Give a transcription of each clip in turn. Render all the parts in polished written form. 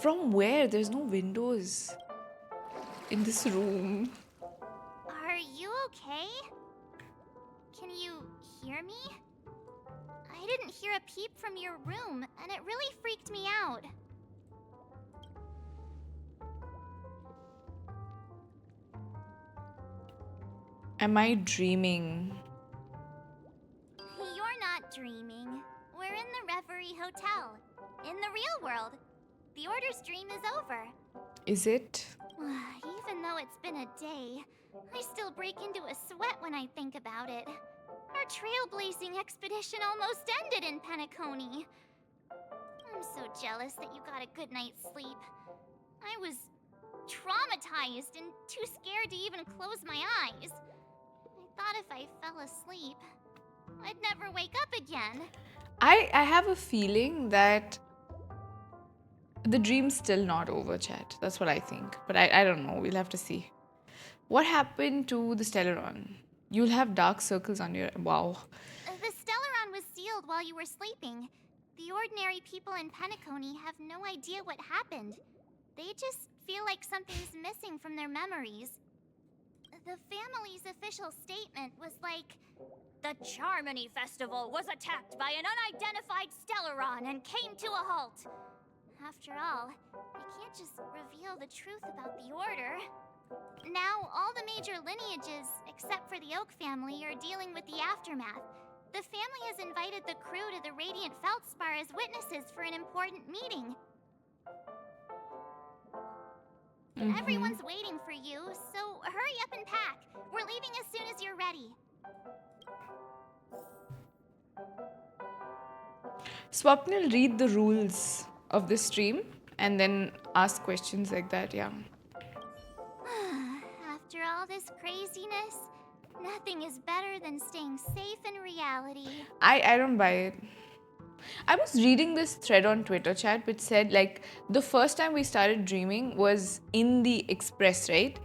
From where? There's no windows in this room. Are you okay? Can you hear me? I didn't hear a peep from your room, and it really freaked me out. Am I dreaming? You're not dreaming. We're in the Reverie Hotel. In the real world. The Order's dream is over. Is it? Even though it's been a day, I still break into a sweat when I think about it. Our trailblazing expedition almost ended in Penacony. I'm so jealous that you got a good night's sleep. I was traumatized and too scared to even close my eyes. I thought if I fell asleep, I'd never wake up again. I have a feeling that the dream's still not over, chat. That's what I think. But I don't know. We'll have to see. What happened to the Stellaron? You'll have dark circles on your... Wow. The Stellaron was sealed while you were sleeping. The ordinary people in Penacony have no idea what happened. They just feel like something's missing from their memories. The family's official statement was like, "The Charmony Festival was attacked by an unidentified Stellaron and came to a halt." After all, they can't just reveal the truth about the Order. Now, all the major lineages, except for the Oak family, are dealing with the aftermath. The family has invited the crew to the Radiant Feldspar as witnesses for an important meeting. Everyone's waiting for you, so hurry up and pack. We're leaving as soon as you're ready. Swapnil, read the rules of the stream and then ask questions like that, yeah. After all this craziness, nothing is better than staying safe in reality. I don't buy it. I was reading this thread on Twitter, chat, which said like the first time we started dreaming was in the Express, right?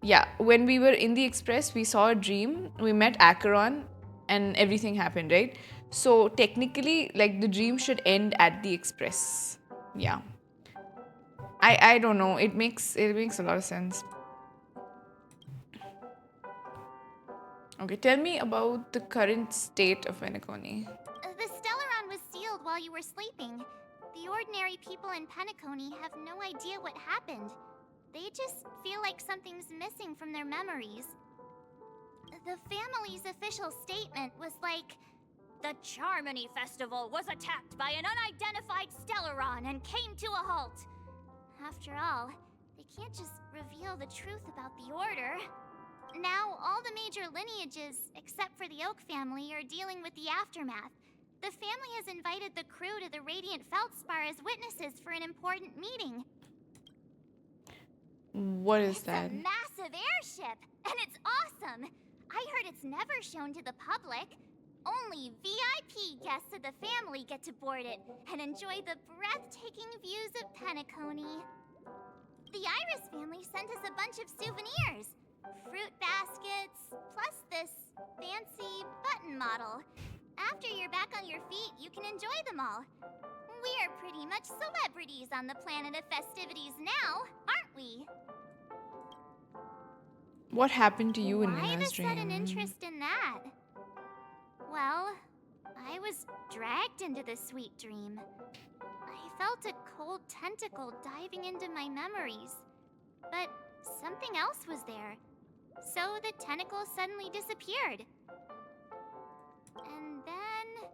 Yeah, when we were in the Express, we saw a dream, we met Acheron, and everything happened, right? So technically, like the dream should end at the Express. Yeah. I don't know. It makes a lot of sense. Okay, tell me about the current state of Penacony. The Stellaron was sealed while you were sleeping. The ordinary people in Penacony have no idea what happened. They just feel like something's missing from their memories. The family's official statement was like, "The Charmony Festival was attacked by an unidentified Stellaron and came to a halt." After all, they can't just reveal the truth about the Order. Now, all the major lineages, except for the Oak family, are dealing with the aftermath. The family has invited the crew to the Radiant Feldspar as witnesses for an important meeting. What is that? It's a massive airship, and it's awesome. I heard it's never shown to the public. Only VIP guests of the family get to board it and enjoy the breathtaking views of Penacony. The Iris family sent us a bunch of souvenirs. Fruit baskets, plus this fancy button model. After you're back on your feet, you can enjoy them all. We are pretty much celebrities on the planet of festivities now, aren't we? What happened to you in Why Nina's the sudden dream? interest in that? Well, I was dragged into the sweet dream. I felt a cold tentacle diving into my memories. But something else was there. So the tentacle suddenly disappeared. And then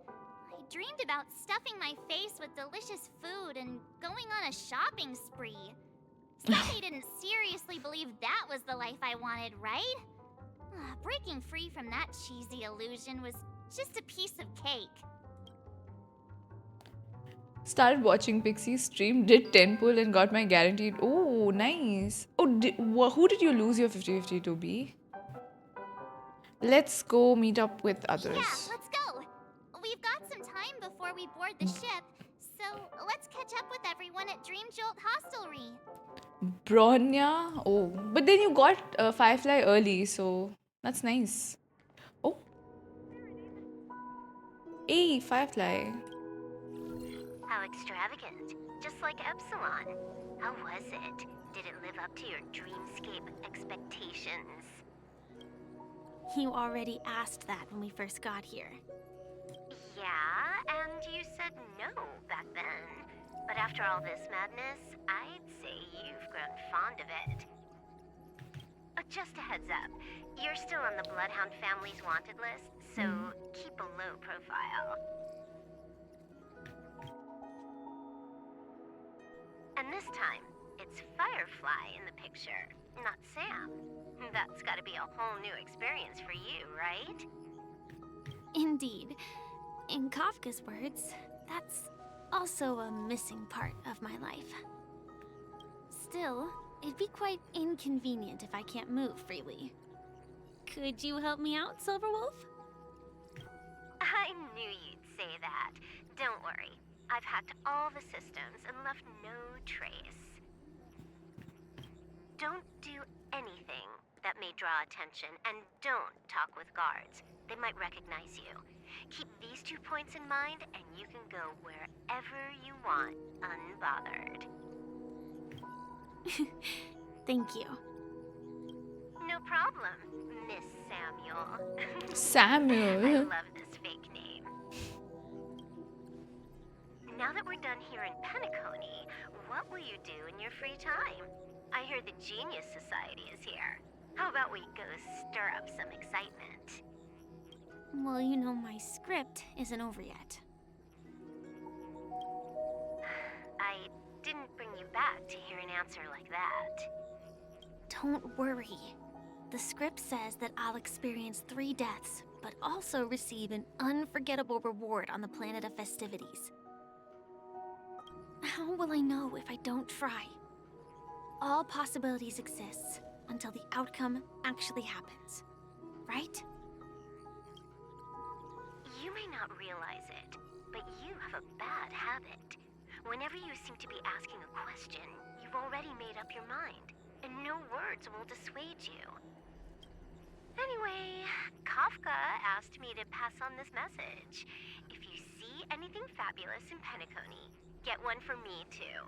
I dreamed about stuffing my face with delicious food and going on a shopping spree. Somebody didn't seriously believe that was the life I wanted, right? Breaking free from that cheesy illusion was just a piece of cake. Started watching Pixie's stream, did 10 pull and got my guaranteed. Oh, nice. Oh, who did you lose your 50-50 to be? Let's go meet up with others. Yeah, let's go. We've got some time before we board the ship, so let's catch up with everyone at Dream Jolt Hostelry. Bronya? Oh, but then you got Firefly early, so that's nice. Oh. Hey, Firefly. How extravagant. Just just like Epsilon. How was it? Did it live up to your dreamscape expectations? You already asked that when we first got here. Yeah, and you said no back then. But after all this madness, I'd say you've grown fond of it. Just a heads up, you're still on the Bloodhound family's wanted list, so keep a low profile. And this time, it's Firefly in the picture, not Sam. That's gotta be a whole new experience for you, right? Indeed. In Kafka's words, that's also a missing part of my life. Still, it'd be quite inconvenient if I can't move freely. Could you help me out, Silverwolf? I knew you'd say that. Don't worry. I've hacked all the systems and left no trace. Don't do anything that may draw attention, and don't talk with guards. They might recognize you. Keep these 2 points in mind, and you can go wherever you want, unbothered. Thank you. No problem, Miss Samuel. Samuel. I love this fake name. Now that we're done here in Penacony, what will you do in your free time? I hear the Genius Society is here. How about we go stir up some excitement? Well, you know my script isn't over yet. I didn't bring you back to hear an answer like that. Don't worry. The script says that I'll experience 3 deaths, but also receive an unforgettable reward on the planet of festivities. How will I know if I don't try? All possibilities exist until the outcome actually happens, right? You may not realize it, but you have a bad habit. Whenever you seem to be asking a question, you've already made up your mind, and no words will dissuade you. Anyway, Kafka asked me to pass on this message. If you see anything fabulous in Penacony, get one for me too.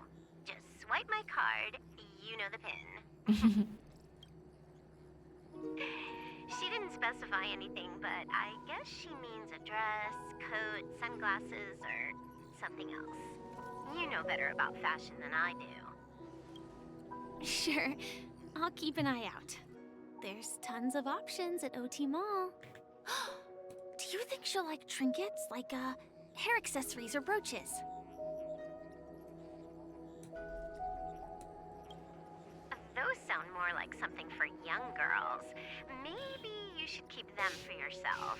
Just swipe my card, you know the pin. She didn't specify anything, but I guess she means a dress, coat, sunglasses, or something else. You know better about fashion than I do. Sure, I'll keep an eye out. There's tons of options at OT Mall. Do you think she'll like trinkets, like hair accessories or brooches? Those sound more like something for young girls. Maybe you should keep them for yourself.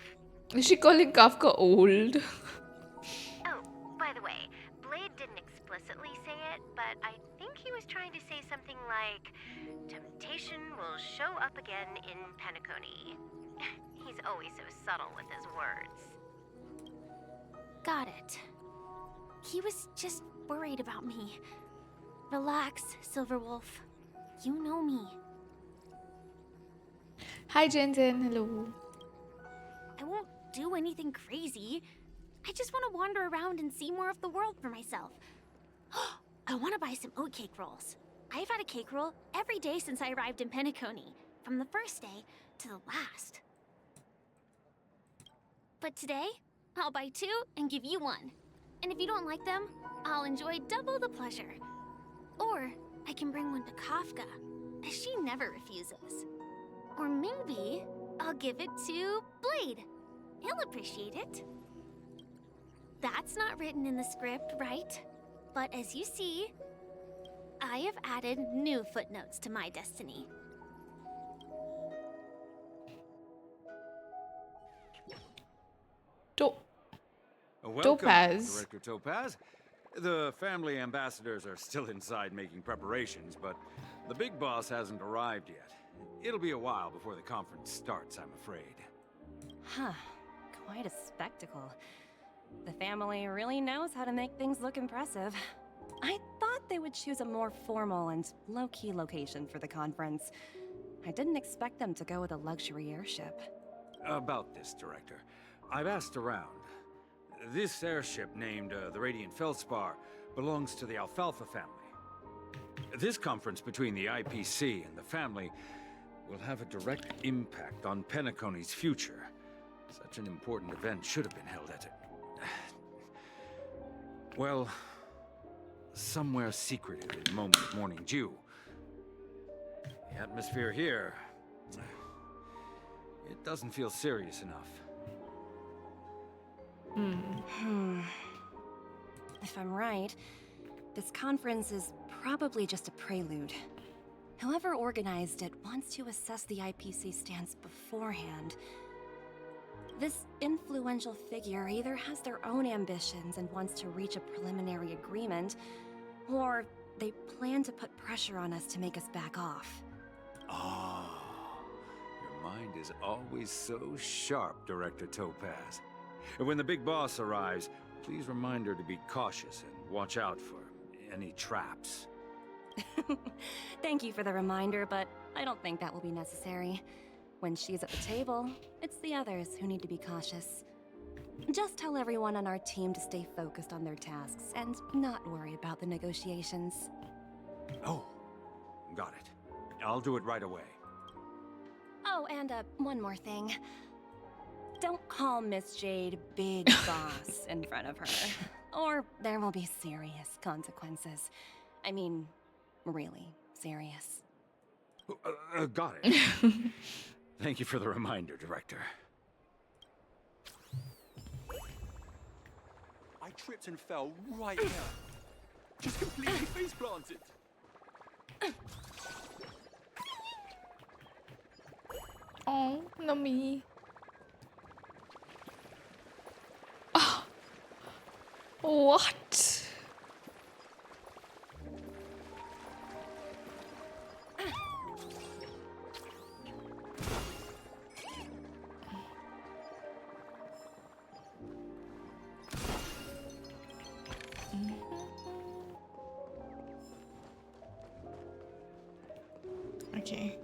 Is she calling Kafka old? Oh, by the way, Blade didn't explicitly say it, but I think he was trying to say something like, temptation will show up again in Penacony. He's always so subtle with his words. Got it. He was just worried about me. Relax, Silverwolf. You know me. Hi, Jensen. Hello. I won't do anything crazy. I just want to wander around and see more of the world for myself. I want to buy some oatcake rolls. I've had a cake roll every day since I arrived in Penacony, from the first day to the last. But today, I'll buy 2 and give you 1. And if you don't like them, I'll enjoy double the pleasure. Or I can bring one to Kafka, as she never refuses. Or maybe I'll give it to Blade. He'll appreciate it. That's not written in the script, right? But as you see, I have added new footnotes to my destiny. Welcome, Topaz. Director Topaz. The family ambassadors are still inside making preparations, but the big boss hasn't arrived yet. It'll be a while before the conference starts, I'm afraid. Huh. Quite a spectacle. The family really knows how to make things look impressive. I thought they would choose a more formal and low-key location for the conference. I didn't expect them to go with a luxury airship. About this, Director, I've asked around. This airship, named the Radiant Feldspar, belongs to the Alfalfa family. This conference between the IPC and the family will have a direct impact on Penacony's future. Such an important event should have been held at well, somewhere secretive in Moment of Morning Dew. The atmosphere here, it doesn't feel serious enough. If I'm right, this conference is probably just a prelude. Whoever organized it wants to assess the IPC stance beforehand. This influential figure either has their own ambitions and wants to reach a preliminary agreement, or they plan to put pressure on us to make us back off. Ah, your mind is always so sharp, Director Topaz. And when the big boss arrives, please remind her to be cautious and watch out for any traps. Thank you for the reminder, but I don't think that will be necessary. When she's at the table, it's the others who need to be cautious. Just tell everyone on our team to stay focused on their tasks and not worry about the negotiations. Oh, got it. I'll do it right away. Oh, and one more thing. Don't call Miss Jade Big Boss in front of her, or there will be serious consequences. I mean, really serious. Got it. Thank you for the reminder, Director. I tripped and fell right there. Just completely face planted. Oh, no me. What? Okay.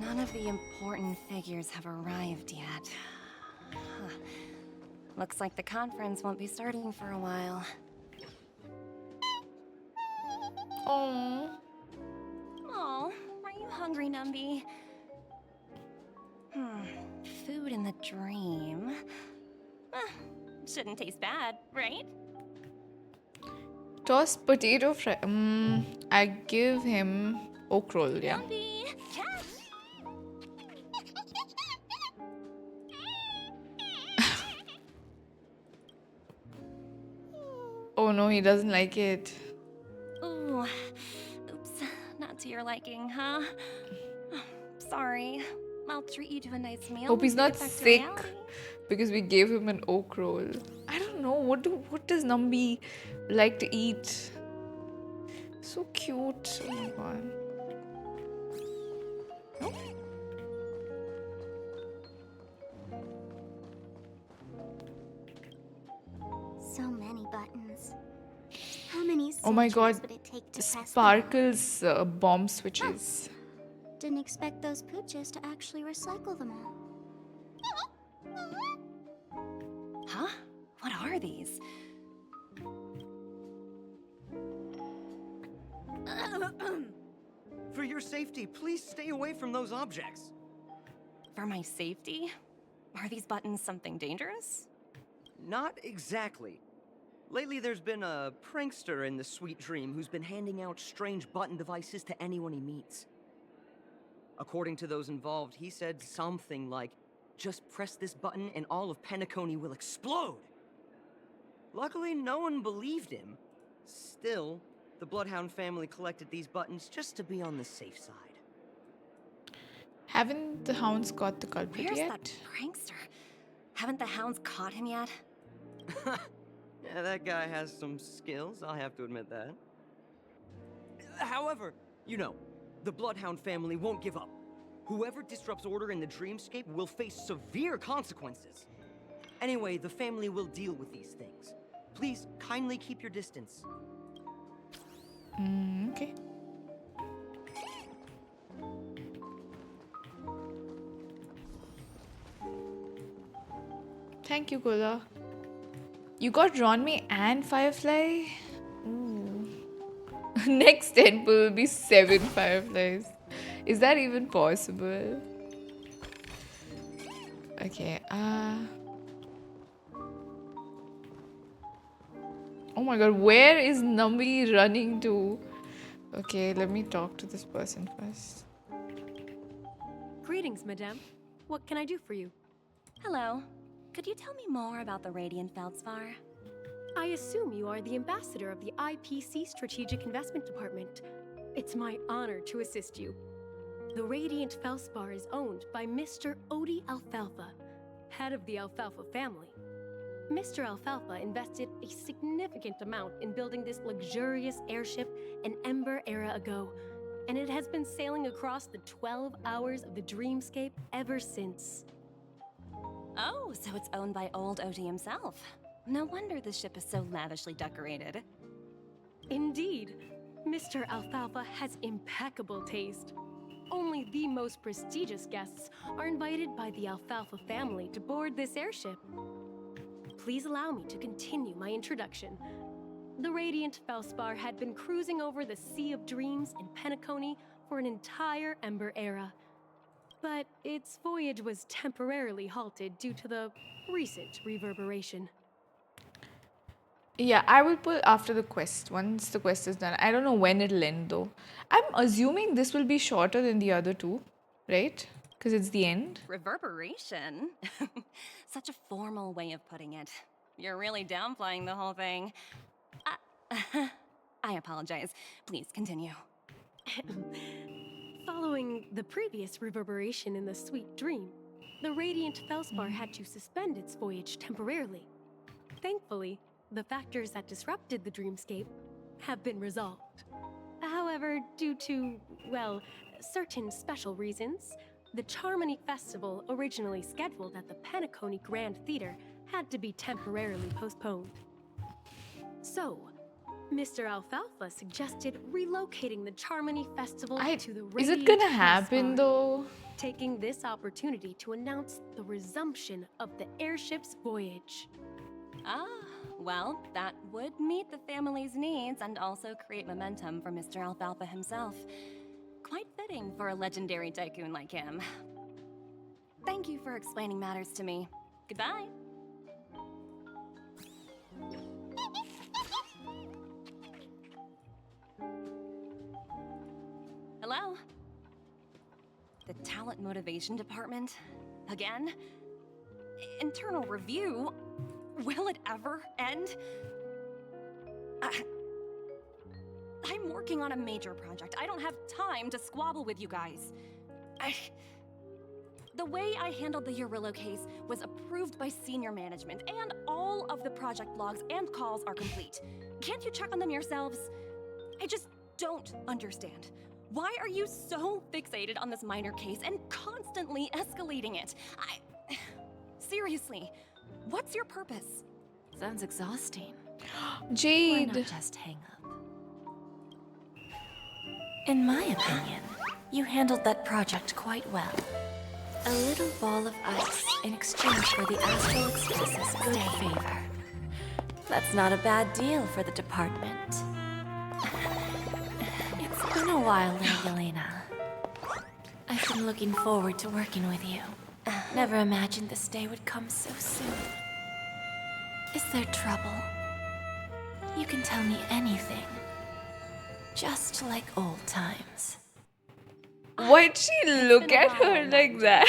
None of the important figures have arrived yet. Huh. Looks like the conference won't be starting for a while. Oh. Oh, are you hungry, Numby? Food in the dream. Shouldn't taste bad, right? Tossed potato fry. I give him oak roll, yeah. Numby, catch! Oh no, he doesn't like it. Ooh, oops, not to your liking, huh? Sorry. I'll treat you to a nice meal. Hope he's when we not get back to sick reality. because we gave him an oak roll. I don't know, what does Numby like to eat? So cute. Oh my god. So many buttons. How many Oh my centuries god. would it take to press them all? Sparkle's bomb switches. Didn't expect those pooches to actually recycle them all. Huh? What are these? For your safety, please stay away from those objects. For my safety? Are these buttons something dangerous? Not exactly. Lately, there's been a prankster in the Sweet Dream who's been handing out strange button devices to anyone he meets. According to those involved, he said something like, "Just press this button and all of Penacony will explode." Luckily, no one believed him. Still, the Bloodhound family collected these buttons just to be on the safe side. Haven't the hounds got the culprit Where's yet? that prankster? Haven't the hounds caught him yet? Yeah, that guy has some skills, I'll have to admit that. However, you know, the Bloodhound family won't give up. Whoever disrupts order in the dreamscape will face severe consequences. Anyway, the family will deal with these things. Please, kindly keep your distance. Okay. Thank you, Kola. You got Ronme and Firefly? Ooh. Next temple will be 7 Fireflies. Is that even possible? Okay, oh my god, where is Nami running to? Okay, let me talk to this person first. Greetings, madame. What can I do for you? Hello. Could you tell me more about the Radiant Feldspar? I assume you are the ambassador of the IPC Strategic Investment Department. It's my honor to assist you. The Radiant Felspar is owned by Mr. Odie Alfalfa, head of the Alfalfa family. Mr. Alfalfa invested a significant amount in building this luxurious airship an Ember era ago, and it has been sailing across the 12 hours of the dreamscape ever since. Oh, so it's owned by old Odie himself. No wonder the ship is so lavishly decorated. Indeed, Mr. Alfalfa has impeccable taste. Only the most prestigious guests are invited by the Alfalfa family to board this airship. Please allow me to continue my introduction. The Radiant Felspar had been cruising over the Sea of Dreams in Penacony for an entire Ember era. But its voyage was temporarily halted due to the recent reverberation. Yeah, I will pull after the quest. Once the quest is done. I don't know when it'll end though. I'm assuming this will be shorter than the other two, right? Because it's the end. Reverberation? Such a formal way of putting it. You're really downplaying the whole thing. I apologize. Please continue. Following the previous reverberation in the Sweet Dream, the Radiant Felspar had to suspend its voyage temporarily. Thankfully, the factors that disrupted the dreamscape have been resolved. However, due to, well, certain special reasons, the Charmony Festival, originally scheduled at the Penacony Grand Theater, had to be temporarily postponed. So, Mr. Alfalfa suggested relocating the Charmony Festival to the Radiant Is it gonna happen Felspar, though? taking this opportunity to announce the resumption of the airship's voyage. Ah, well, that would meet the family's needs and also create momentum for Mr. Alfalfa himself. Quite fitting for a legendary tycoon like him. Thank you for explaining matters to me. Goodbye. Hello? The Talent Motivation Department? Again? Internal review? Will it ever end? I'm working on a major project. I don't have time to squabble with you guys. The way I handled the Urillo case was approved by senior management, and all of the project logs and calls are complete. Can't you check on them yourselves? I just don't understand. Why are you so fixated on this minor case and constantly escalating it? Seriously, what's your purpose? Sounds exhausting. Why Jade. not just hang up? In my opinion, you handled that project quite well. A little ball of ice in exchange for the Astral Express's good favor. That's not a bad deal for the department. It's been a while, Lady Elena. I've been looking forward to working with you. Never imagined this day would come so soon. Is there trouble? You can tell me anything. Just like old times. Why'd she look been a at while, her like that?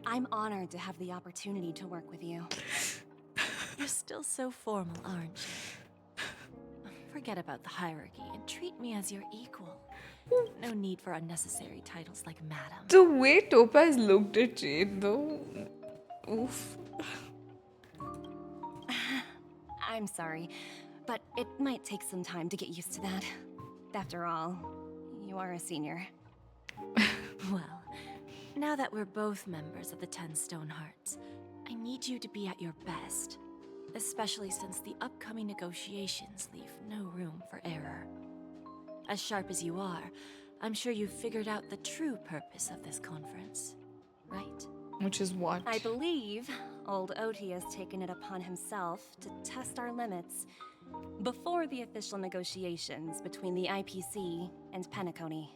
I'm honored to have the opportunity to work with you. You're still so formal, aren't you? Forget about the hierarchy and treat me as your equal. No need for unnecessary titles like madam. The way Topaz looked at Jade though. Oof. I'm sorry, but it might take some time to get used to that. After all, you are a senior. Well, now that we're both members of the 10 Stone Hearts, I need you to be at your best. Especially since the upcoming negotiations leave no room for error. As sharp as you are, I'm sure you've figured out the true purpose of this conference, right? Which is what? I believe Old Oti has taken it upon himself to test our limits before the official negotiations between the IPC and Penacony.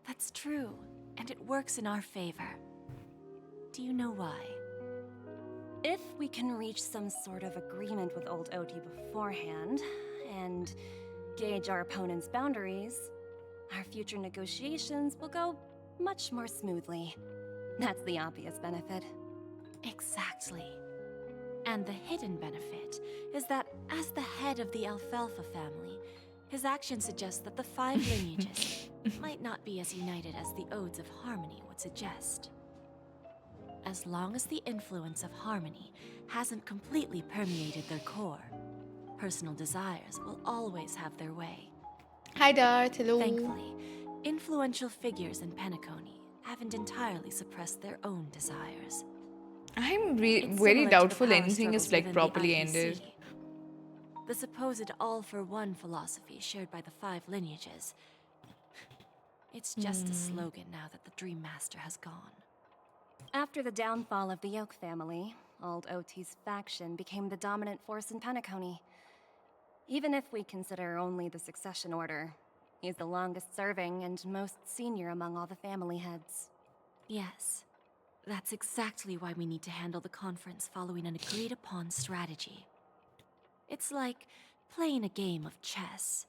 That's true, and it works in our favor. Do you know why? If we can reach some sort of agreement with Old Oti beforehand, and gauge our opponent's boundaries, our future negotiations will go much more smoothly. That's the obvious benefit. Exactly. And the hidden benefit is that as the head of the Alfalfa family, his actions suggest that the 5 lineages might not be as united as the Odes of Harmony would suggest. As long as the influence of Harmony hasn't completely permeated their core, personal desires will always have their way. Hi, Dart. Hello. Thankfully, influential figures in Penacony haven't entirely suppressed their own desires. I'm It's very similar to the doubtful power anything is struggles like within the properly IPC. ended. The supposed all-for-one philosophy shared by the 5 lineages. It's just a slogan now that the Dream Master has gone. After the downfall of the Yoke family, Old Oti's faction became the dominant force in Penacony. Even if we consider only the succession order, he's the longest serving and most senior among all the family heads. Yes, that's exactly why we need to handle the conference following an agreed-upon strategy. It's like playing a game of chess,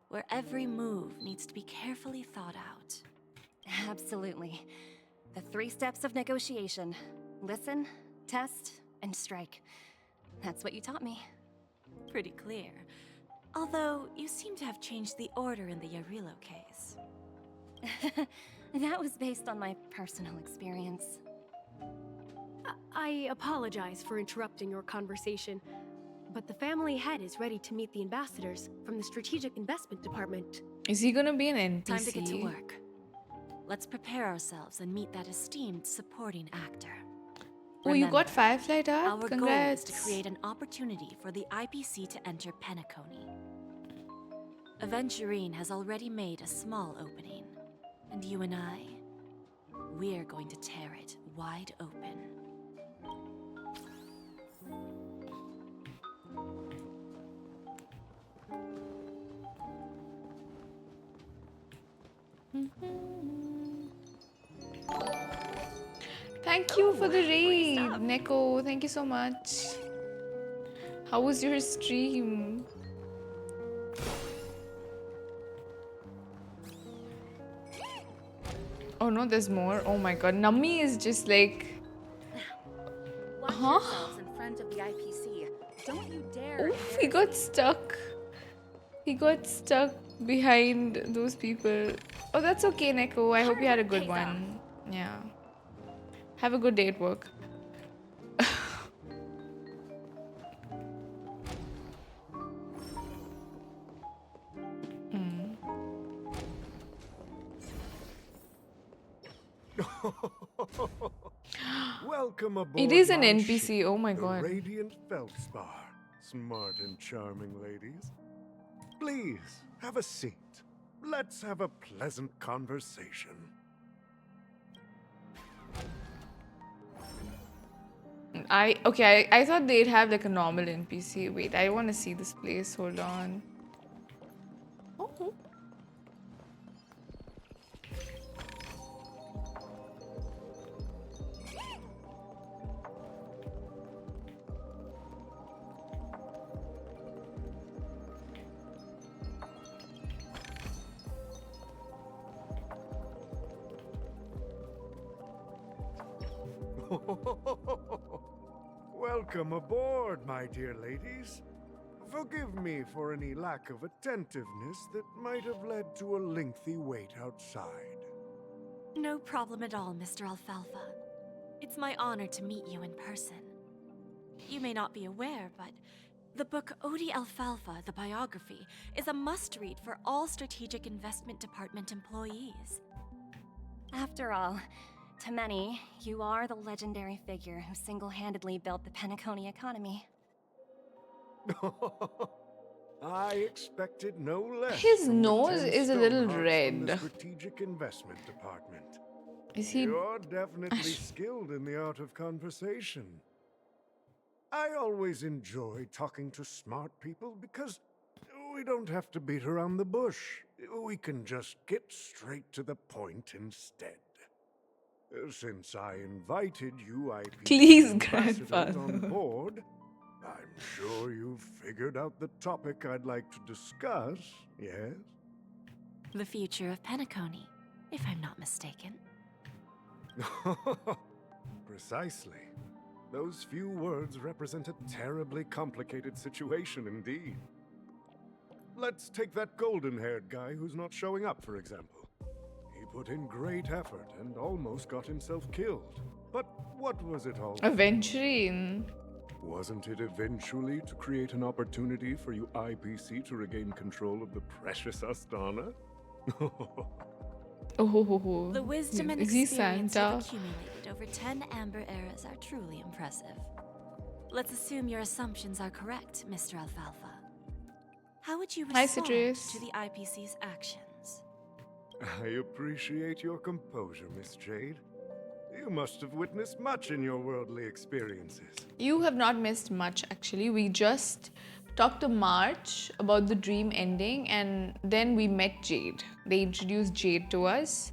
where every move needs to be carefully thought out. Absolutely. The 3 steps of negotiation. Listen, test, and strike. That's what you taught me. Pretty clear. Although, you seem to have changed the order in the Yarilo case. That was based on my personal experience. I apologize for interrupting your conversation, but the family head is ready to meet the ambassadors from the Strategic Investment Department. Is he gonna be an NPC? Time to get to work. Let's prepare ourselves and meet that esteemed supporting actor. Oh, you got Remember, Firefly Dart? our Congrats. goal is to create an opportunity for the IPC to enter Penacony. Aventurine has already made a small opening, and you and I, we're going to tear it wide open. Thank you for the raid, Neko. Thank you so much. How was your stream? Oh no, there's more. Oh my god, Nami is just like. Watch Huh? yourselves in front of the IPC. Don't you dare. Oof, he got stuck. He got stuck behind those people. Oh, that's okay, Neko. I hope you had a good one. Yeah. Have a good day at work. Welcome aboard. It is an my NPC. ship, Oh my the god. Radiant Feldspar. Smart and charming ladies. Please, have a seat. Let's have a pleasant conversation. I thought they'd have like a normal NPC. Wait, I want to see this place. Hold on. Oh. Welcome aboard, my dear ladies. Forgive me for any lack of attentiveness that might have led to a lengthy wait outside. No problem at all, Mr. Alfalfa. It's my honor to meet you in person. You may not be aware, but the book Odi Alfalfa, the biography, is a must-read for all Strategic Investment Department employees. After all, to many, you are the legendary figure who single-handedly built the Penacony economy. I expected no less. His from the nose 10 is a little Stonehearts from the red. Strategic Investment Department. Is he? You're definitely skilled in the art of conversation. I always enjoy talking to smart people because we don't have to beat around the bush. We can just get straight to the point instead. Since I invited you IPC Please, ambassadors grandfather. on board, I'm sure you've figured out the topic I'd like to discuss, yes? The future of Penacony, if I'm not mistaken. Precisely. Those few words represent a terribly complicated situation indeed. Let's take that golden-haired guy who's not showing up, for example. He put in great effort and almost got himself killed. But what was it all? Aventurine. Wasn't it eventually to create an opportunity for you IPC to regain control of the precious Astana? Oh, The wisdom and is he experience Santa? you've accumulated over 10 Amber eras are truly impressive. Let's assume your assumptions are correct, Mr. Alfalfa. How would you Hi, respond Citrus. to the IPC's actions? I appreciate your composure, Miss Jade. You must have witnessed much in your worldly experiences. You have not missed much, actually. We just talked to March about the dream ending, and then we met Jade. They introduced Jade to us,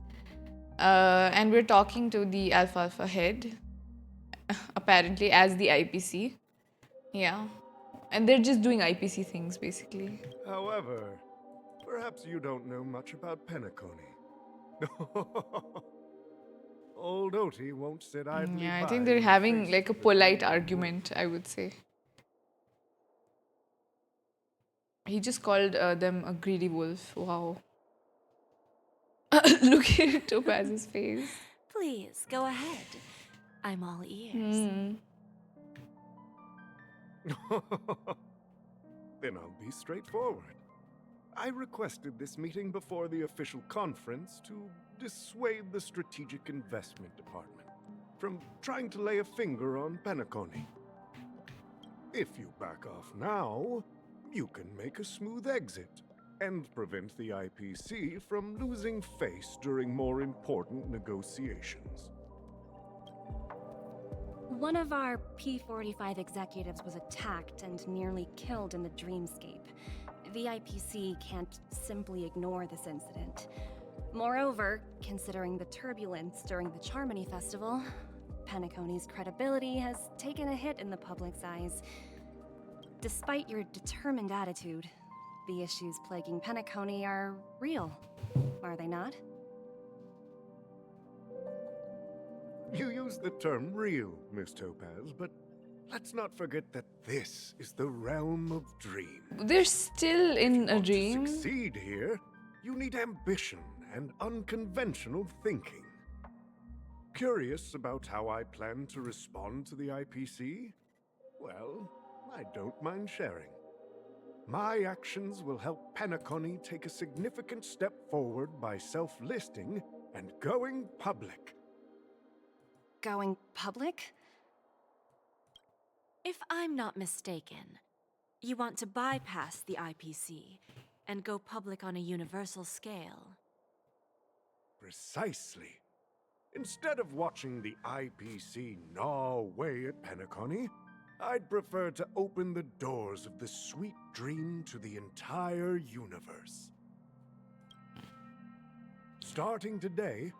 and we're talking to the Alfalfa head, apparently, as the IPC. Yeah. And they're just doing IPC things, basically. However, perhaps you don't know much about Penacony. Old Oti won't sit idly Yeah, I by think they're and having face like a the polite dream. argument, I would say. He just called them a greedy wolf. Wow. Look at Topaz's face. Please, go ahead. I'm all ears. Then I'll be straightforward. I requested this meeting before the official conference to dissuade the Strategic Investment Department from trying to lay a finger on Penacony. If you back off now, you can make a smooth exit and prevent the IPC from losing face during more important negotiations. One of our P-45 executives was attacked and nearly killed in the dreamscape. The IPC can't simply ignore this incident. Moreover, considering the turbulence during the Charmony Festival, Penacony's credibility has taken a hit in the public's eyes. Despite your determined attitude, the issues plaguing Penacony are real, are they not? You use the term real, Miss Topaz, but let's not forget that this is the realm of dreams. They're still in a To dream. succeed here, you need ambition and unconventional thinking. Curious about how I plan to respond to the IPC? Well, I don't mind sharing. My actions will help Penacony take a significant step forward by self-listing and going public. Going public? If I'm not mistaken, you want to bypass the IPC and go public on a universal scale. Precisely. Instead of watching the IPC gnaw away at Penacony, I'd prefer to open the doors of the sweet dream to the entire universe. Starting today,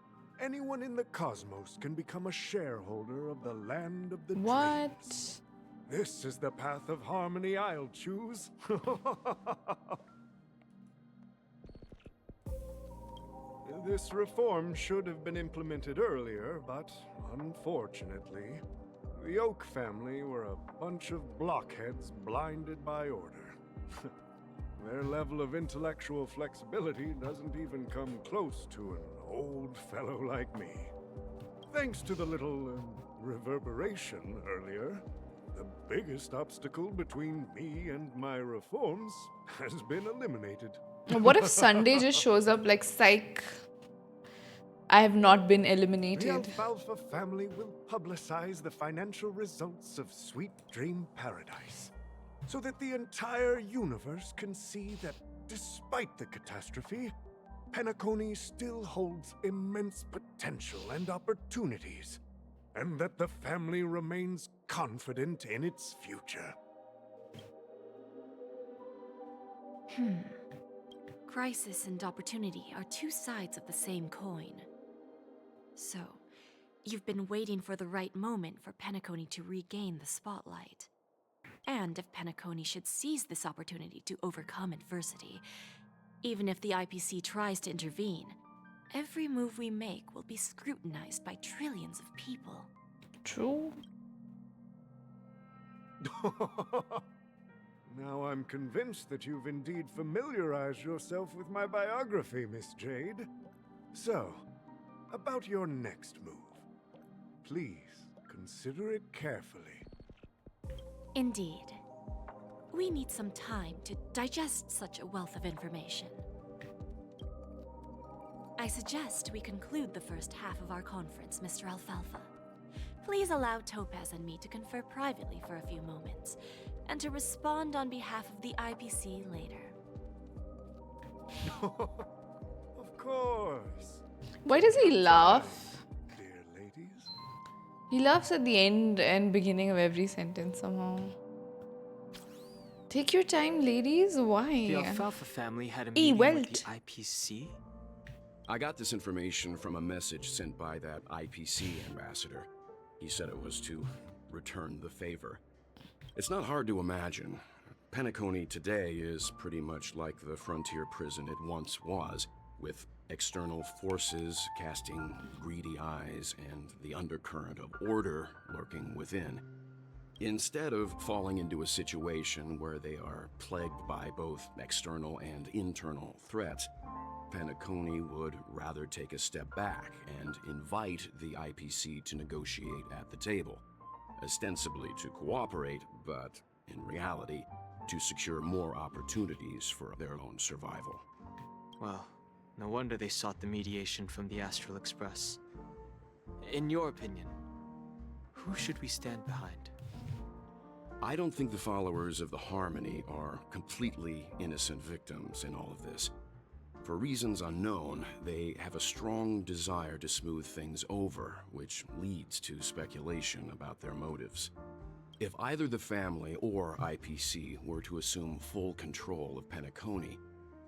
anyone in the cosmos can become a shareholder of the land of the What? dreams. This is the path of harmony I'll choose. This reform should have been implemented earlier, but unfortunately, the Oak family were a bunch of blockheads blinded by order. Their level of intellectual flexibility doesn't even come close to an old fellow like me. Thanks to the little reverberation earlier, the biggest obstacle between me and my reforms has been eliminated. What if Sunday just shows up like, psych, I have not been The eliminated? Alfalfa family will publicize the financial results of Sweet Dream Paradise, so that the entire universe can see that despite the catastrophe, Penacony still holds immense potential and opportunities, and that the family remains confident in its future. Crisis and opportunity are two sides of the same coin. So, you've been waiting for the right moment for Penacony to regain the spotlight. And if Penacony should seize this opportunity to overcome adversity, even if the IPC tries to intervene, every move we make will be scrutinized by trillions of people. True. Now I'm convinced that you've indeed familiarized yourself with my biography, Miss Jade. So, about your next move. Please, consider it carefully. Indeed. We need some time to digest such a wealth of information. I suggest we conclude the first half of our conference, Mr. Alfalfa. Please allow Topaz and me to confer privately for a few moments, and to respond on behalf of the IPC later. Of course. Why does he laugh? Dear ladies. He laughs at the end and beginning of every sentence somehow. Take your time, ladies. Why? The Alfalfa family had a He meeting with went. the IPC? I got this information from a message sent by that IPC ambassador. He said it was to return the favor. It's not hard to imagine. Penacony today is pretty much like the frontier prison it once was, with external forces casting greedy eyes and the undercurrent of order lurking within. Instead of falling into a situation where they are plagued by both external and internal threats, Penacony would rather take a step back and invite the IPC to negotiate at the table, ostensibly to cooperate, but in reality, to secure more opportunities for their own survival. Well, no wonder they sought the mediation from the Astral Express. In your opinion, who should we stand behind? I don't think the followers of the Harmony are completely innocent victims in all of this. For reasons unknown, they have a strong desire to smooth things over, which leads to speculation about their motives. If either the family or IPC were to assume full control of Penacony,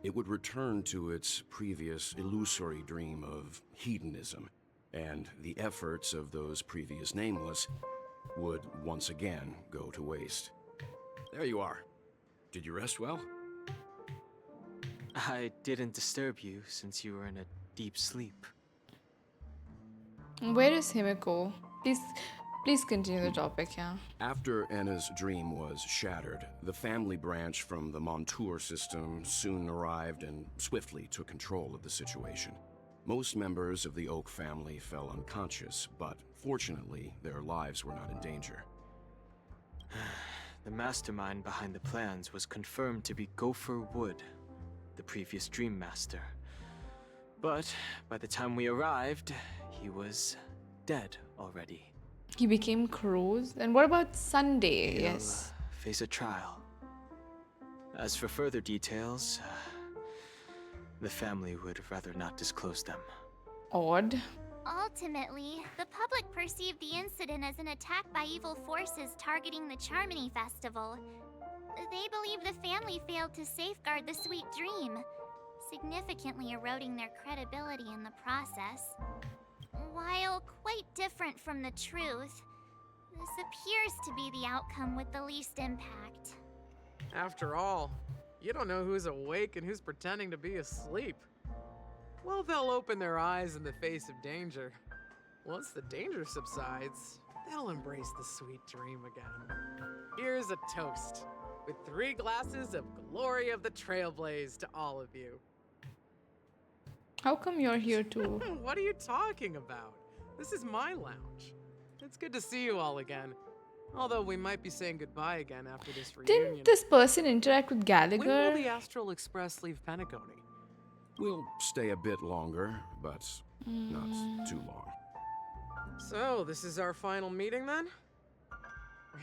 it would return to its previous illusory dream of hedonism, and the efforts of those previous nameless would once again go to waste. There you are. Did you rest well? I didn't disturb you since you were in a deep sleep. Where is Himiko? Please continue the topic, yeah. After Anna's dream was shattered, the family branch from the Montour system soon arrived and swiftly took control of the situation. Most members of the Oak family fell unconscious, but fortunately, their lives were not in danger. The mastermind behind the plans was confirmed to be Gopher Wood, the previous Dream Master. But by the time we arrived, he was dead already. He became crows. And what about Sunday? He'll Yes. face a trial. As for further details, the family would rather not disclose them. Odd. Ultimately, the public perceived the incident as an attack by evil forces targeting the Charmony Festival. They believe the family failed to safeguard the sweet dream, significantly eroding their credibility in the process. While quite different from the truth, this appears to be the outcome with the least impact. After all, you don't know who's awake and who's pretending to be asleep. Well, they'll open their eyes in the face of danger. Once the danger subsides, they'll embrace the sweet dream again. Here's a toast, with 3 glasses of Glory of the Trailblaze to all of you. How come you're here too? What are you talking about? This is my lounge. It's good to see you all again. Although we might be saying goodbye again after this reunion. Didn't this person interact with When Gallagher? will the Astral Express leave Penacony? We'll stay a bit longer, but not too long. So, this is our final meeting then?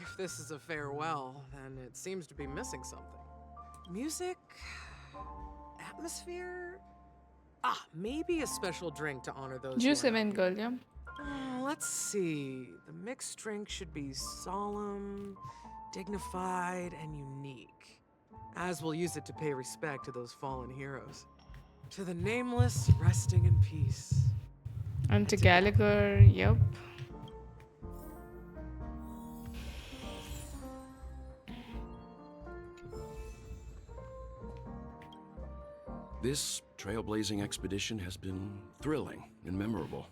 If this is a farewell, then it seems to be missing something. Music? Atmosphere? Maybe a special drink to honor those. Juice who are cement not girl, here. yeah. Let's see. The mixed drink should be solemn, dignified, and unique, as we'll use it to pay respect to those fallen heroes. To the nameless, resting in peace. And to Gallagher, yep. This trailblazing expedition has been thrilling and memorable.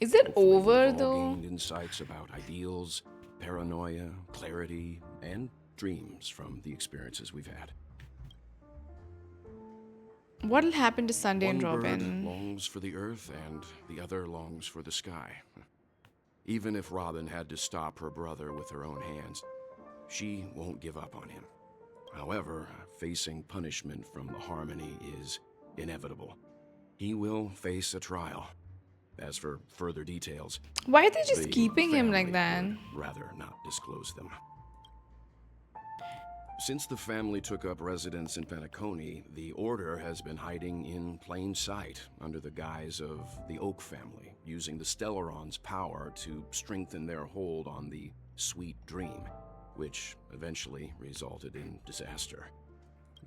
Is it Hopefully over we've all though? gained insights about ideals, paranoia, clarity, and dreams from the experiences we've had. What'll happen to Sunday and One bird Robin? longs for the earth and the other longs for the sky. Even if Robin had to stop her brother with her own hands, she won't give up on him. However, facing punishment from the Harmony is inevitable. He will face a trial. As for further details, Why are they just the keeping him family like that? would rather not disclose them. Since the family took up residence in Penacony, the Order has been hiding in plain sight under the guise of the Oak family, using the Stellaron's power to strengthen their hold on the Sweet Dream, which eventually resulted in disaster.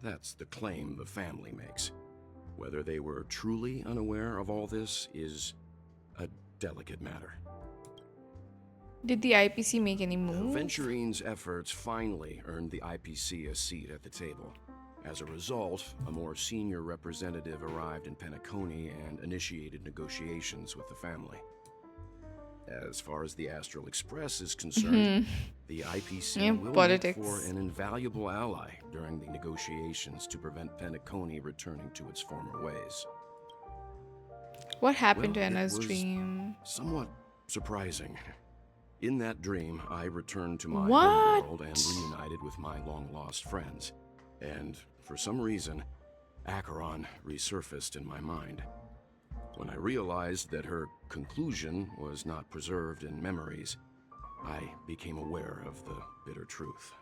That's the claim the family makes. Whether they were truly unaware of all this is a delicate matter. Did the IPC make any moves? Venturine's efforts finally earned the IPC a seat at the table. As a result, a more senior representative arrived in Penacony and initiated negotiations with the family. As far as the Astral Express is concerned, the IPC will politics. look for an invaluable ally during the negotiations to prevent Penacony returning to its former ways. What happened to Well, it Anna's was dream? Somewhat surprising. In that dream, I returned to my What? homeworld and reunited with my long-lost friends. And for some reason, Acheron resurfaced in my mind. When I realized that her conclusion was not preserved in memories, I became aware of the bitter truth.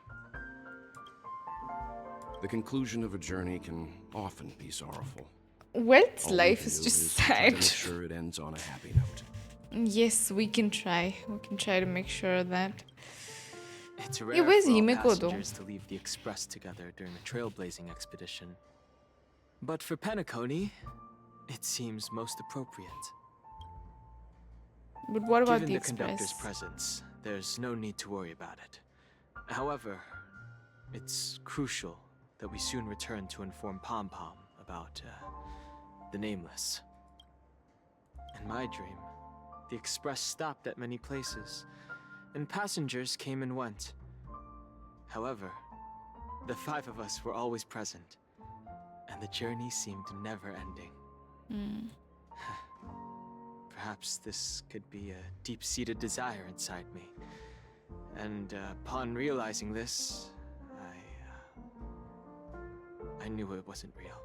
The conclusion of a journey can often be sorrowful. Welt's All we life can is do just try to sad. make sure it ends on a happy note. Yes, we can try. We can try to make sure of that. It's Yeah, rare where's for all Himeko though? passengers to leave the Express together during a trailblazing expedition. But for Penacony, it seems most appropriate. But what about Given the the conductor's Express? presence, there's no need to worry about it. However, it's crucial that we soon return to inform Pom Pom about the Nameless. In my dream, the Express stopped at many places, and passengers came and went. However, the five of us were always present, and the journey seemed never ending. Perhaps this could be a deep-seated desire inside me. And upon realizing this, I knew it wasn't real.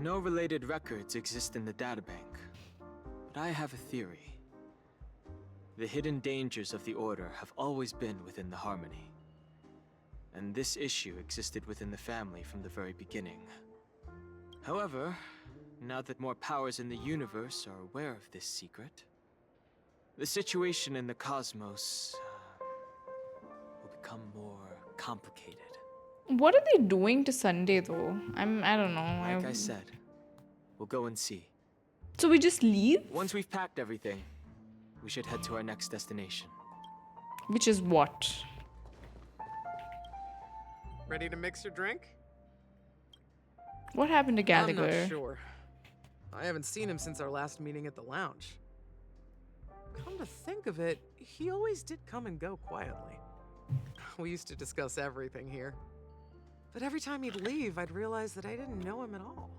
No related records exist in the databank, but I have a theory. The hidden dangers of the Order have always been within the Harmony. And this issue existed within the family from the very beginning. However, now that more powers in the universe are aware of this secret, the situation in the cosmos will become more complicated. What are they doing to Sunday though? I don't know. Like I said, we'll go and see. So we just leave? Once we've packed everything, we should head to our next destination. Which is what? Ready to mix your drink? What happened to Gallagher? I'm not sure. I haven't seen him since our last meeting at the lounge. Come to think of it, he always did come and go quietly. We used to discuss everything here. But every time he'd leave, I'd realize that I didn't know him at all.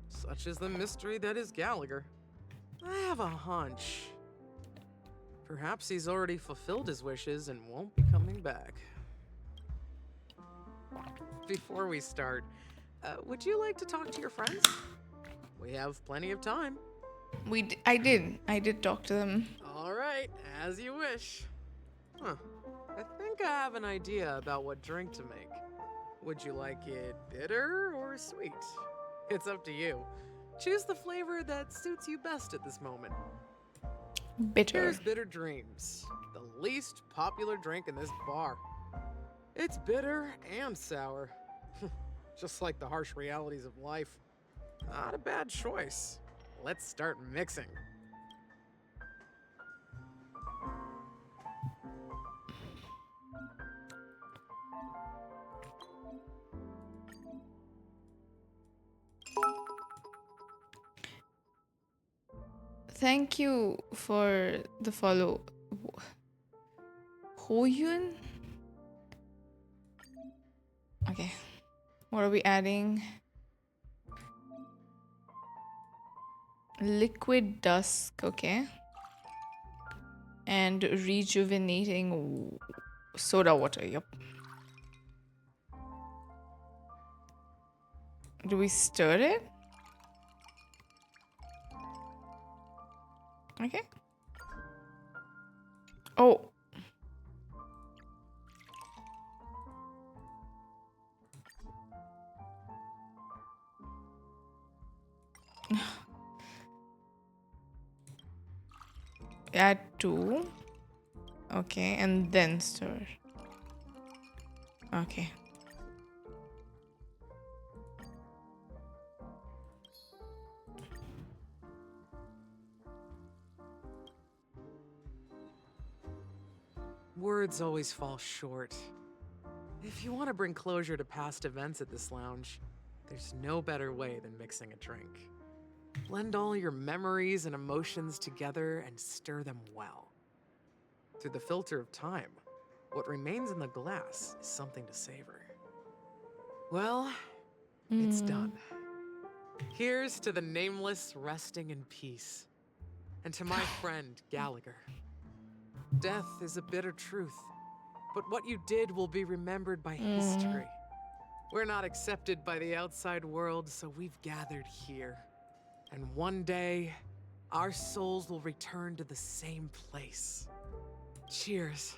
Such is the mystery that is Gallagher. I have a hunch. Perhaps he's already fulfilled his wishes and won't be coming back. Before we start, would you like to talk to your friends? We have plenty of time. I did talk to them. All right, as you wish. I think I have an idea about what drink to make. Would you like it bitter or sweet? It's up to you. Choose the flavor that suits you best at this moment. Bitter. Here's Bitter Dreams, the least popular drink in this bar. It's bitter and sour. Just like the harsh realities of life. Not a bad choice. Let's start mixing. Thank you for the follow. Hoyun? Okay. What are we adding? Liquid dusk, okay. And rejuvenating soda water, yep. Do we stir it? Okay. Oh. Add 2. Okay, and then stir. Okay. Words always fall short. If you want to bring closure to past events at this lounge, there's no better way than mixing a drink. Blend all your memories and emotions together and stir them well. Through the filter of time, what remains in the glass is something to savor. Well, it's done. Here's to the nameless resting in peace. And to my friend, Gallagher. Death is a bitter truth, but what you did will be remembered by history. We're not accepted by the outside world, so we've gathered here. And one day, our souls will return to the same place. Cheers.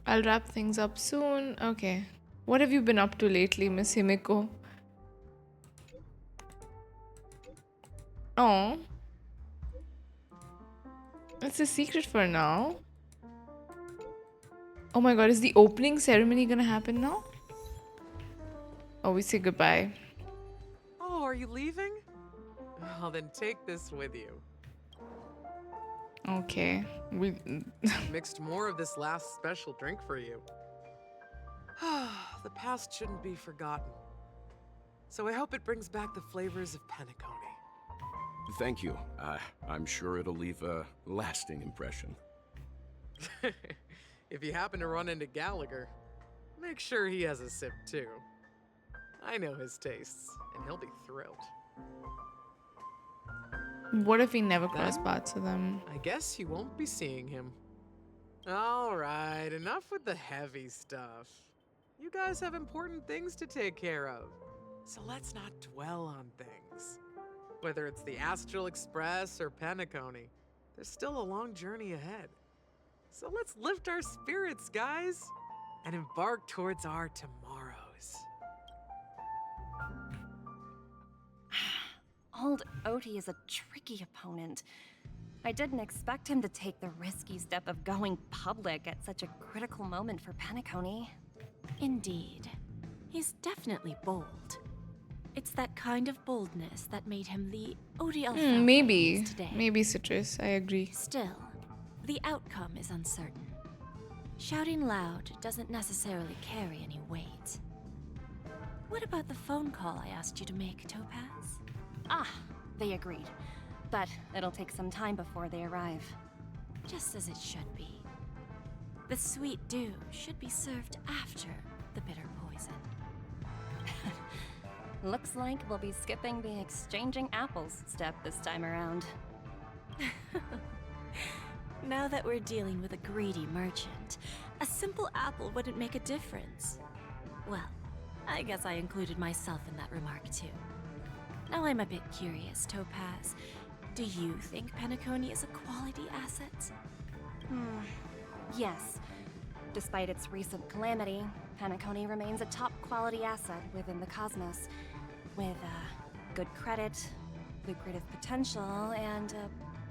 I'll wrap things up soon. Okay. What have you been up to lately, Miss Himiko? Oh. It's a secret for now. Oh my god, is the opening ceremony gonna happen now? Oh, we say goodbye. Oh, are you leaving? Well, then take this with you. Okay. We Mixed more of this last special drink for you. The past shouldn't be forgotten. So I hope it brings back the flavors of Penacony. Thank you. I'm sure it'll leave a lasting impression. If you happen to run into Gallagher, make sure he has a sip too. I know his tastes, and he'll be thrilled. What if we never cross paths with them? I guess you won't be seeing him. Alright, enough with the heavy stuff. You guys have important things to take care of, so let's not dwell on things. Whether it's the Astral Express or Penacony, there's still a long journey ahead. So let's lift our spirits, guys, and embark towards our tomorrows. Old Oti is a tricky opponent. I didn't expect him to take the risky step of going public at such a critical moment for Penacony. Indeed. He's definitely bold. It's that kind of boldness that made him the Odi Alpha Maybe. today. Maybe, Citrus. I agree. Still, the outcome is uncertain. Shouting loud doesn't necessarily carry any weight. What about the phone call I asked you to make, Topaz? Ah, they agreed. But it'll take some time before they arrive. Just as it should be. The sweet dew should be served after the bitter poison. Looks like we'll be skipping the exchanging apples step this time around. Now that we're dealing with a greedy merchant, a simple apple wouldn't make a difference. Well, I guess I included myself in that remark too. Now I'm a bit curious, Topaz. Do you think Penacony is a quality asset? Yes. Despite its recent calamity, Penacony remains a top quality asset within the cosmos, with good credit, lucrative potential, and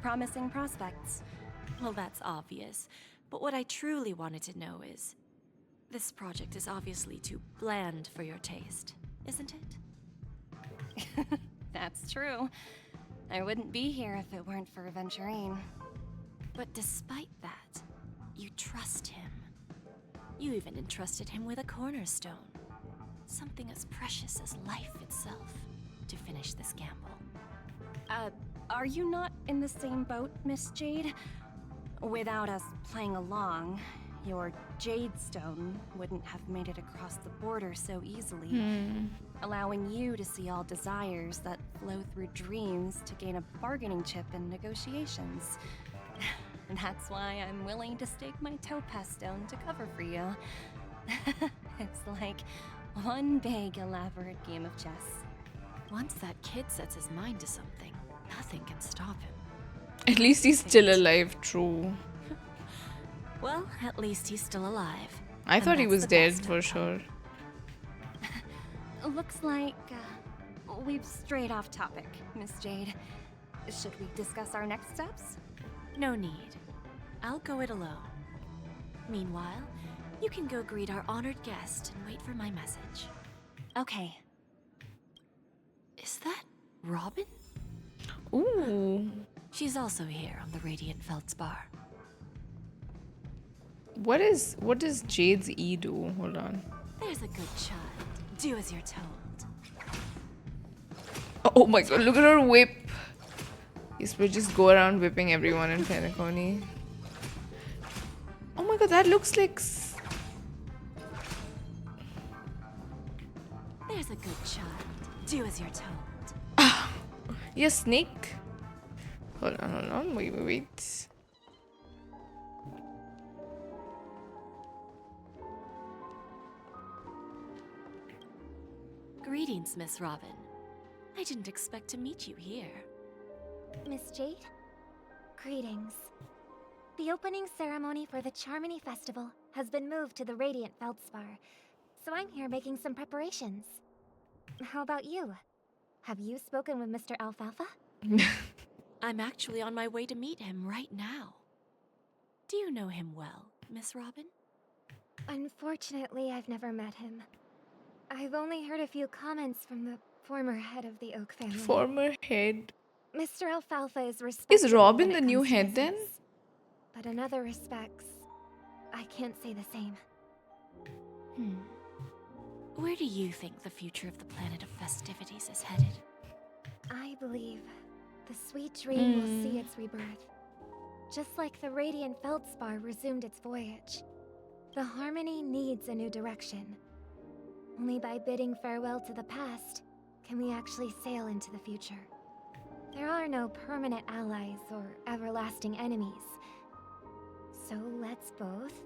promising prospects. Well, that's obvious, but what I truly wanted to know is, this project is obviously too bland for your taste, isn't it? That's true. I wouldn't be here if it weren't for Aventurine. But despite that, you trust him. You even entrusted him with a cornerstone. Something as precious as life itself, to finish this gamble. Are you not in the same boat, Miss Jade? Without us playing along, your Jade Stone wouldn't have made it across the border so easily, allowing you to see all desires that flow through dreams to gain a bargaining chip in negotiations. That's why I'm willing to stake my Topaz Stone to cover for you. It's like one big elaborate game of chess. Once that kid sets his mind to something, nothing can stop him. At least he's still alive, true. Well, at least he's still alive. I thought he was dead for sure. Looks like we've strayed off topic, Miss Jade. Should we discuss our next steps? No need. I'll go it alone. Meanwhile, you can go greet our honored guest and wait for my message. Okay. Is that Robin? Ooh. She's also here on the Radiant Feldspar. What does Jade's E do? Hold on. There's a good child. Do as you're told. Oh my god, look at her whip. Yes, we'll just go around whipping everyone in Penacony. Oh my god, that looks like... There's a good child. Do as you're told. Yes, snake. Hold on. Wait. Greetings, Miss Robin. I didn't expect to meet you here. Miss Jade? Greetings. The opening ceremony for the Charmony Festival has been moved to the Radiant Feldspar, so I'm here making some preparations. How about you? Have you spoken with Mr. Alfalfa? I'm actually on my way to meet him right now. Do you know him well, Miss Robin? Unfortunately, I've never met him. I've only heard a few comments from the former head of the Oak family. Former head. Mr. Alfalfa is respected. Is Robin when the it new comes to head then? business. But in other respects, I can't say the same. Where do you think the future of the planet of festivities is headed? I believe the sweet dream will see its rebirth. Just like the Radiant Feldspar resumed its voyage. The Harmony needs a new direction. Only by bidding farewell to the past can we actually sail into the future. There are no permanent allies or everlasting enemies. So let's both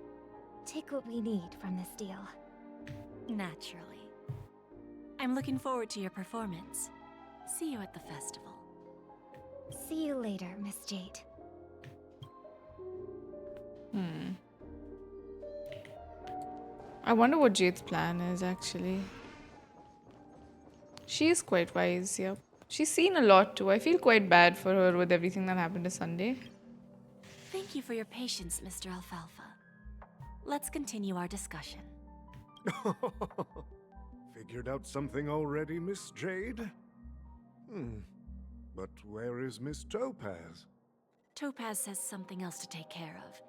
take what we need from this deal. Naturally. I'm looking forward to your performance. See you at the festival. See you later, Miss Jade. I wonder what Jade's plan is actually. She is quite wise, yep. She's seen a lot too. I feel quite bad for her with everything that happened to Sunday. Thank you for your patience, Mr. Alfalfa. Let's continue our discussion. Figured out something already, Miss Jade? But where is Miss Topaz? Topaz has something else to take care of.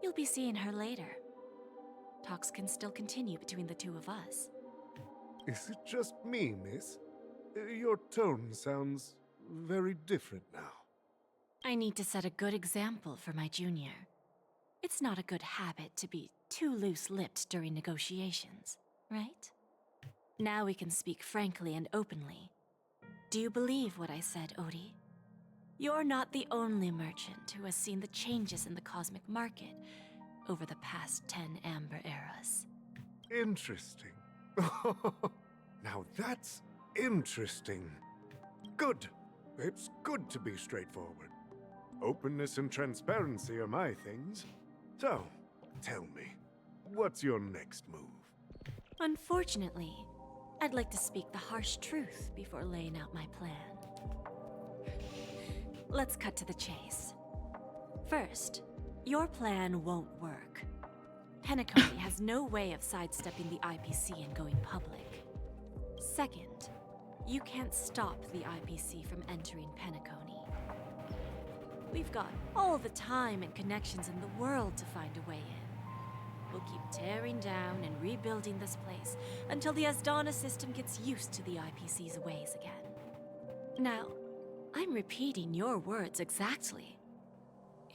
You'll be seeing her later. Talks can still continue between the two of us. Is it just me, miss? Your tone sounds very different now. I need to set a good example for my junior. It's not a good habit to be too loose-lipped during negotiations, right? Now we can speak frankly and openly. Do you believe what I said, Odie? You're not the only merchant who has seen the changes in the cosmic market over the past 10 Amber eras. Interesting. Now that's interesting. Good. It's good to be straightforward. Openness and transparency are my things. So, tell me, what's your next move? Unfortunately, I'd like to speak the harsh truth before laying out my plan. Let's cut to the chase. First, your plan won't work. Penacony has no way of sidestepping the IPC and going public. Second, you can't stop the IPC from entering Penacony. We've got all the time and connections in the world to find a way in. We'll keep tearing down and rebuilding this place until the Asdana system gets used to the IPC's ways again. Now, I'm repeating your words exactly.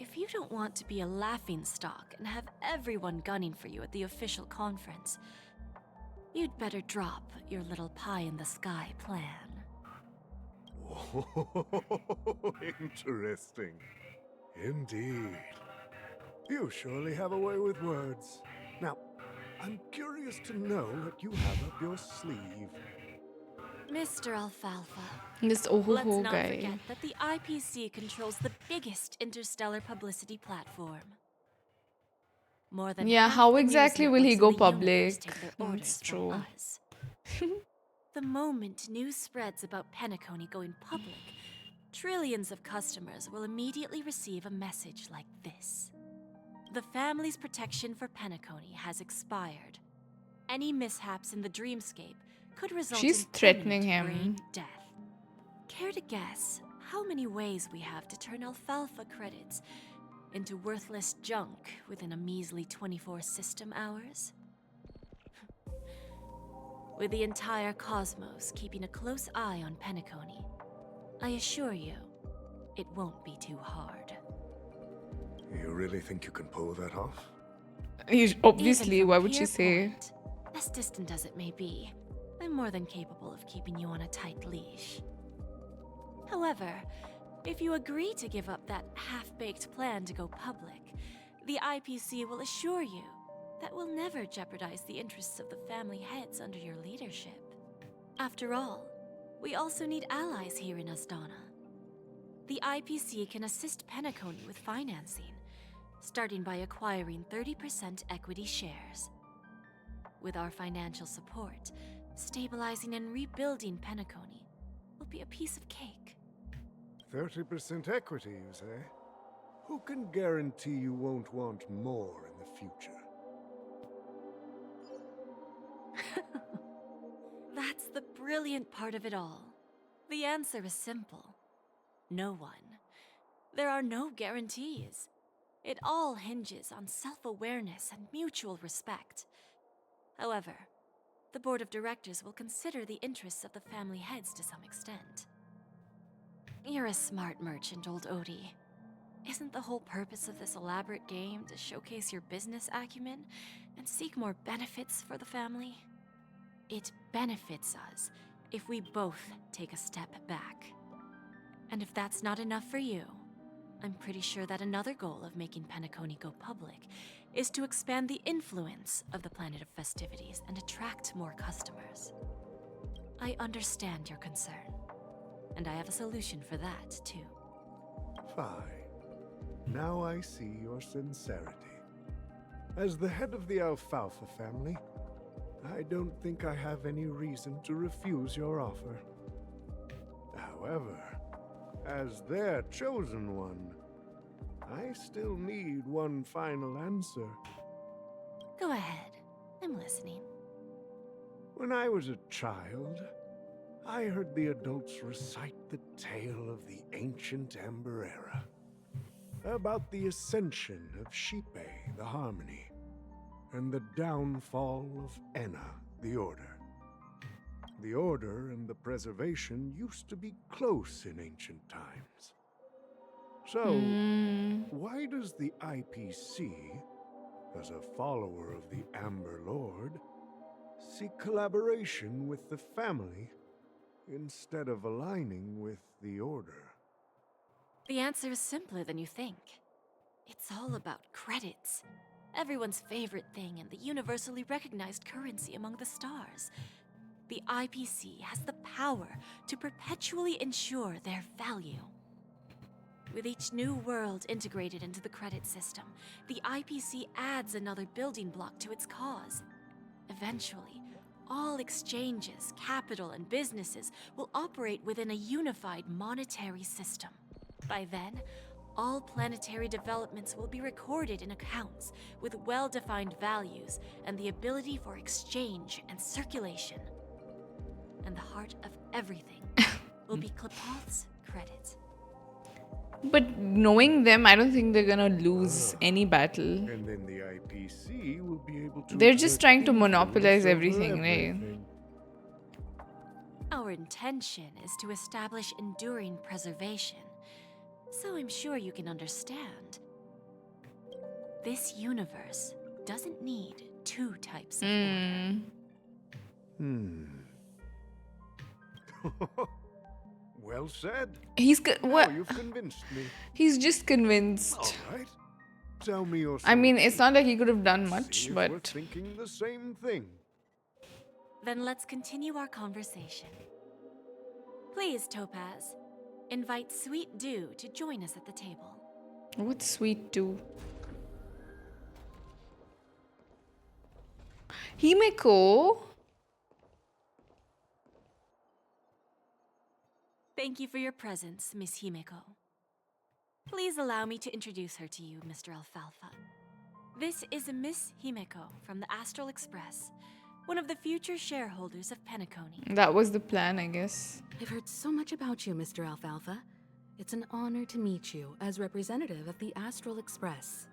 If you don't want to be a laughingstock and have everyone gunning for you at the official conference, you'd better drop your little pie-in-the-sky plan. Oh, interesting. Indeed. You surely have a way with words. Now, I'm curious to know what you have up your sleeve. Mr. Alfalfa, This let's Ohoho not guy. forget that the IPC controls the biggest interstellar publicity platform. More than Yeah, half how the news exactly will he networks go in the universe public? take their That's orders from true. us. The moment news spreads about Penacony going public, trillions of customers will immediately receive a message like this. The family's protection for Penacony has expired. Any mishaps in the dreamscape could result She's in threatening permanent him. brain death. Care to guess how many ways we have to turn alfalfa credits into worthless junk within a measly 24 system hours? With the entire cosmos keeping a close eye on Penacony, I assure you, it won't be too hard. You really think you can pull that off? Obviously, Even from why would she pure say? point, as distant as it may be, I'm more than capable of keeping you on a tight leash. However, if you agree to give up that half-baked plan to go public, the IPC will assure you that we'll never jeopardize the interests of the family heads under your leadership. After all, we also need allies here in Asdana. The IPC can assist Penacony with financing, starting by acquiring 30% equity shares. With our financial support, stabilizing and rebuilding Penacony will be a piece of cake. 30% equity, you say? Who can guarantee you won't want more in the future? That's the brilliant part of it all. The answer is simple. No one. There are no guarantees. It all hinges on self-awareness and mutual respect. However, the board of directors will consider the interests of the family heads to some extent. You're a smart merchant, old Odie. Isn't the whole purpose of this elaborate game to showcase your business acumen and seek more benefits for the family? It benefits us if we both take a step back. And if that's not enough for you, I'm pretty sure that another goal of making Penacony go public is to expand the influence of the Planet of Festivities and attract more customers. I understand your concern, and I have a solution for that, too. Fine. Now I see your sincerity. As the head of the Alfalfa family, I don't think I have any reason to refuse your offer. However, as their chosen one, I still need one final answer. Go ahead. I'm listening. When I was a child, I heard the adults recite the tale of the ancient Ember era, about the ascension of Shipe, the Harmony, and the downfall of Enna, the Order. The Order and the Preservation used to be close in ancient times. So, why does the IPC, as a follower of the Amber Lord, seek collaboration with the family instead of aligning with the Order? The answer is simpler than you think. It's all about credits. Everyone's favorite thing and the universally recognized currency among the stars. the IPC has the power to perpetually ensure their value. With each new world integrated into the credit system, the IPC adds another building block to its cause. Eventually, all exchanges, capital, and businesses will operate within a unified monetary system. By then, all planetary developments will be recorded in accounts with well-defined values and the ability for exchange and circulation. And the heart of everything will be Glamoth's credit. But knowing them, I don't think they're gonna lose any battle. And then the IPC will be able to. They're just trying to exert monopolize influence over everything, right? everything. Our intention is to establish enduring preservation, so I'm sure you can understand. This universe doesn't need two types of order. Well said. What? Now you've convinced me. He's just convinced. All right. Tell me your I mean, solution. it's not like he could have done much, See if we're but thinking the same thing. Then let's continue our conversation. Please, Topaz, invite Sweet Dew to join us at the table. what's sweet too? Himeko. Thank you for your presence, Miss Himeko. Please allow me to introduce her to you, Mr. Alfalfa. This is Miss Himeko from the Astral Express, one of the future shareholders of Penacony. That was the plan, I guess. I've heard so much about you, Mr. Alfalfa. It's an honor to meet you as representative of the Astral Express.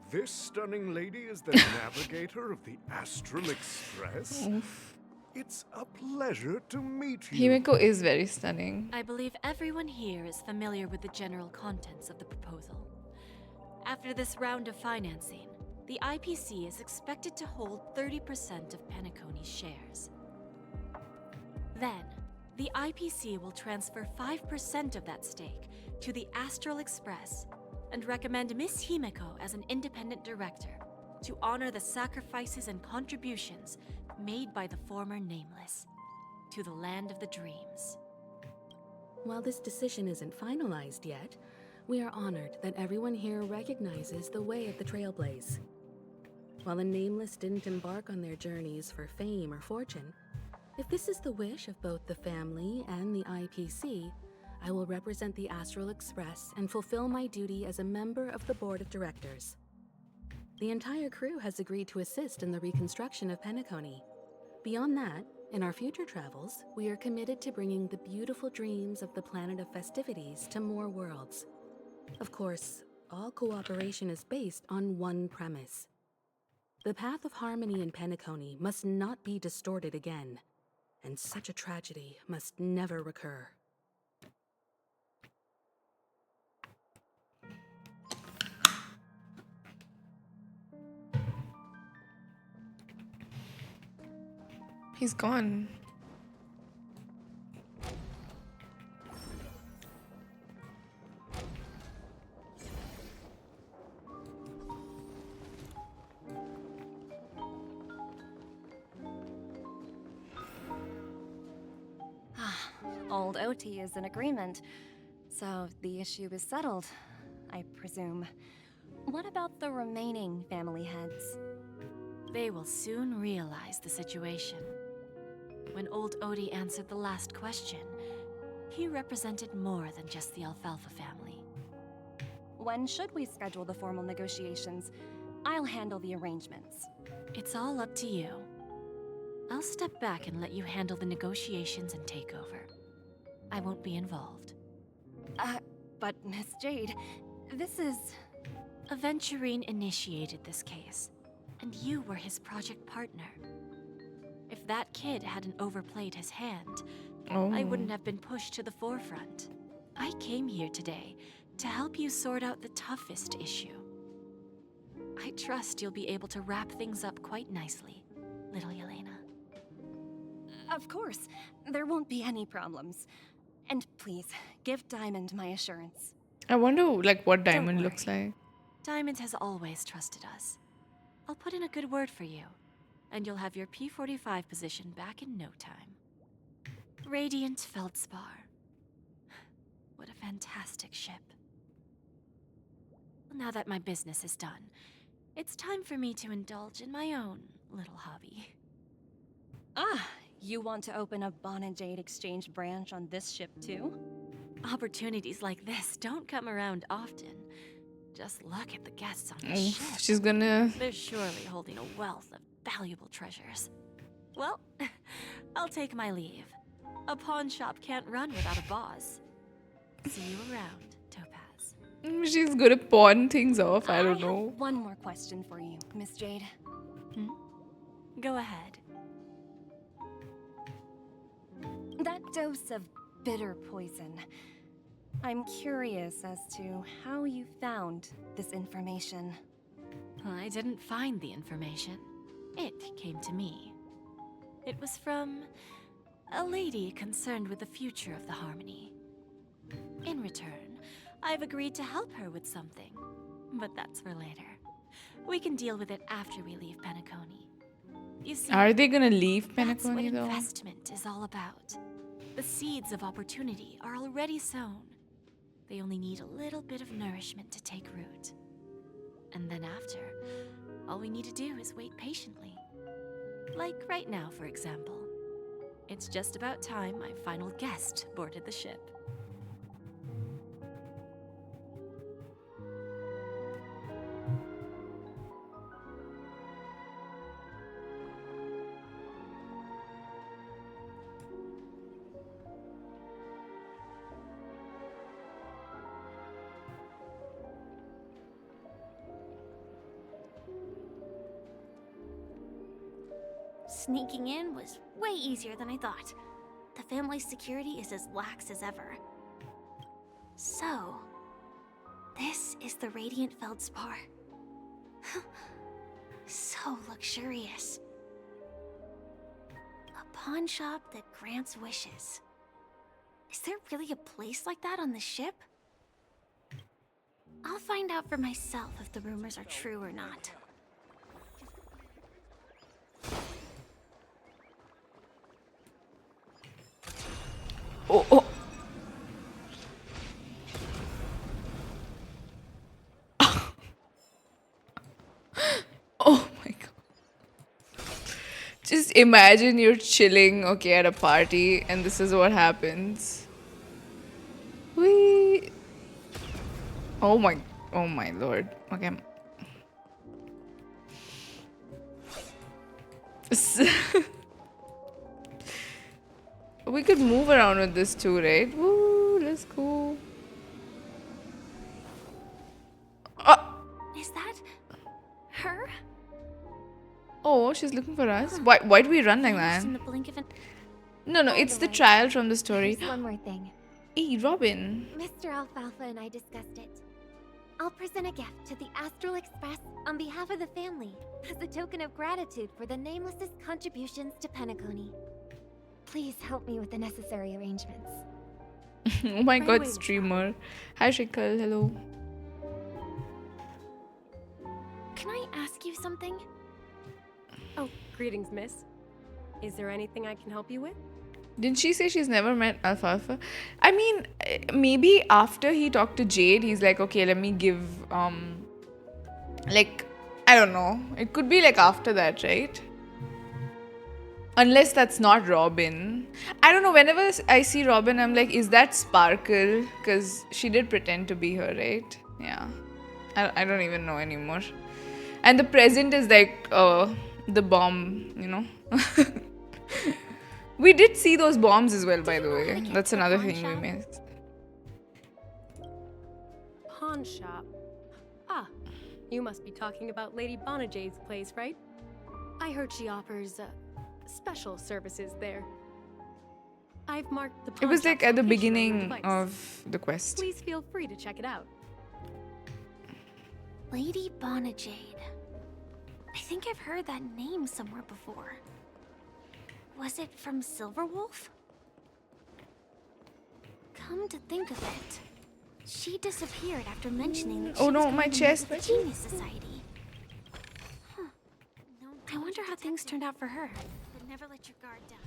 This stunning lady is the navigator of the Astral Express. It's a pleasure to meet you. Himeko is very stunning. I believe everyone here is familiar with the general contents of the proposal. After this round of financing, the IPC is expected to hold 30% of Penacony's shares. Then, the IPC will transfer 5% of that stake to the Astral Express and recommend Miss Himeko as an independent director to honor the sacrifices and contributions made by the former Nameless to the land of the dreams. While this decision isn't finalized yet, we are honored that everyone here recognizes the way of the Trailblaze. While the Nameless didn't embark on their journeys for fame or fortune, if this is the wish of both the family and the IPC, I will represent the Astral Express and fulfill my duty as a member of the board of directors. The entire crew has agreed to assist in the reconstruction of Penacony. Beyond that, in our future travels, we are committed to bringing the beautiful dreams of the planet of festivities to more worlds. Of course, all cooperation is based on one premise. The path of harmony in Penacony must not be distorted again, and such a tragedy must never recur. He's gone. Old OT is in agreement, so the issue is settled, I presume. What about the remaining family heads? They will soon realize the situation. When old Odie answered the last question, he represented more than just the Alfalfa family. When should we schedule the formal negotiations? I'll handle the arrangements. It's all up to you. I'll step back and let you handle the negotiations and takeover. I won't be involved. But Miss Jade, this is... Aventurine initiated this case, and you were his project partner. If that kid hadn't overplayed his hand, I wouldn't have been pushed to the forefront. I came here today to help you sort out the toughest issue. I trust you'll be able to wrap things up quite nicely, little Yelena. Of course, there won't be any problems. And please, give Diamond my assurance. I wonder, like, what Diamond looks like. Diamond has always trusted us. I'll put in a good word for you. and you'll have your P-45 position back in no time. Radiant Feldspar. What a fantastic ship. Now that my business is done, it's time for me to indulge in my own little hobby. Ah, you want to open a Bon and Jade exchange branch on this ship too? Opportunities like this don't come around often. Just look at the guests on the Oof, ship. she's gonna... They're surely holding a wealth of valuable treasures. Well, I'll take my leave. A pawn shop can't run without a boss. See you around, Topaz. She's gonna pawn things off, I don't know. Have one more question for you, Miss Jade. Go ahead. That dose of bitter poison. I'm curious as to how you found this information. I didn't find the information. It came to me. It was from a lady concerned with the future of the Harmony. In return, I've agreed to help her with something. But that's for later. We can deal with it after we leave Penacony. You see, Are they gonna leave that's what Penacony though? investment is all about. The seeds of opportunity are already sown. They only need a little bit of nourishment to take root. And then after, all we need to do is wait patiently. Like right now, for example. It's just about time my final guest boarded the ship. Sneaking in was way easier than I thought. The family's security is as lax as ever. So, this is the Radiant Feldspar. So luxurious. A pawn shop that grants wishes. Is there really a place like that on the ship? I'll find out for myself if the rumors are true or not. Oh, oh. Oh my god. Just imagine you're chilling, okay, at a party, and this is what happens. Whee! Oh my lord. Okay. We could move around with this too, right? Woo, let's go. Is that her? Oh, she's looking for us. Why do we run like that? In the blink of an... No, it's the trial from the story. There's one more thing. Hey, Robin. Mr. Alfalfa and I discussed it. I'll present a gift to the Astral Express on behalf of the family as a token of gratitude for the Nameless's contributions to Penacony. Please help me with the necessary arrangements. Oh my god, streamer. Hi, Shikal. Hello. Can I ask you something? Oh, greetings, miss. Is there anything I can help you with? Didn't she say she's never met Alfalfa? I mean, maybe after he talked to Jade, he's like, okay, let me give, like, I don't know. It could be like after that, right? Unless that's not Robin. I don't know, whenever I see Robin, I'm like, is that Sparkle? Because she did pretend to be her, right? Yeah. I don't even know anymore. And the present is like, the bomb, you know? We did see those bombs as well, by the way. That's another thing we missed. Pawn shop. Ah, you must be talking about Lady Bonajade's place, right? I heard she offers special services there. I've marked the pawn It was like shop's at the location on your beginning device. of the quest. Please feel free to check it out. Lady Bonajade. I think I've heard that name somewhere before. Was it from Silverwolf? Come to think of it, she disappeared after mentioning that Oh she was no, going my to meet chest. with the Genius Society. Huh. I wonder how things turned out for her. But never let your guard down.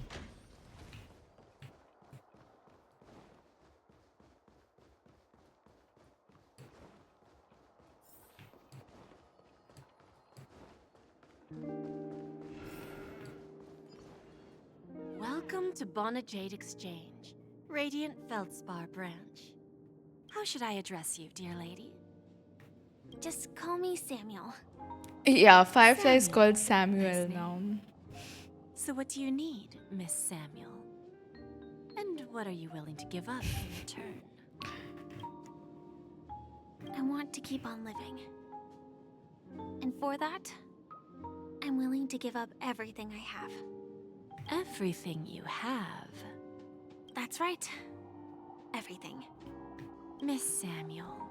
Welcome to Bonajade Exchange, Radiant Feldspar branch. How should I address you, dear lady? Just call me Samuel. Yeah, Firefly is called Samuel now. So what do you need, Miss Samuel? And what are you willing to give up in return? I want to keep on living. And for that, I'm willing to give up everything I have. Everything you have? That's right. Everything. Miss Samuel,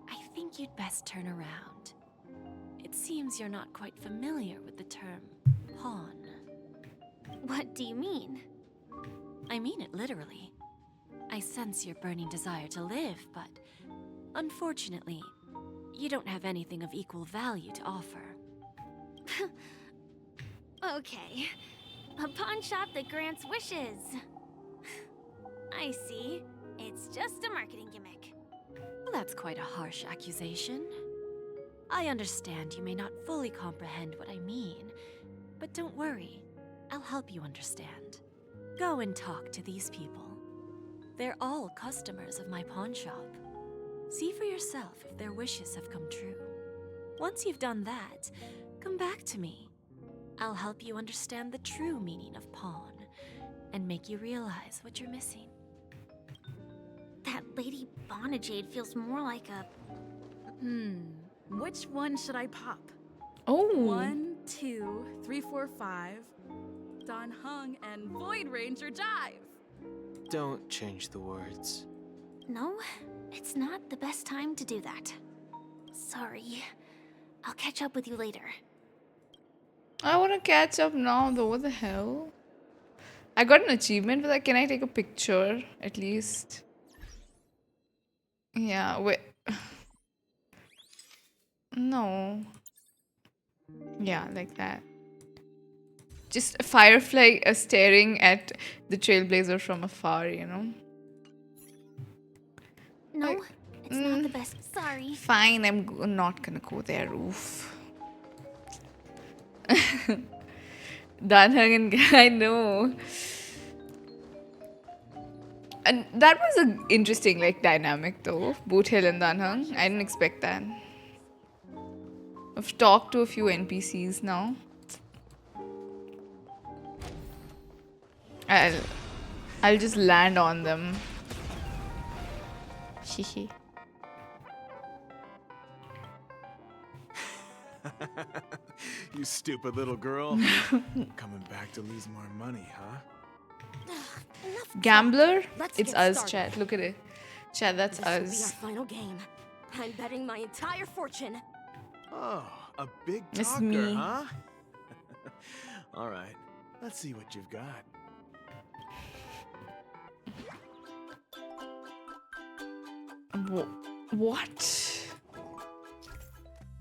I think you'd best turn around. It seems you're not quite familiar with the term pawn. What do you mean? I mean it literally. I sense your burning desire to live, but unfortunately, you don't have anything of equal value to offer. Okay. A pawn shop that grants wishes. I see. It's just a marketing gimmick. Well, that's quite a harsh accusation. I understand you may not fully comprehend what I mean, but don't worry. I'll help you understand. Go and talk to these people. They're all customers of my pawn shop. See for yourself if their wishes have come true. Once you've done that, come back to me. I'll help you understand the true meaning of pawn and make you realize what you're missing. That Lady Bonajade feels more like a... Which one should I pop? Oh. 1, 2, 3, 4, 5. Don Hung and Void Ranger Jive. Don't change the words. No, it's not the best time to do that. Sorry. I'll catch up with you later. I want to catch up now though. What the hell? I got an achievement for that. Can I take a picture at least? Yeah, wait. No. Yeah, like that. Just a Firefly staring at the Trailblazer from afar, you know? No, it's not the best. Sorry. Fine, I'm not gonna go there, oof. Danhang and I know. And that was an interesting dynamic though. Boot Hill and Danhang. I didn't expect that. I've talked to a few NPCs now. I'll just land on them. Hehe. You stupid little girl. Coming back to lose more money, huh? Gambler? Let's It's get us, started. chat. Look at it. Chat, that's This will be us. our final game. I'm betting my entire fortune. Oh, a big It's talker, me. huh? All right, let's see what you've got. What?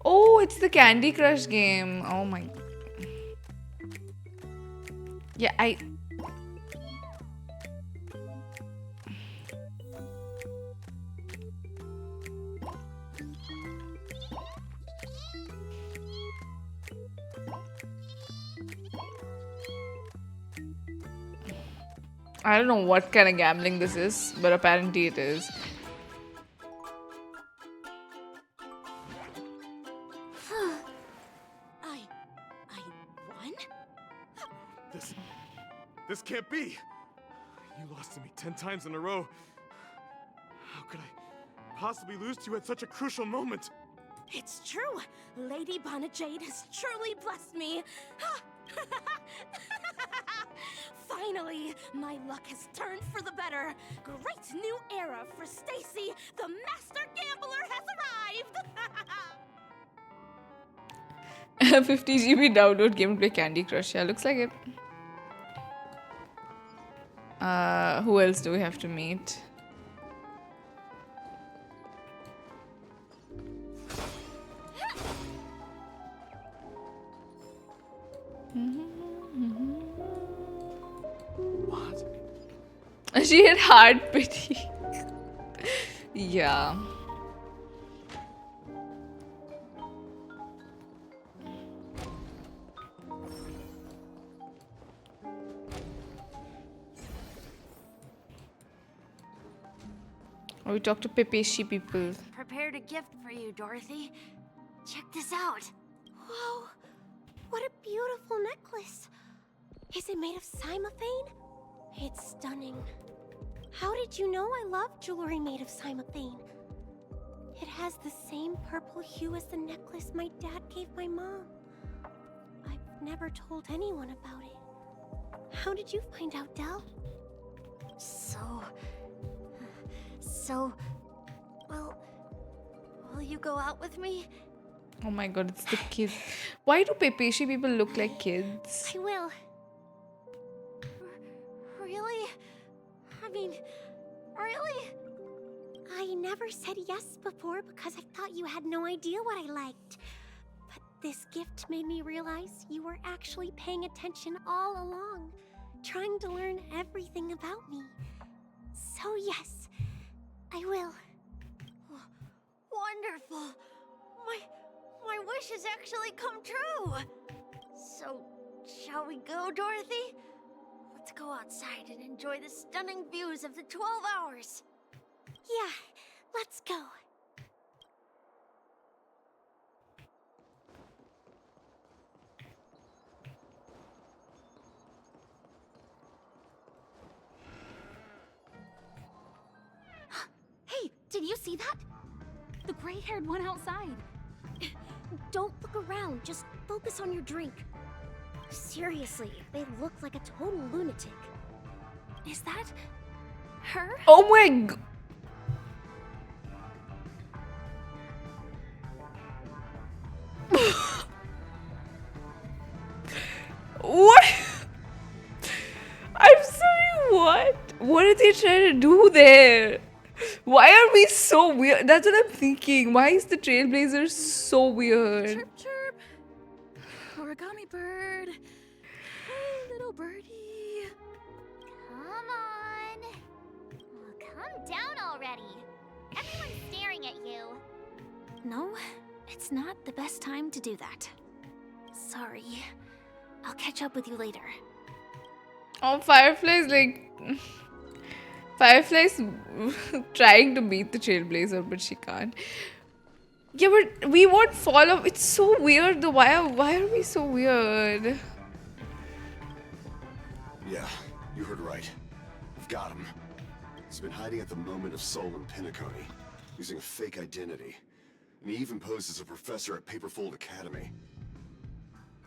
Oh, it's the Candy Crush game. Oh my. Yeah, I don't know what kind of gambling this is, but apparently it is. I won? This can't be. You lost to me 10 times in a row. How could I possibly lose to you at such a crucial moment? It's true. Lady Bonajade has truly blessed me. Finally, my luck has turned for the better. Great new era for Stacy. The master gambler has arrived. 50 GB download game to play Candy Crush. Yeah, looks like it. Who else do we have to meet? What? She had heart pity. Yeah. We talk to Pepeshi people. Prepared a gift for you, Dorothy. Check this out. Whoa! What a beautiful necklace! Is it made of cymophane? It's stunning. How did you know I love jewelry made of cymophane? It has the same purple hue as the necklace my dad gave my mom. I've never told anyone about it. How did you find out, Del? Well, will you go out with me? Oh my god, it's the kids. Why do Pepeshi people look like kids? I will. Really? I mean, really? I never said yes before because I thought you had no idea what I liked. But this gift made me realize you were actually paying attention all along, trying to learn everything about me. So yes, I will. Wonderful! My wish has actually come true! So, shall we go, Dorothy? Let's go outside and enjoy the stunning views of the 12 hours. Yeah, let's go. Hey, did you see that? The gray-haired one outside. Don't look around, just focus on your drink. Seriously, they look like a total lunatic. Is that her? Oh my god. What? I'm sorry, what? What are they trying to do there? Why are we so weird? That's what I'm thinking. Why is the Trailblazer so weird? Chirp, chirp. Origami bird. Hey, little birdie. Come on. Oh, calm down already. Everyone's staring at you. No, it's not the best time to do that. Sorry. I'll catch up with you later. Oh, Firefly's like... Firefly's trying to beat the Trailblazer, but she can't. Yeah, but we won't follow. It's so weird though. Why are we so weird? Yeah, you heard right. I've got him. He's been hiding at the Moment of Soul in Penacony, using a fake identity. And he even posed as a professor at Paperfold Academy.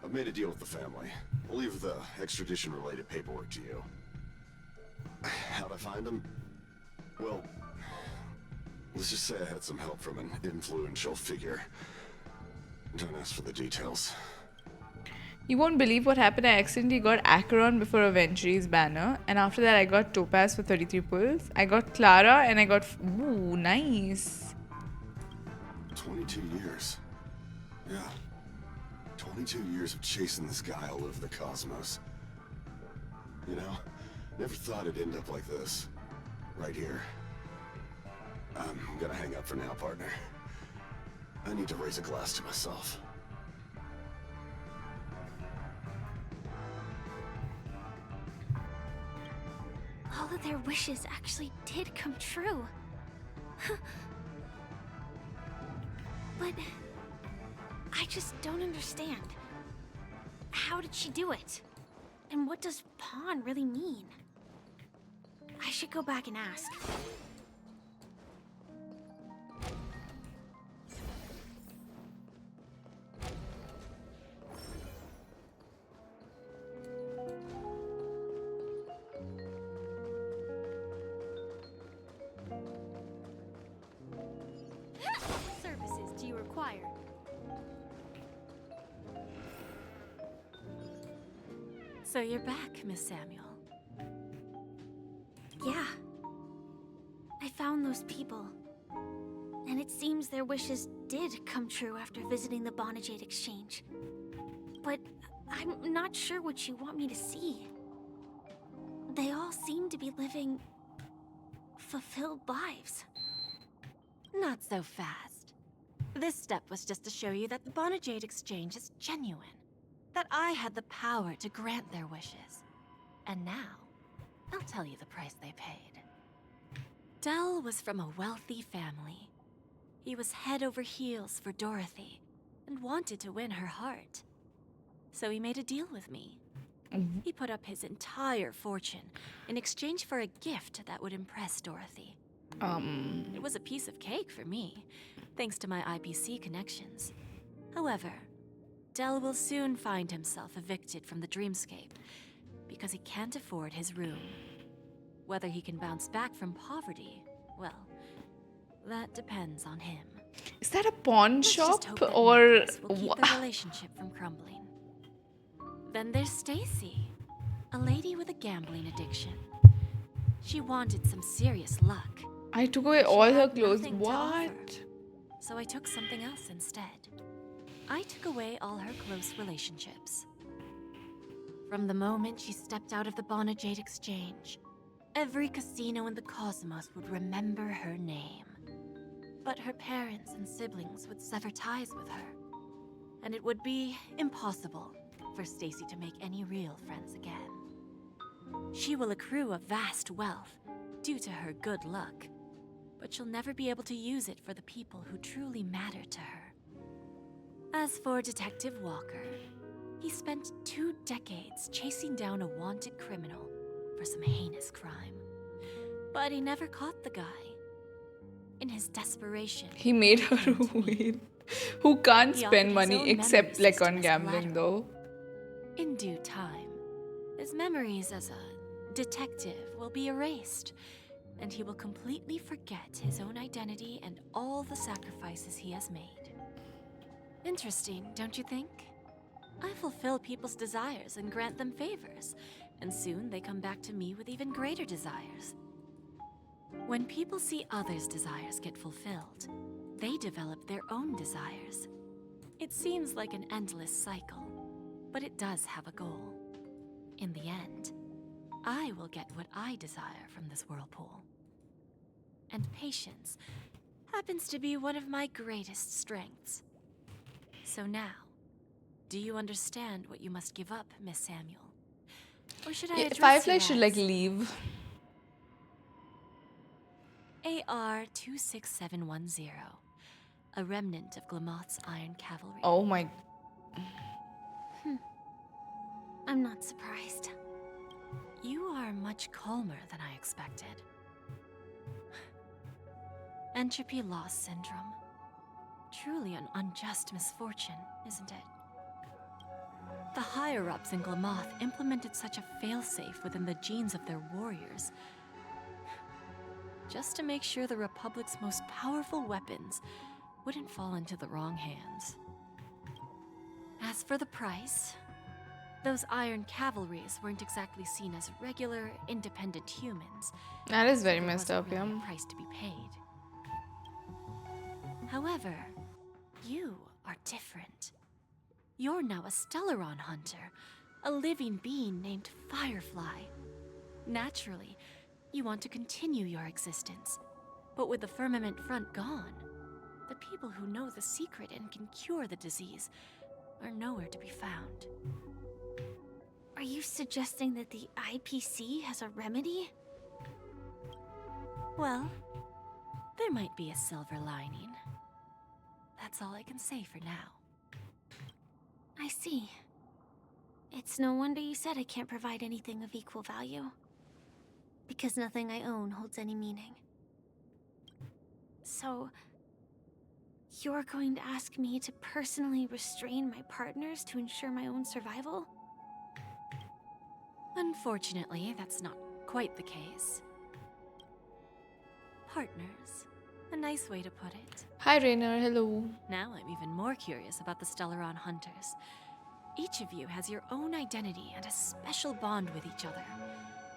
I've made a deal with the family. I'll leave the extradition-related paperwork to you. How'd I find him? Well, let's just say I had some help from an influential figure. Don't ask for the details. You won't believe what happened. I accidentally got Acheron before Aventure's banner, and after that I got Topaz for 33 pulls. I got Clara, and I got... Ooh, nice. 22 years. Yeah. 22 years of chasing this guy all over the cosmos. You know, never thought it'd end up like this. Right here. I'm gonna hang up for now, partner. I need to raise a glass to myself. All of their wishes actually did come true. But I just don't understand. How did she do it? And what does pawn really mean? I should go back and ask. What services do you require? So you're back, Miss Samuel. Yeah. I found those people. And it seems their wishes did come true after visiting the Bonajade Exchange. but I'm not sure what you want me to see. They all seem to be living fulfilled lives. Not so fast. This step was just to show you that the Bonajade exchange is genuine. That I had the power to grant their wishes. And now, I'll tell you the price they paid. Del was from a wealthy family. He was head over heels for Dorothy, and wanted to win her heart. So he made a deal with me. He put up his entire fortune in exchange for a gift that would impress Dorothy. It was a piece of cake for me, thanks to my IPC connections. However, Del will soon find himself evicted from the dreamscape because he can't afford his room. Whether he can bounce back from poverty, well, that depends on him. Is that a pawn Let's shop just hope that or Nicholas will keep their relationship from crumbling? Then there's Stacy, a lady with a gambling addiction. She wanted some serious luck. I took away but she all her had clothes. nothing to offer. What? So I took something else instead. I took away all her close relationships. From the moment she stepped out of the Bonajade exchange, every casino in the cosmos would remember her name. But her parents and siblings would sever ties with her, and it would be impossible for Stacy to make any real friends again. She will accrue a vast wealth due to her good luck, but she'll never be able to use it for the people who truly matter to her. As for Detective Walker, he spent 2 decades chasing down a wanted criminal for some heinous crime. But he never caught the guy. In his desperation, He made her wait. Who can't He offered spend his money own except memory like system on as gambling though. in due time, his memories as a detective will be erased, and he will completely forget his own identity and all the sacrifices he has made. Interesting, don't you think? I fulfill people's desires and grant them favors, and soon they come back to me with even greater desires. When people see others' desires get fulfilled, they develop their own desires. It seems like an endless cycle, but it does have a goal. In the end, I will get what I desire from this whirlpool. And patience happens to be one of my greatest strengths. So now, do you understand what you must give up, Miss Samuel? Or should I address Firefly you should as like leave. AR-26710, a remnant of Glamoth's Iron Cavalry? Oh my. I'm not surprised. You are much calmer than I expected. Entropy loss syndrome. Truly an unjust misfortune, isn't it? The higher-ups in Glamoth implemented such a failsafe within the genes of their warriors, just to make sure the Republic's most powerful weapons wouldn't fall into the wrong hands. As for the price, those Iron Cavalries weren't exactly seen as regular, independent humans. That is very There messed wasn't up, really yeah. a price to be paid. However, you are different. You're now a Stellaron hunter, a living being named Firefly. Naturally, you want to continue your existence, but with the firmament front gone, the people who know the secret and can cure the disease are nowhere to be found. Are you suggesting that the IPC has a remedy? Well, there might be a silver lining. That's all I can say for now. I see. It's no wonder you said I can't provide anything of equal value. Because nothing I own holds any meaning. So, you're going to ask me to personally restrain my partners to ensure my own survival? Unfortunately, that's not quite the case. Partners. A nice way to put it. Hi Rainer, hello. Now I'm even more curious about the Stellaron hunters. Each of you has your own identity and a special bond with each other.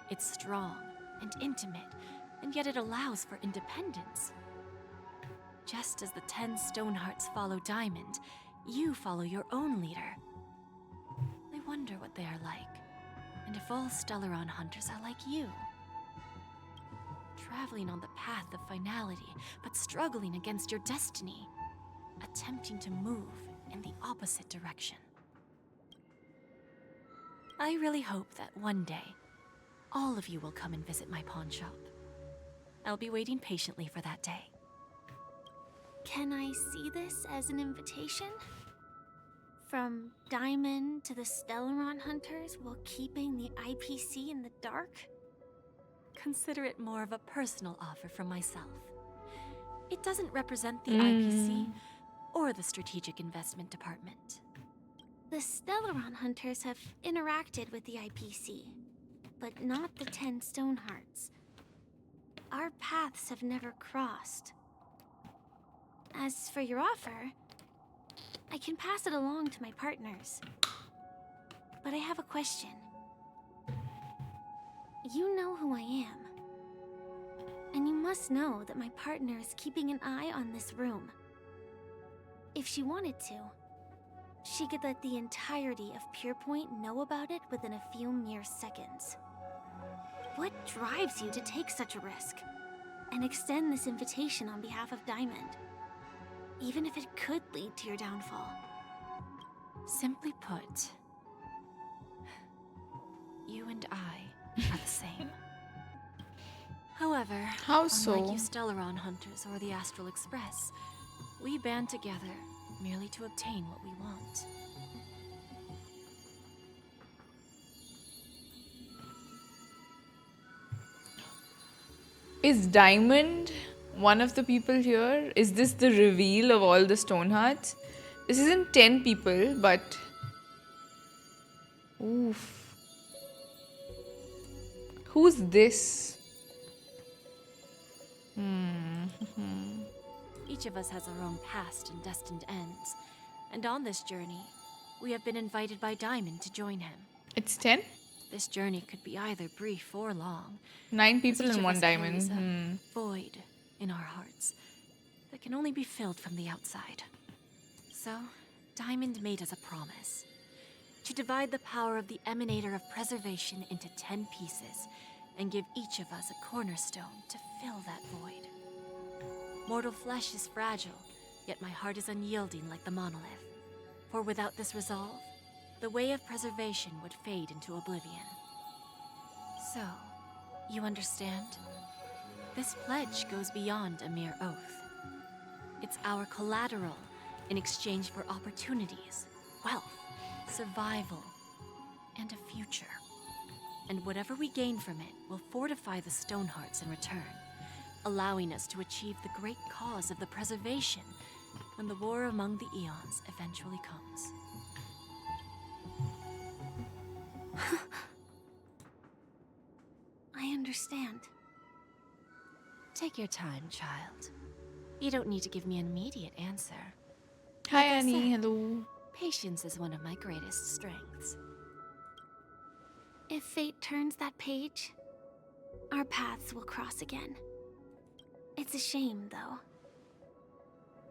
It's strong and intimate, and yet it allows for independence. Just as the 10 Stonehearts follow Diamond, you follow your own leader. wonder what they are like, and if all Stellaron hunters are like you. Traveling on the path of finality, but struggling against your destiny. Attempting to move in the opposite direction. I really hope that one day, all of you will come and visit my pawn shop. I'll be waiting patiently for that day. Can I see this as an invitation? From Diamond to the Stellaron hunters while keeping the IPC in the dark? Consider it more of a personal offer from myself. It doesn't represent the IPC or the Strategic Investment Department. The Stellaron hunters have interacted with the IPC, but not the 10 Stonehearts. Our paths have never crossed. As for your offer, I can pass it along to my partners. But I have a question. You know who I am. And you must know that my partner is keeping an eye on this room. If she wanted to, she could let the entirety of Purepoint know about it within a few mere seconds. What drives you to take such a risk and extend this invitation on behalf of Diamond, even if it could lead to your downfall? Simply put, you and I are the same. However, How so? unlike you Stellaron hunters or the Astral Express, we band together merely to obtain what we want. Is Diamond one of the people here? Is this the reveal of all the Stonehearts? This isn't 10 people, but... Oof. Who's this? Each of us has our own past and destined ends. And on this journey, we have been invited by Diamond to join him. It's 10? This journey could be either brief or long. 9 people Each and of 1 us diamond. carries a void in our hearts that can only be filled from the outside. So, Diamond made us a promise to divide the power of the Emanator of Preservation into 10 pieces and give each of us a cornerstone to fill that void. Mortal flesh is fragile, yet my heart is unyielding like the monolith. For without this resolve, the way of preservation would fade into oblivion. So, you understand? This pledge goes beyond a mere oath. It's our collateral in exchange for opportunities, wealth, survival, and a future. And whatever we gain from it will fortify the Stonehearts in return, allowing us to achieve the great cause of the preservation when the war among the eons eventually comes. I understand. Take your time, child. You don't need to give me an immediate answer. Hi, Like I Annie. said, Hello. Patience is one of my greatest strengths. If fate turns that page, our paths will cross again. It's a shame, though,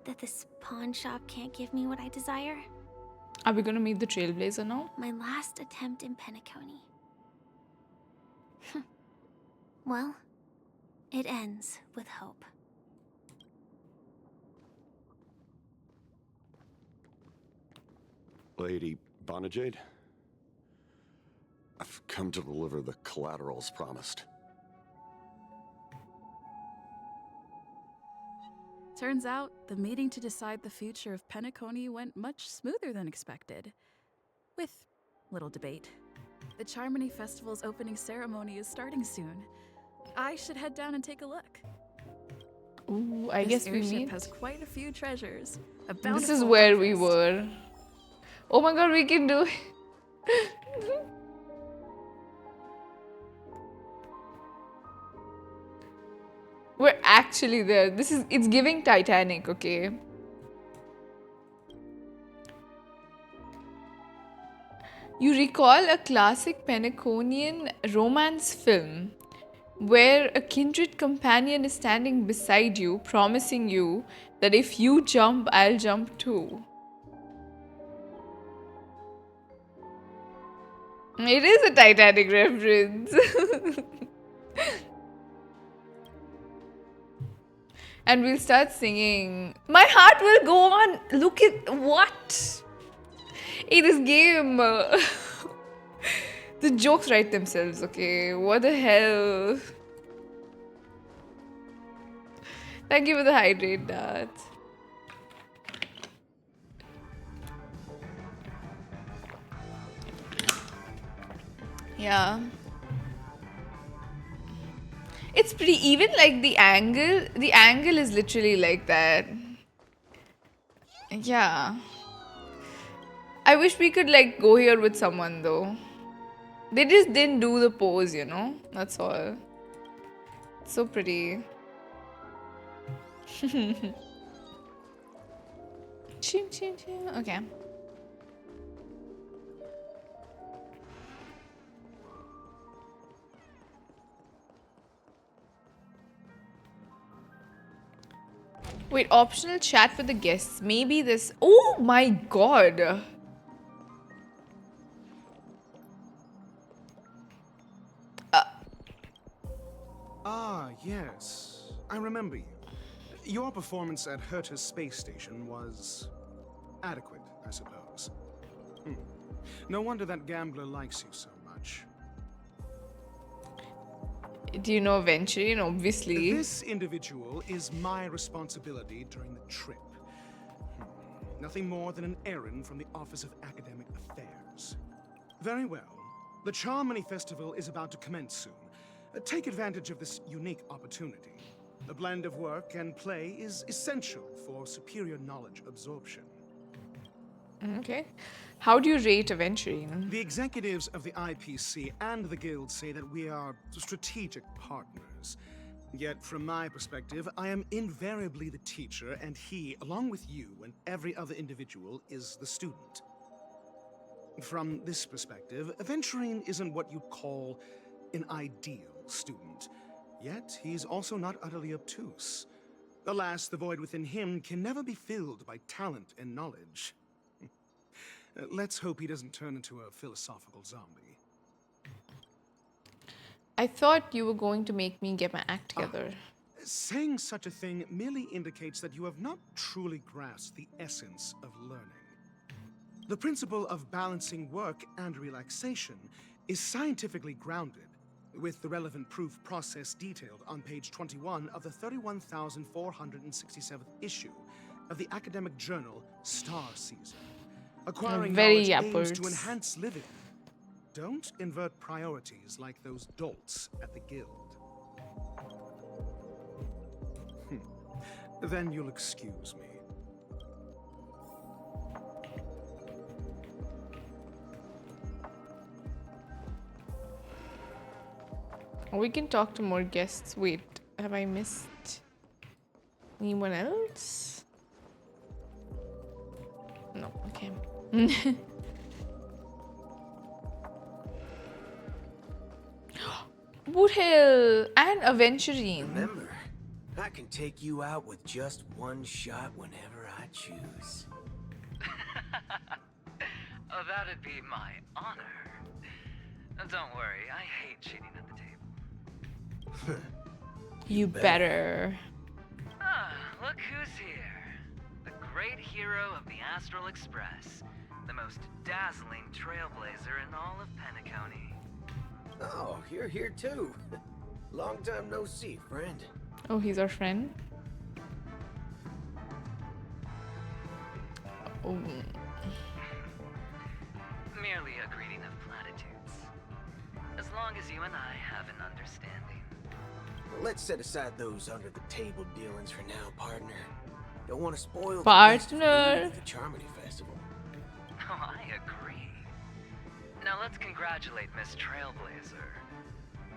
that this pawn shop can't give me what I desire. Are we gonna meet the Trailblazer now? My last attempt in Penacony. Well, it ends with hope. Lady Bonajade, I've come to deliver the collaterals promised. Turns out, the meeting to decide the future of Penacony went much smoother than expected. With little debate. The Charmony Festival's opening ceremony is starting soon. I should head down and take a look. Ooh, I This guess we airship meet. has quite a few treasures. A This is bountiful where we harvest. were. Oh my god, we can do it. We're actually there. It's giving Titanic, okay? You recall a classic Penaconian romance film where a kindred companion is standing beside you, promising you that if you jump, I'll jump too. It is a Titanic reference. And we'll start singing. My heart will go on. Look at what? Hey, this game. The jokes write themselves, okay? What the hell? Thank you for the hydrate, Dad. Yeah. It's pretty even, like the angle is literally like that. Yeah. I wish we could like go here with someone though. They just didn't do the pose, you know? That's all. It's so pretty. Ching, ching, ching. Okay. Wait, optional chat with the guests. Maybe this. Oh my god. Ah, yes. I remember you. Your performance at Herta's space station was adequate, I suppose. No wonder that gambler likes you so much. Do you know Venturing? Obviously. This individual is my responsibility during the trip. Nothing more than an errand from the Office of Academic Affairs. Very well. The Charmony Festival is about to commence soon. Take advantage of this unique opportunity. The blend of work and play is essential for superior knowledge absorption. Okay. How do you rate Aventurine? The executives of the IPC and the Guild say that we are strategic partners. Yet, from my perspective, I am invariably the teacher, and he, along with you and every other individual, is the student. From this perspective, Aventurine isn't what you'd call an ideal student. Yet, he's also not utterly obtuse. Alas, the void within him can never be filled by talent and knowledge. Let's hope he doesn't turn into a philosophical zombie. I thought you were going to make me get my act together. Saying such a thing merely indicates that you have not truly grasped the essence of learning. The principle of balancing work and relaxation is scientifically grounded, with the relevant proof process detailed on page 21 of the 31,467th issue of the academic journal Star Season. Acquiring knowledge aims to enhance living. Don't invert priorities like those dolts at the Guild. Then you'll excuse me. We can talk to more guests. Wait, have I missed anyone else? No, okay. Woodhill and Aventurine. Remember, I can take you out with just one shot whenever I choose. Oh, that'd be my honor. Don't worry, I hate cheating at the table. You better. Ah, look who's here. The great hero of the Astral Express. The most dazzling trailblazer in all of Penacony. Oh, you're here too. Long time no see, friend. Oh, he's our friend. Oh. Merely a greeting of platitudes. As long as you and I have an understanding. Let's set aside those under-the-table dealings for now, partner. Don't want to spoil Partner. the Charmony Festival. Oh, I agree. Now let's congratulate Miss Trailblazer.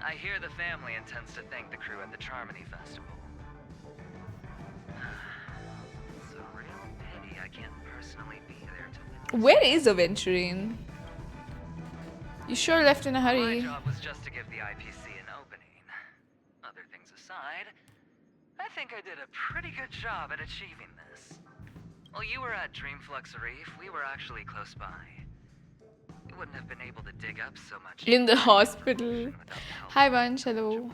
I hear the family intends to thank the crew at the Charmony Festival. It's a real pity I can't personally be there to witness. Where is Aventurine? You sure left in a hurry. My job was just to give the IPC an opening. Other things aside, I think I did a pretty good job at achieving this. While you were at Dreamflux Reef, we were actually close by. You wouldn't have been able to dig up so much In the hospital. Hi, Vansh. Hello.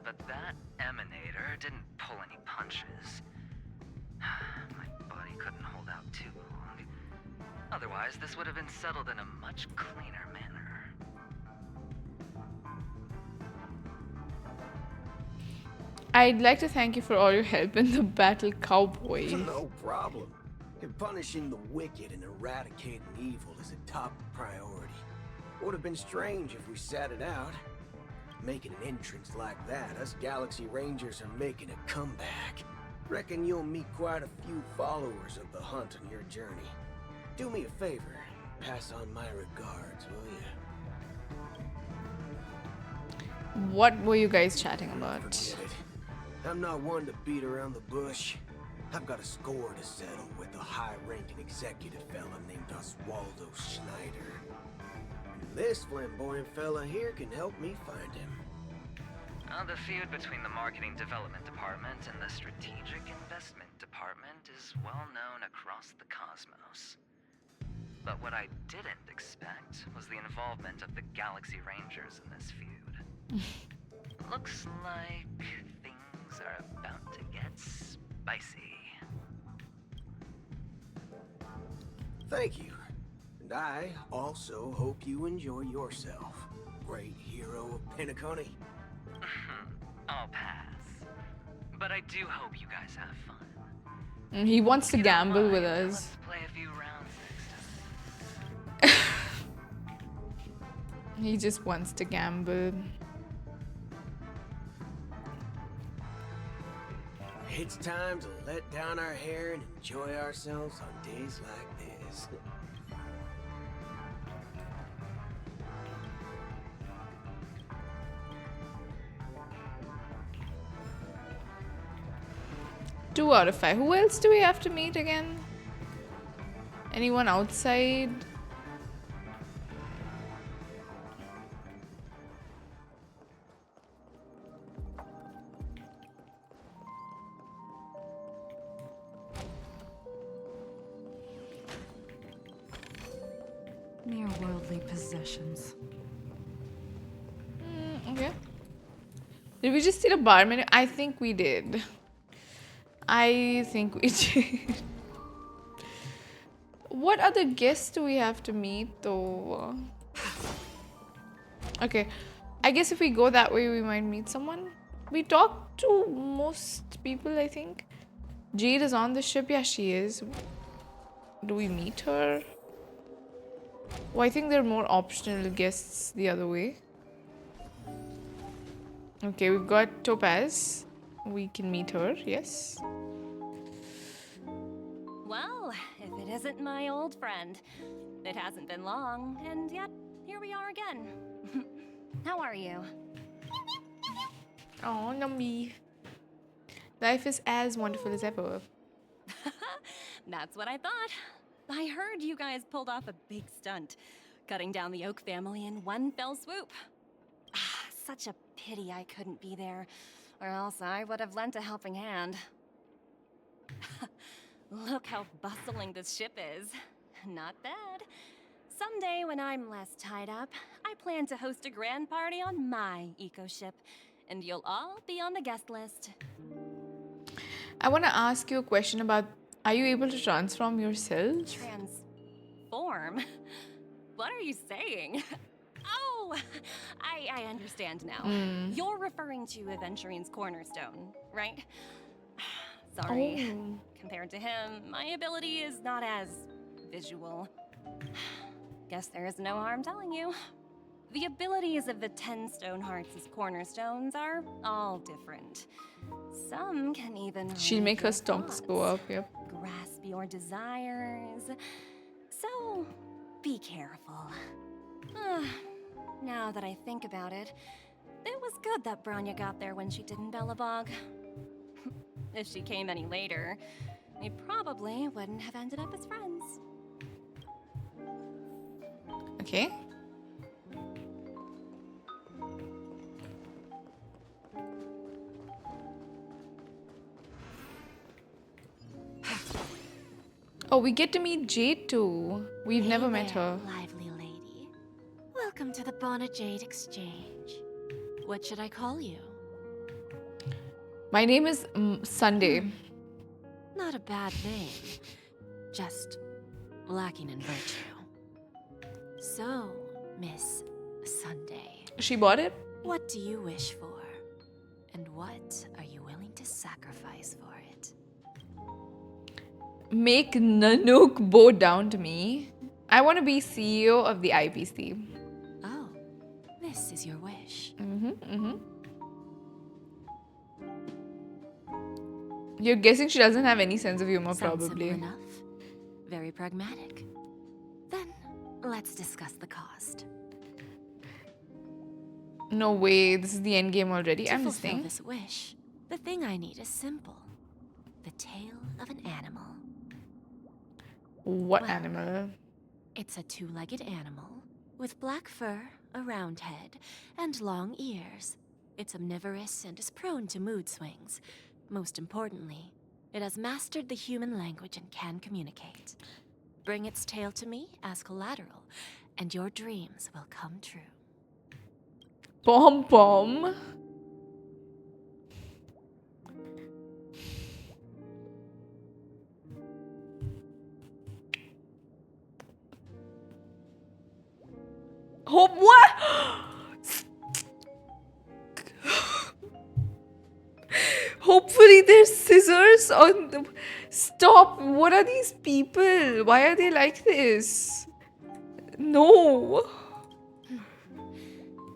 But that emanator didn't pull any punches. My body couldn't hold out too long. Otherwise, this would have been settled in a much cleaner manner. I'd like to thank you for all your help in the battle, cowboy. No problem. And punishing the wicked and eradicating evil is a top priority. Would have been strange if we sat it out. Making an entrance like that, us Galaxy Rangers are making a comeback. Reckon you'll meet quite a few followers of the hunt on your journey. Do me a favor, pass on my regards, will you? What were you guys chatting about? Forget it. I'm not one to beat around the bush. I've got a score to settle with a high-ranking executive fella named Oswaldo Schneider. And this flamboyant fella here can help me find him. The feud between the Marketing Development Department and the Strategic Investment Department is well known across the cosmos. But what I didn't expect was the involvement of the Galaxy Rangers in this feud. Looks like things are about to get spicy. Thank you. And I also hope you enjoy yourself, great hero of Penacony. I'll pass. But I do hope you guys have fun. He wants to gamble with us. Let's play a few rounds next time. He just wants to gamble. It's time to let down our hair and enjoy ourselves on days like this. Two out of 5. Who else do we have to meet again? Anyone outside? Mere worldly possessions. Okay. Did we just steal a bar menu? I think we did. I think we did. What other guests do we have to meet though? Okay. I guess if we go that way, we might meet someone. We talked to most people, I think. Jade is on the ship. Yeah, she is. Do we meet her? Oh, I think there are more optional guests the other way. Okay, we've got Topaz. We can meet her, yes. Well, if it isn't my old friend. It hasn't been long, and yet here we are again. How are you? Oh, Numby. Life is as wonderful as ever. That's what I thought. I heard you guys pulled off a big stunt, cutting down the Oak family in one fell swoop. Such a pity I couldn't be there, or else I would have lent a helping hand. Look how bustling this ship is. Not bad. Someday when I'm less tied up, I plan to host a grand party on my eco-ship, and you'll all be on the guest list. I want to ask you a question about, are you able to transform yourself? Transform? What are you saying? Oh, I understand now. You're referring to Aventurine's cornerstone, right? Sorry. Oh. Compared to him, my ability is not as visual. Guess there is no harm telling you. The abilities of the 10 Stonehearts' cornerstones are all different. Some can even She'll make her stonks go up, yep. grasp your desires. So, be careful. Now that I think about it, it was good that Branya got there when she didn't, Bellabog. If she came any later, we probably wouldn't have ended up as friends. Okay. Oh, we get to meet Jade too. We've never met her. Lively lady. Welcome to the Jade Exchange. What should I call you? My name is Sunday. Not a bad name. Just lacking in virtue. So, Miss Sunday. She bought it? What do you wish for? And what are you willing to sacrifice for it? Make Nanook bow down to me. I want to be CEO of the IPC. Oh, this is your wish. You're guessing she doesn't have any sense of humor, Sounds probably. simple enough. Very pragmatic. Then, let's discuss the cost. No way, this is the end game already. To I'm fulfill listening. this wish, the thing I need is simple. The tail of an animal. What animal? It's a two-legged animal with black fur, a round head, and long ears. It's omnivorous and is prone to mood swings. Most importantly, it has mastered the human language and can communicate. Bring its tail to me as collateral, and your dreams will come true. Pom pom. Hope what? Hopefully there's scissors on the... Stop! What are these people? Why are they like this? No!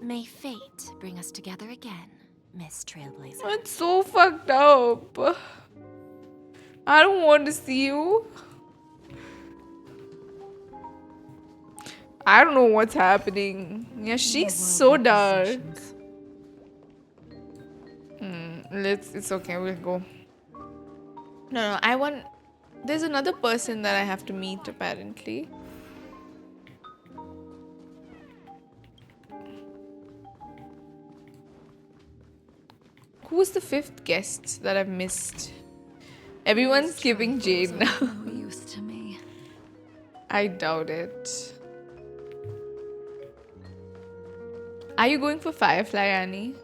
May fate bring us together again, Miss Trailblaze. It's so fucked up. I don't want to see you. I don't know what's happening. Yeah, she's so dark. It's okay, we'll go. No, I want... There's another person that I have to meet, apparently. Who's the fifth guest that I've missed? Everyone's skipping Jade now. No use to me. I doubt it. Are you going for Firefly, Annie?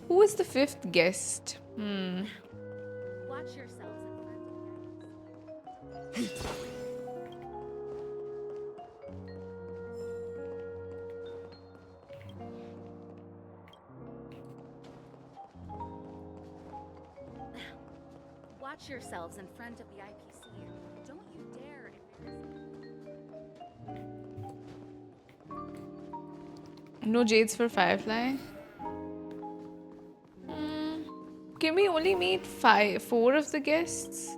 Who is the fifth guest? Watch yourselves Watch yourselves in front of the IPC. Don't you dare embarrass No Jades for Firefly. Can we only meet 4 of the guests?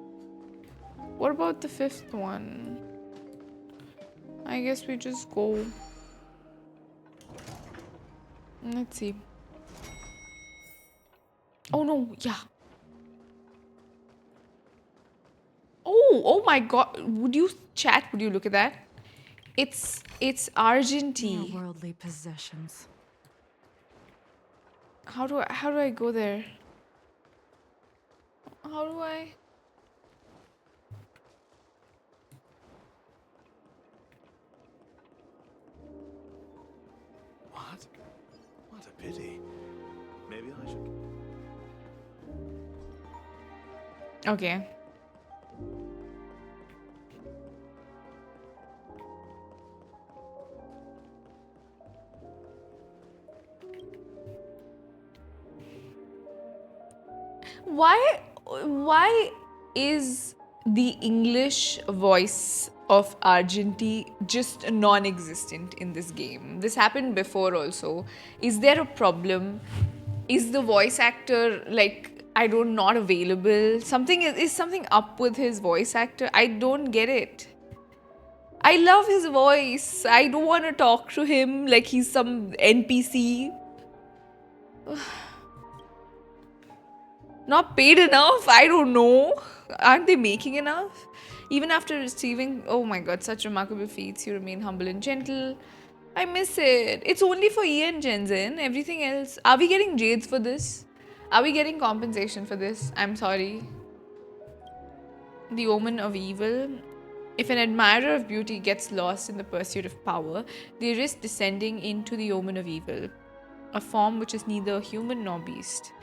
What about the 5th one? I guess we just go. Let's see. Oh no, yeah. Oh my god. Would you look at that? It's Argentine. Worldly possessions. How do I go there? How do I? What? What a pity. Maybe I should... Okay. Why is the English voice of Argentine just non-existent in this game? This happened before also. Is there a problem? Is the voice actor not available? Is something up with his voice actor? I don't get it. I love his voice. I don't want to talk to him like he's some NPC. Not paid enough? I don't know. Aren't they making enough? Even after receiving, oh my god, such remarkable feats, you remain humble and gentle. I miss it. It's only for Ian Jensen. Everything else. Are we getting Jades for this? Are we getting compensation for this? I'm sorry. the omen of evil. If an admirer of beauty gets lost in the pursuit of power, they risk descending into the omen of evil, a form which is neither human nor beast.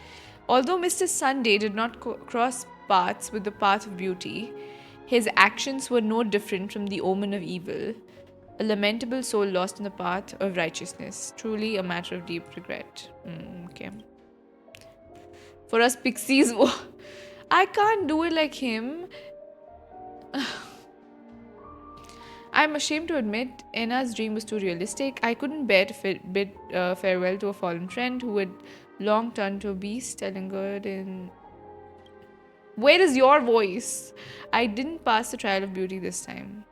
Although Mr. Sunday did not cross paths with the path of beauty, his actions were no different from the omen of evil, a lamentable soul lost in the path of righteousness, truly a matter of deep regret. Okay. For us pixies, I can't do it like him. I'm ashamed to admit, Anna's dream was too realistic. I couldn't bear to bid farewell to a fallen friend who had long turned to a beast, telling good in... Where is your voice? I didn't pass the trial of beauty this time.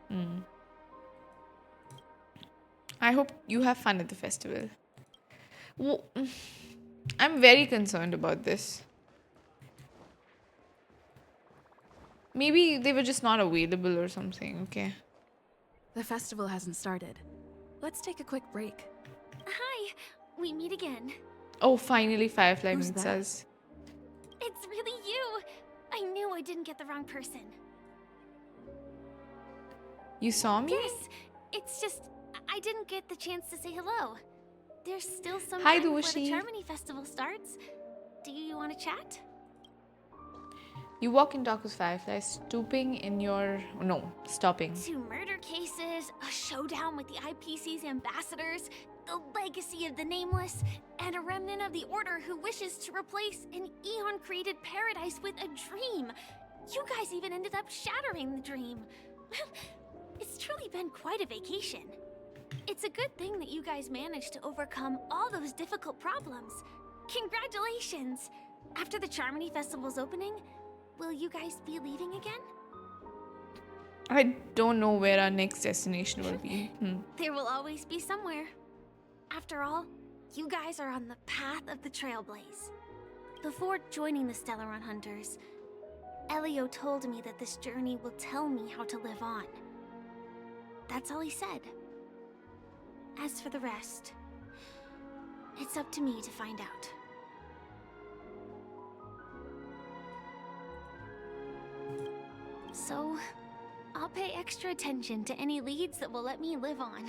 I hope you have fun at the festival. I'm very concerned about this. Maybe they were just not available or something, okay? The festival hasn't started. Let's take a quick break. Hi, we meet again. Oh, finally Firefly Who's meets that? us. It's really you. I knew I didn't get the wrong person. You saw me? Yes, it's just I didn't get the chance to say hello. There's still some Hi, time before the Dushi. Charmony Festival starts. Do you want to chat? You walk and talk with Firefly, stopping. Two murder cases, a showdown with the IPC's ambassadors, the legacy of the Nameless, and a remnant of the Order who wishes to replace an Eon-created paradise with a dream. You guys even ended up shattering the dream. It's truly been quite a vacation. It's a good thing that you guys managed to overcome all those difficult problems. Congratulations! After the Charmony Festival's opening, will you guys be leaving again? I don't know where our next destination will be. There will always be somewhere. After all, you guys are on the path of the Trailblaze. Before joining the Stellaron Hunters, Elio told me that this journey will tell me how to live on. That's all he said. As for the rest, it's up to me to find out. So, I'll pay extra attention to any leads that will let me live on.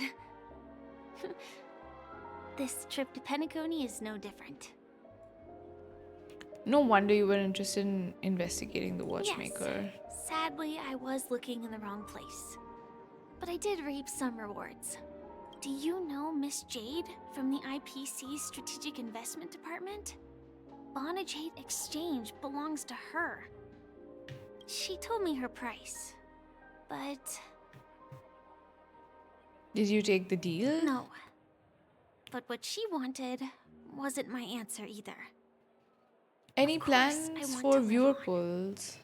This trip to Penacony is no different. No wonder you were interested in investigating the watchmaker. Yes, sadly, I was looking in the wrong place. But I did reap some rewards. Do you know Miss Jade from the IPC's Strategic Investment Department? Bonajade Exchange belongs to her. She told me her price, but... Did you take the deal? No. But what she wanted wasn't my answer either. Any Of course, I plans want for to live viewer on. polls?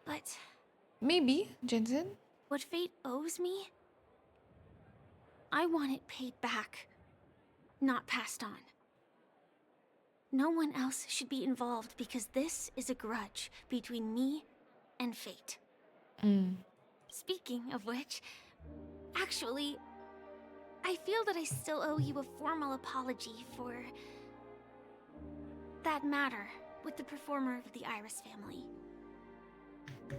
But Maybe, Jensen. what fate owes me, I want it paid back, not passed on. No one else should be involved because this is a grudge between me and fate. Speaking of which, actually, I feel that I still owe you a formal apology for that matter with the performer of the Iris family.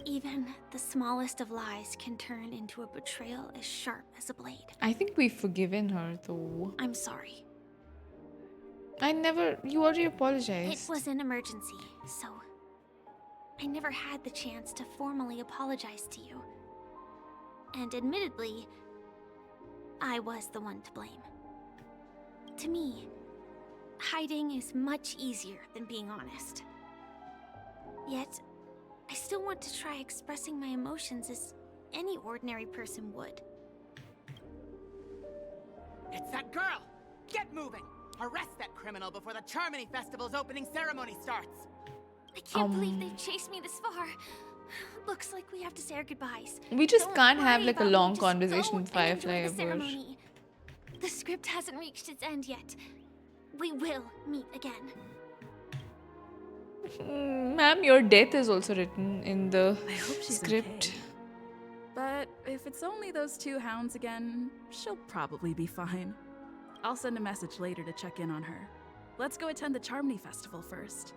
Even the smallest of lies can turn into a betrayal as sharp as a blade. I think we've forgiven her, though. I'm sorry. You already apologized. It was an emergency, so I never had the chance to formally apologize to you. And admittedly, I was the one to blame. To me, hiding is much easier than being honest. Yet, I still want to try expressing my emotions as any ordinary person would. It's that girl! Get moving! Arrest that criminal before the Charmony Festival's opening ceremony starts! I can't believe they've chased me this far. Looks like we have to say our goodbyes. We just Don't can't have worry like a about me, long just conversation go with and Firefly enjoy the ever. ceremony. The script hasn't reached its end yet. We will meet again. Ma'am, your death is also written in the I hope she's script. okay. But if it's only those two hounds again, she'll probably be fine. I'll send a message later to check in on her. Let's go attend the Charmony Festival first.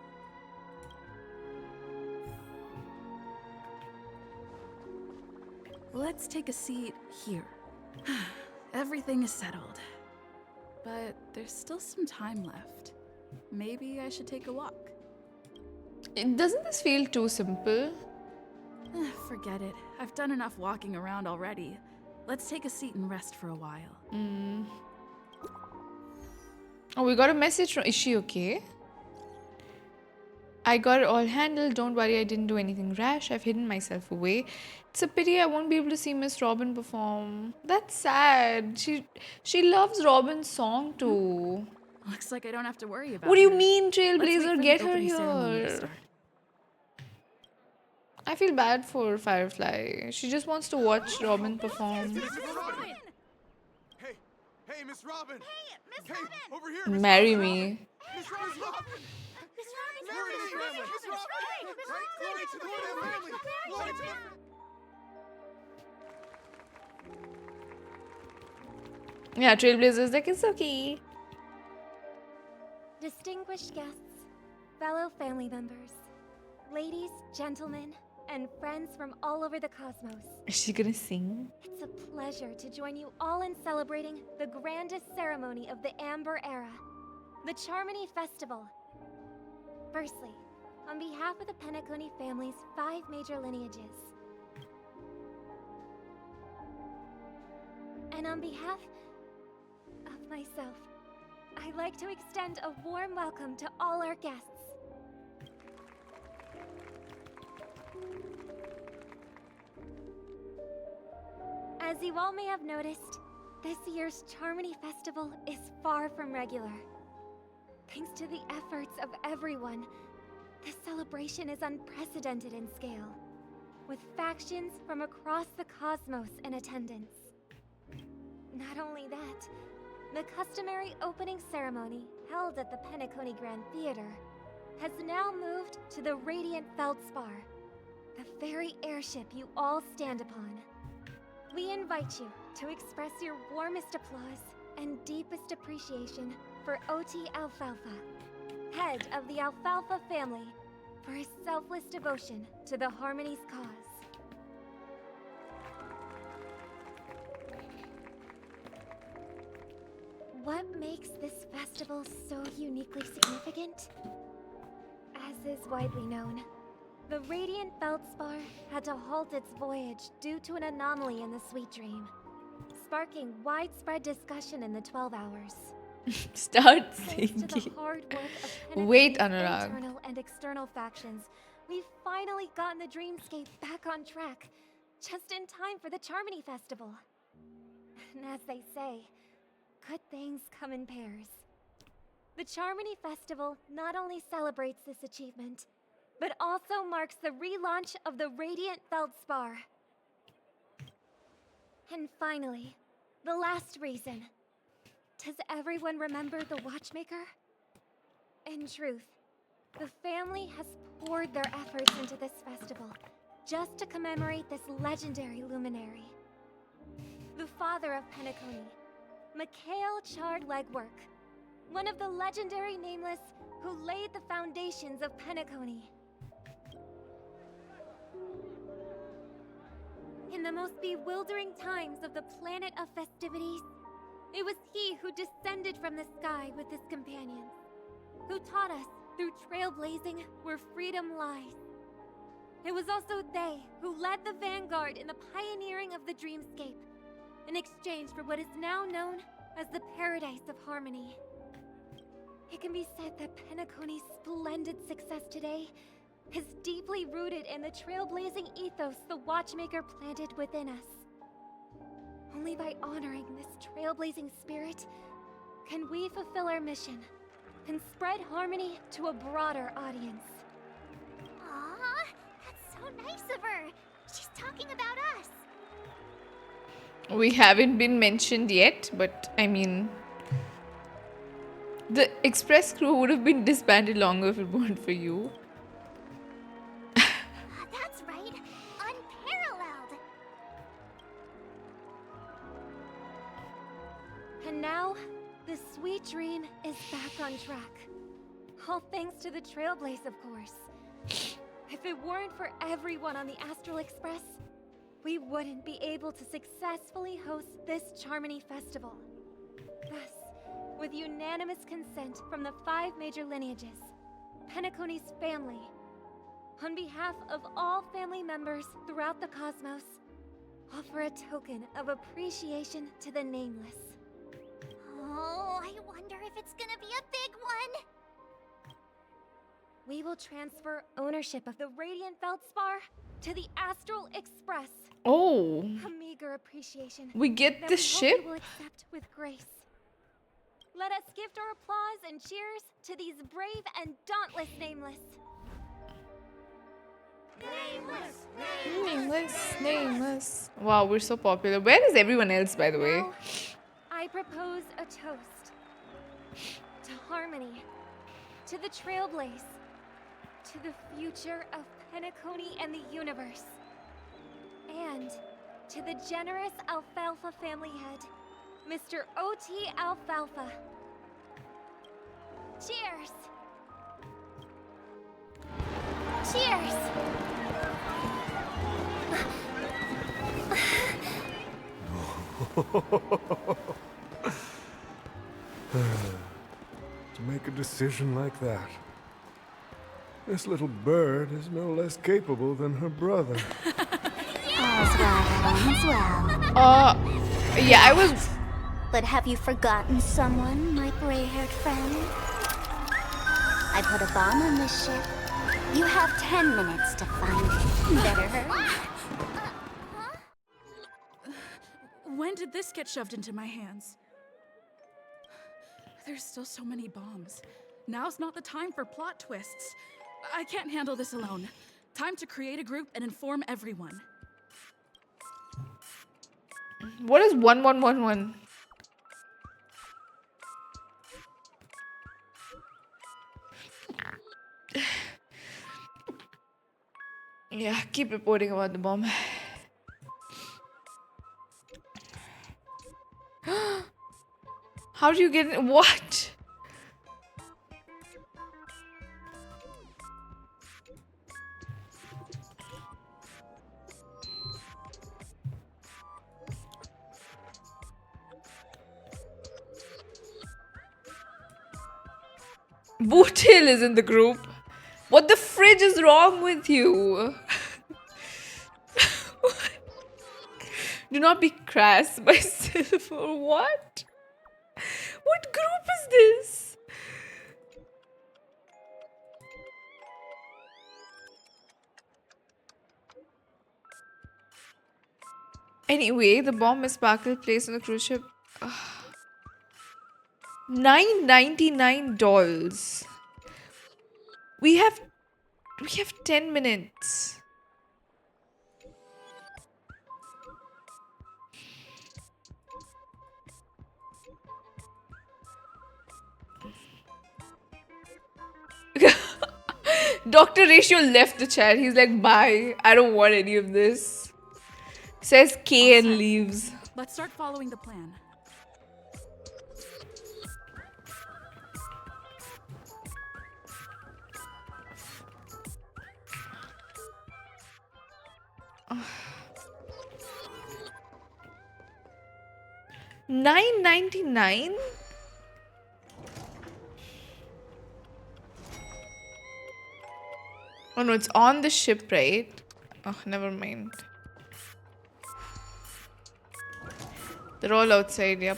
Let's take a seat here. Everything is settled. But there's still some time left. Maybe I should take a walk. Doesn't this feel too simple? Forget it. I've done enough walking around already. Let's take a seat and rest for a while. Oh, we got a message from... Is she okay? I got it all handled. Don't worry, I didn't do anything rash. I've hidden myself away. It's a pity I won't be able to see Miss Robin perform. That's sad. She loves Robin's song too. Looks like I don't have to worry about What do you her. mean, Let's wait Trailblazer? for the Get her opening ceremony to here. start. I feel bad for Firefly. She just wants to watch Robin perform. Hey, Miss Robin! Hey, Miss Robin! Over here! Marry me. Miss Robin! Miss Robin! Glory to the family! Miss Robin! Glory to the family! Glory to the... Yeah, Trailblazer's like, it's okay. Distinguished guests, fellow family members, ladies, gentlemen, and friends from all over the cosmos. Is she gonna sing? It's a pleasure to join you all in celebrating the grandest ceremony of the Amber Era, the Charmony Festival. Firstly, on behalf of the Penacony family's 5 major lineages, and on behalf of myself, I'd like to extend a warm welcome to all our guests. As you all may have noticed, this year's Charmony Festival is far from regular. Thanks to the efforts of everyone, the celebration is unprecedented in scale, with factions from across the cosmos in attendance. Not only that, the customary opening ceremony held at the Penacony Grand Theater has now moved to the Radiant Feldspar, the very airship you all stand upon. We invite you to express your warmest applause and deepest appreciation for OT Alfalfa, head of the Alfalfa family, for his selfless devotion to the Harmony's cause. What makes this festival so uniquely significant? As is widely known, the Radiant Feldspar had to halt its voyage due to an anomaly in the Sweet Dream, sparking widespread discussion in the 12 hours. Start Thanks to the singing. hard work of Wait, Penacone's Anurag. internal and external factions, we've finally gotten the Dreamscape back on track, just in time for the Charmony Festival. And as they say, good things come in pairs. The Charmony Festival not only celebrates this achievement, but also marks the relaunch of the Radiant Feldspar. And finally, the last reason. Does everyone remember the Watchmaker? In truth, the family has poured their efforts into this festival just to commemorate this legendary luminary. The father of Penacony, Mikhail Chard Legwork, one of the legendary Nameless who laid the foundations of Penacony. In the most bewildering times of the planet of festivities, it was he who descended from the sky with his companions, who taught us through trailblazing where freedom lies. It was also they who led the vanguard in the pioneering of the Dreamscape, in exchange for what is now known as the Paradise of Harmony. It can be said that Penacony's splendid success today is deeply rooted in the trailblazing ethos the Watchmaker planted within us. Only by honoring this trailblazing spirit can we fulfill our mission and spread harmony to a broader audience. Aw, that's so nice of her. She's talking about us. We haven't been mentioned yet, but I mean, the Express crew would have been disbanded longer if it weren't for you. That's right. Unparalleled. And now, the Sweet Dream is back on track. All thanks to the Trailblaze, of course. If it weren't for everyone on the Astral Express, we wouldn't be able to successfully host this Charmony Festival. Thus, with unanimous consent from the 5 major lineages, Penacony's family, on behalf of all family members throughout the cosmos, offer a token of appreciation to the Nameless. Oh, I wonder if it's gonna be a big one. We will transfer ownership of the Radiant Feldspar to the Astral Express. Oh. A meager appreciation. We get that the we hope ship? you will accept with grace. Let us gift our applause and cheers to these brave and dauntless Nameless. Nameless. Wow, we're so popular. Where is everyone else, by the way? Now, I propose a toast to harmony, to the Trailblaze, to the future of Penacony and the universe, and to the generous Alfalfa family head, Mr. O.T. Alfalfa. Cheers! Cheers! To make a decision like that. This little bird is no less capable than her brother. All's well. Yeah, I was... But have you forgotten someone, my gray-haired friend? I put a bomb on this ship. You have 10 minutes to find it. Better hurry. When did this get shoved into my hands? There's still so many bombs. Now's not the time for plot twists. I can't handle this alone. Time to create a group and inform everyone. What is 1111? Yeah, keep reporting about the bomb. How do you get in? What? Bootil is in the group. What the fridge is wrong with you? Do not be crass by Silver. What? What group is this? Anyway, the bomb is Sparkle placed on the cruise ship. $9.99. We have 10 minutes. Dr. Ratio left the chat. He's like, bye. I don't want any of this. Says K and leaves. Let's start following the plan. $9.99? Oh no, it's on the ship, right? Oh, never mind. They're all outside, yep.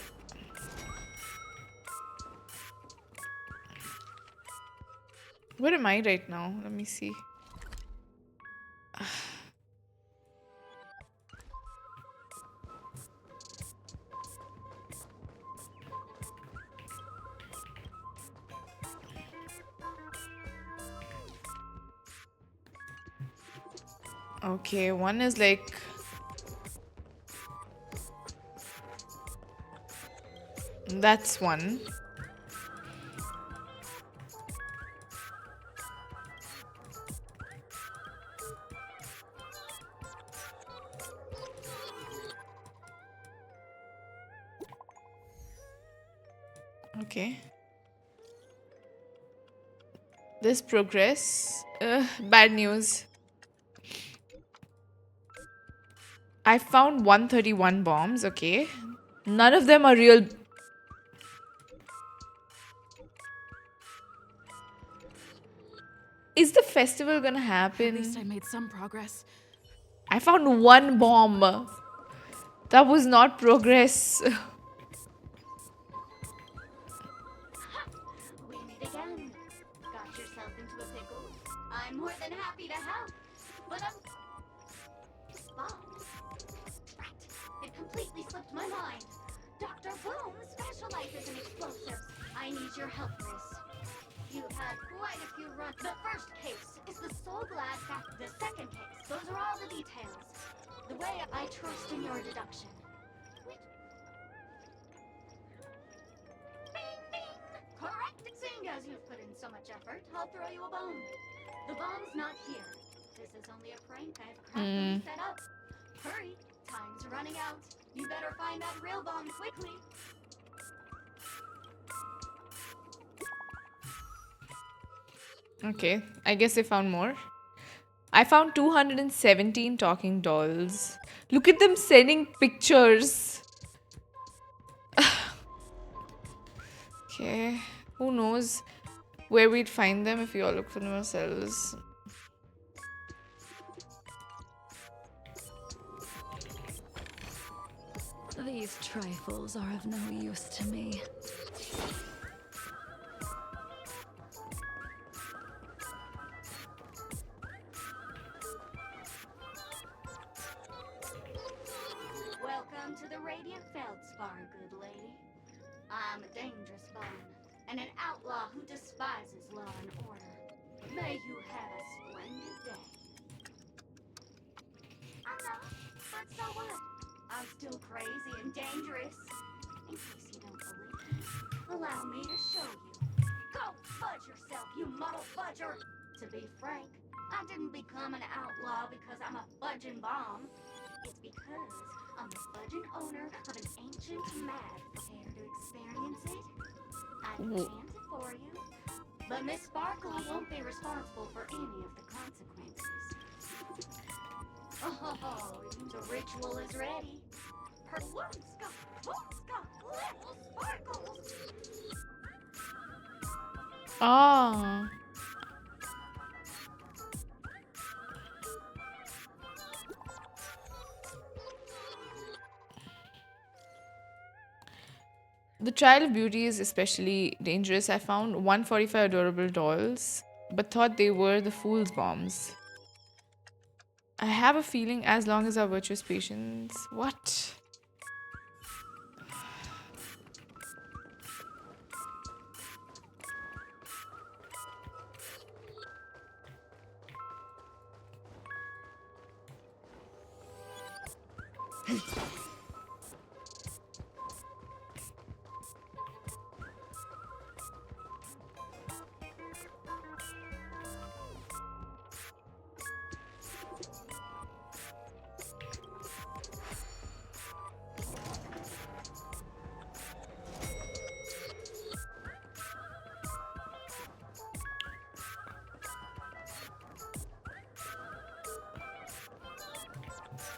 Where am I right now? Let me see. Okay, one is like... That's one. Okay. This progress. Bad news. I found 131 bombs, okay. None of them are real. Is the festival gonna happen? At least I made some progress. I found one bomb. That was not progress. We meet again. Got yourself into a pickle? I'm more than happy to help. But bombs. Right. It completely slipped my mind. Dr. Boom specializes in explosives. I need your help, miss. You've had quite a few runs. The first case is the Soul Glass. The second case. Those are all the details. The way I trust in your deduction. Bing, bing. Correct. Seeing as you've put in so much effort, I'll throw you a bone. The bomb's not here. This is only a prank I've craftily set up. Hurry. Time's running out. You better find that real bomb quickly. Okay, I guess I found more. I found 217 talking dolls. Look at them sending pictures. Okay, who knows where we'd find them if we all look for them ourselves. These trifles are of no use to me. Welcome to the Radiant Feldspar, good lady. I'm a dangerous bone, and an outlaw who despises law and order. May you have a splendid day. I know, but so what? I'm still crazy and dangerous. In case you don't believe me, allow me to show you. Go fudge yourself, you muddle fudger! To be frank, I didn't become an outlaw because I'm a fudging bomb. It's because I'm the fudging owner of an ancient mad. Care to experience it? I can chant it for you. But Miss Sparkle won't be responsible for any of the consequences. Oh, the ritual is ready. Her little sparkles. Ah. The Trial of Beauty is especially dangerous. I found 145 adorable dolls, but thought they were the fool's bombs. I have a feeling as long as our virtuous patience. What?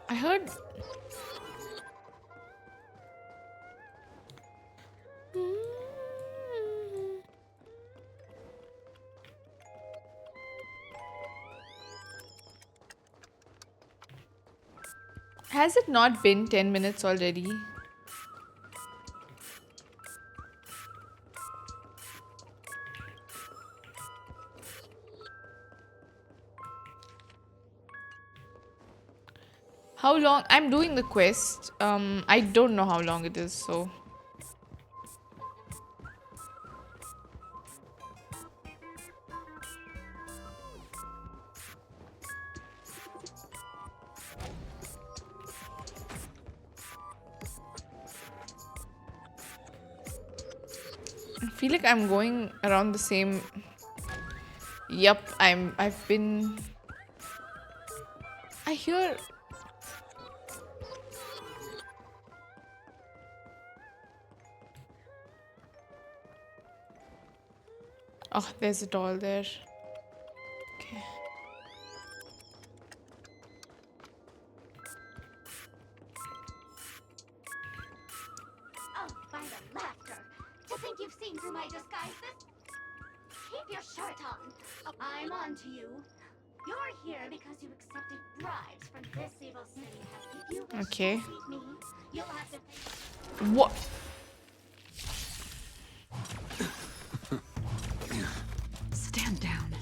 I heard. Has it not been 10 minutes already? How long? I'm doing the quest. I don't know how long it is, so. I feel like I'm going around the same. Yup, I've been. I hear. Oh, there's a doll there. Okay. looking through my disguises. Keep your shirt on. I'm on to you. You're here because you accepted bribes from this evil city. If you wish Okay. to defeat me, you'll have to pay. What? Stand down.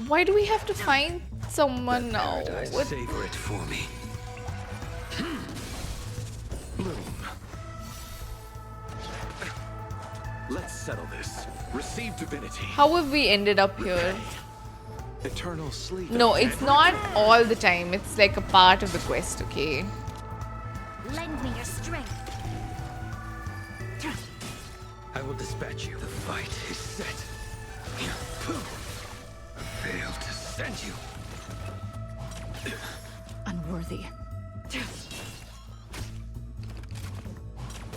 Why do we have to find someone now? What? Savor it for me. Bloom. Let's settle this. Receive divinity. How have we ended up here? Eternal sleep. No, it's not all the time. It's like a part of the quest, okay? Lend me your strength. I will dispatch you. The fight is set. I failed to send you. Unworthy.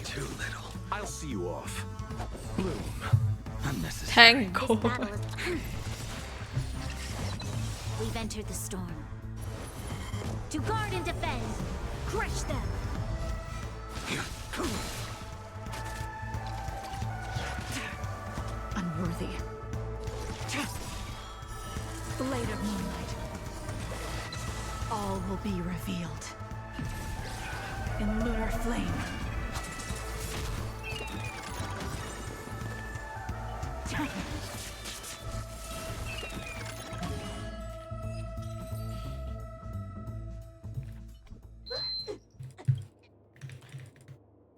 Too little. I'll see you off. Bloom. Unnecessary. Thank God. We've entered the storm. To guard and defend. Crush them. Unworthy. Blade of moonlight. All will be revealed. In lunar flame.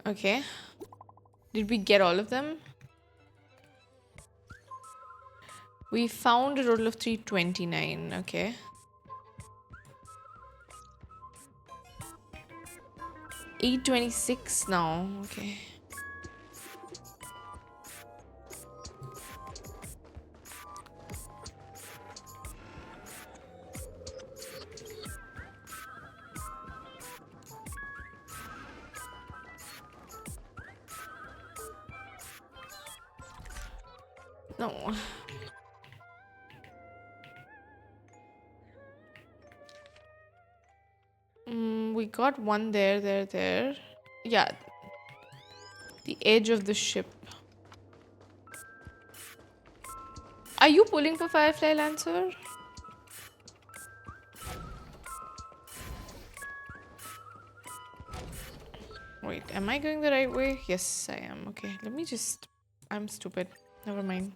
Okay. Did we get all of them? We found a total of 329. Okay. $826 now. Okay. No. We got one there. Yeah. The edge of the ship. Are you pulling for Firefly Lancer? Wait, am I going the right way? Yes, I am. Okay, let me just... I'm stupid. Never mind.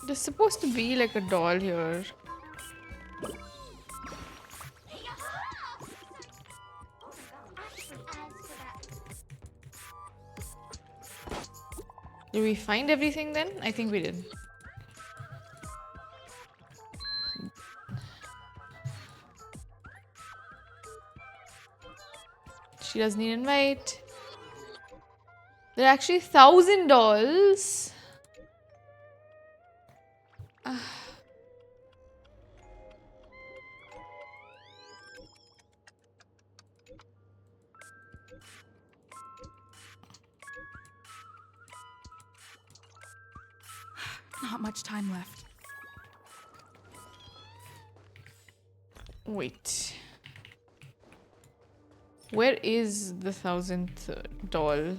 There's supposed to be like a doll here. Did we find everything then? I think we did. She doesn't need invite. There are actually 1,000 dolls. Not much time left. Wait. Where is the 1,000th doll?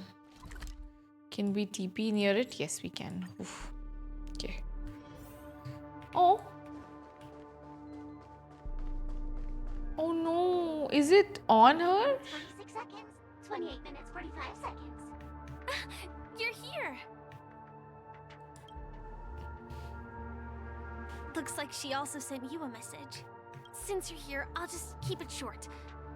Can we TP near it? Yes, we can. Oof. Okay. Oh. Oh no. Is it on her? 26 seconds. 28 minutes, 45 seconds. You're here! Looks like she also sent you a message. Since you're here, I'll just keep it short.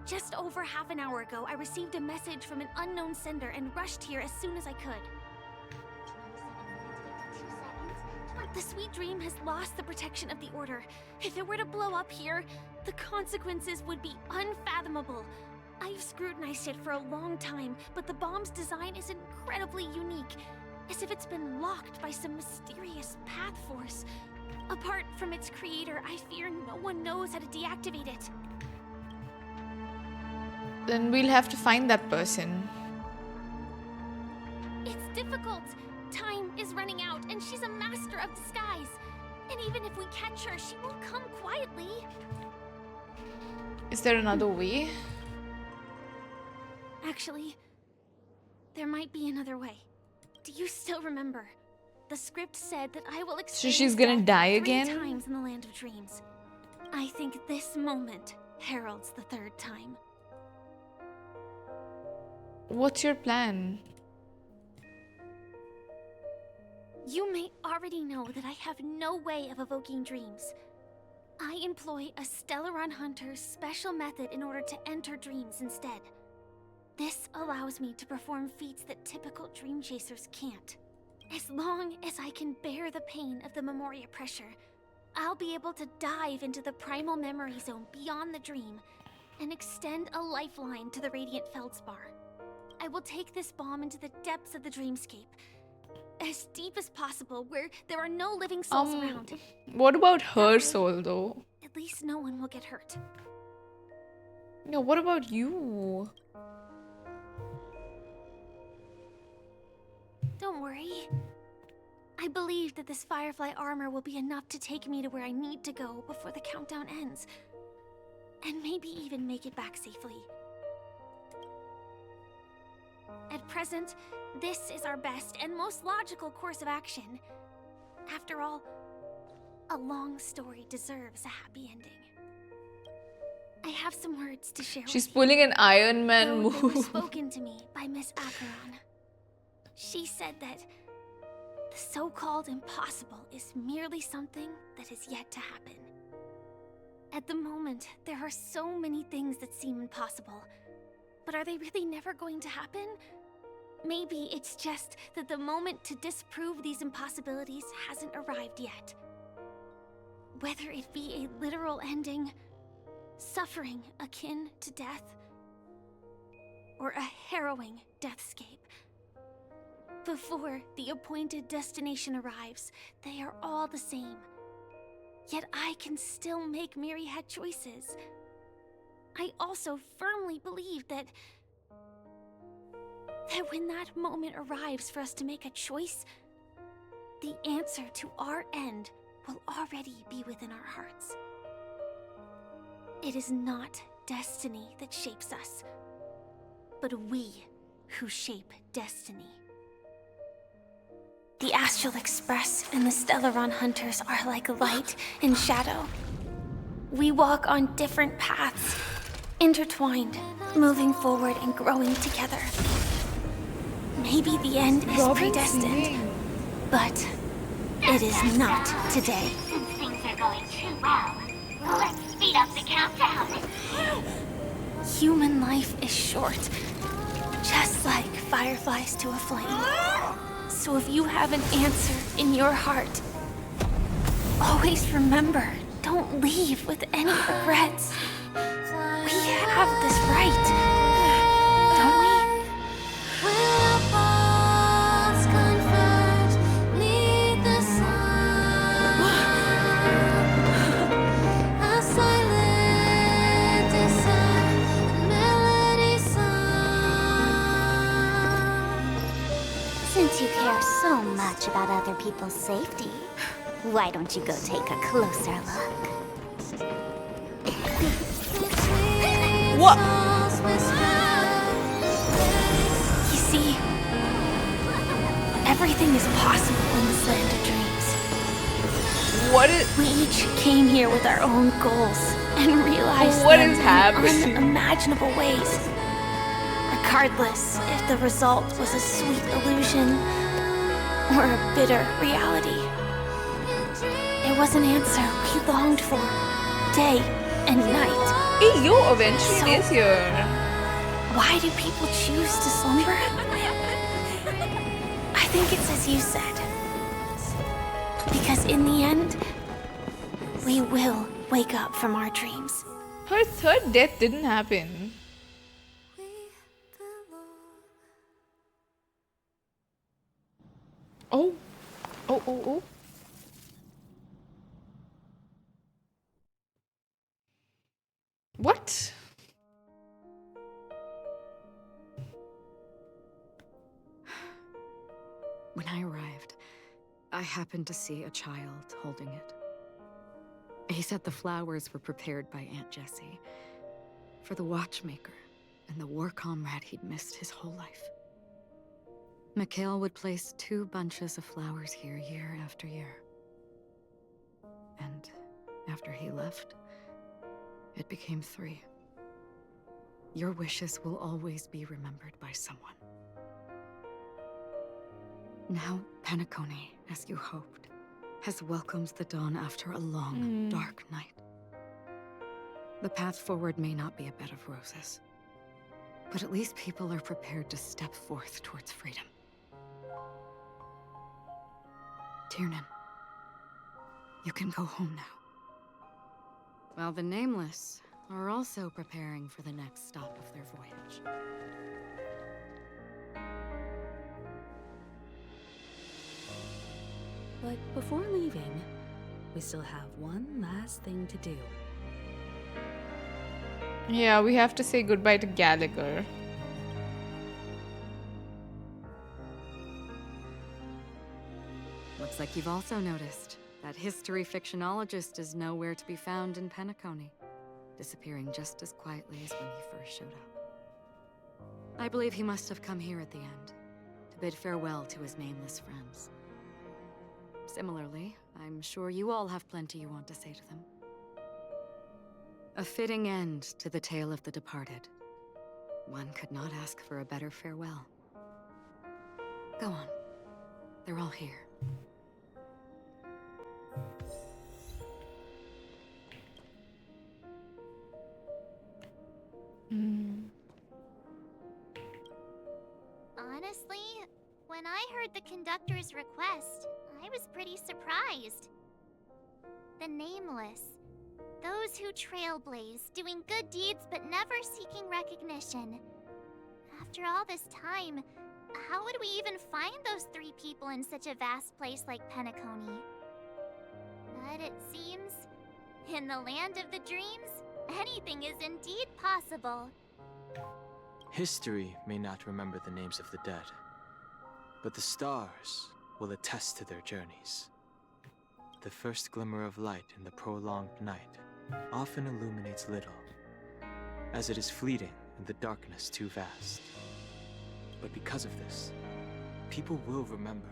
Just over half an hour ago, I received a message from an unknown sender and rushed here as soon as I could. The Sweet Dream has lost the protection of the Order. If it were to blow up here, the consequences would be unfathomable. I've scrutinized it for a long time, but the bomb's design is incredibly unique, as if it's been locked by some mysterious path force. Apart from its creator, I fear no one knows how to deactivate it. Then we'll have to find that person. It's difficult. Time is running out, and she's a master of disguise. And even if we catch her, she won't come quietly. Is there another way? Actually, there might be another way. Do you still remember? The script said that I will experience she's gonna death die 3 again? times in the Land of Dreams. I think this moment heralds the 3rd time. What's your plan? You may already know that I have no way of evoking dreams. I employ a Stellaron Hunter's special method in order to enter dreams instead. This allows me to perform feats that typical dream chasers can't. As long as I can bear the pain of the Memoria pressure, I'll be able to dive into the primal memory zone beyond the dream and extend a lifeline to the Radiant Feldspar. I will take this bomb into the depths of the dreamscape, as deep as possible, where there are no living souls around. What about her soul though? At least no one will get hurt. Yeah, what about you? Don't worry. I believe that this Firefly armor will be enough to take me to where I need to go before the countdown ends. And maybe even make it back safely. At present, this is our best and most logical course of action. After all, a long story deserves a happy ending. I have some words to share She's with pulling an Iron Man you. They were move. spoken to me by Miss Acheron. She said that the so-called impossible is merely something that is yet to happen. At the moment, there are so many things that seem impossible. But are they really never going to happen? Maybe it's just that the moment to disprove these impossibilities hasn't arrived yet. Whether it be a literal ending, suffering akin to death, or a harrowing deathscape. Before the appointed destination arrives, they are all the same. Yet I can still make myriad choices. I also firmly believe that when that moment arrives for us to make a choice, the answer to our end will already be within our hearts. It is not destiny that shapes us, but we who shape destiny. The Astral Express and the Stellaron Hunters are like light and shadow. We walk on different paths, intertwined, moving forward and growing together. Maybe the end is predestined, but it is not today. Since things are going too well, let's speed up the countdown. Human life is short, just like fireflies to a flame. So if you have an answer in your heart, always remember, don't leave with any regrets. We have this right, don't we? Since you care so much about other people's safety, why don't you go take a closer look? What? You see, everything is possible in this land of dreams. What is... We each came here with our own goals and realized What them is happening? in unimaginable ways. Regardless if the result was a sweet illusion or a bitter reality. It was an answer we longed for, day and night. Hey, yo, eventually it is here. Why do people choose to slumber? I think it's as you said. Because in the end, we will wake up from our dreams. Her third death didn't happen. Oh. Oh, oh, oh. What? When I arrived, I happened to see a child holding it. He said the flowers were prepared by Aunt Jessie for the watchmaker, and the war comrade he'd missed his whole life. Mikhail would place 2 bunches of flowers here year after year. And after he left, it became 3. Your wishes will always be remembered by someone. Now, Penacony, as you hoped, has welcomed the dawn after a long, dark night. The path forward may not be a bed of roses, but at least people are prepared to step forth towards freedom. Tiernan, you can go home now. While the Nameless are also preparing for the next stop of their voyage. But before leaving, we still have one last thing to do. Yeah, we have to say goodbye to Gallagher. Looks like you've also noticed that history fictionologist is nowhere to be found in Penacony, disappearing just as quietly as when he first showed up. I believe he must have come here at the end, to bid farewell to his nameless friends. Similarly, I'm sure you all have plenty you want to say to them. A fitting end to the tale of the departed. One could not ask for a better farewell. Go on. They're all here. Honestly, when I heard the conductor's request, I was pretty surprised. The Nameless. Those who trailblaze, doing good deeds but never seeking recognition. After all this time, how would we even find those 3 people in such a vast place like Penacony? But it seems, in the land of the dreams, anything is indeed possible. History may not remember the names of the dead, but the stars will attest to their journeys. The first glimmer of light in the prolonged night often illuminates little, as it is fleeting and the darkness too vast. But because of this, people will remember.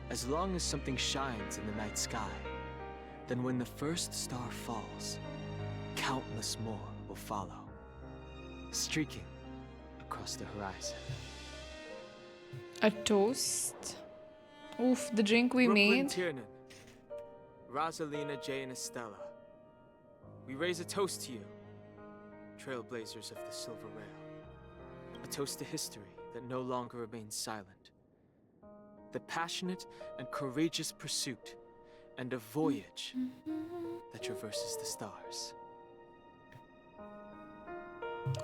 As long as something shines in the night sky, then when the first star falls, countless more will follow, streaking across the horizon. A toast? Oof, the drink we Brooklyn made. Tiernan, Rosalina, Jay, and Estella. We raise a toast to you, trailblazers of the Silver Rail. A toast to history that no longer remains silent. The passionate and courageous pursuit, and a voyage that traverses the stars.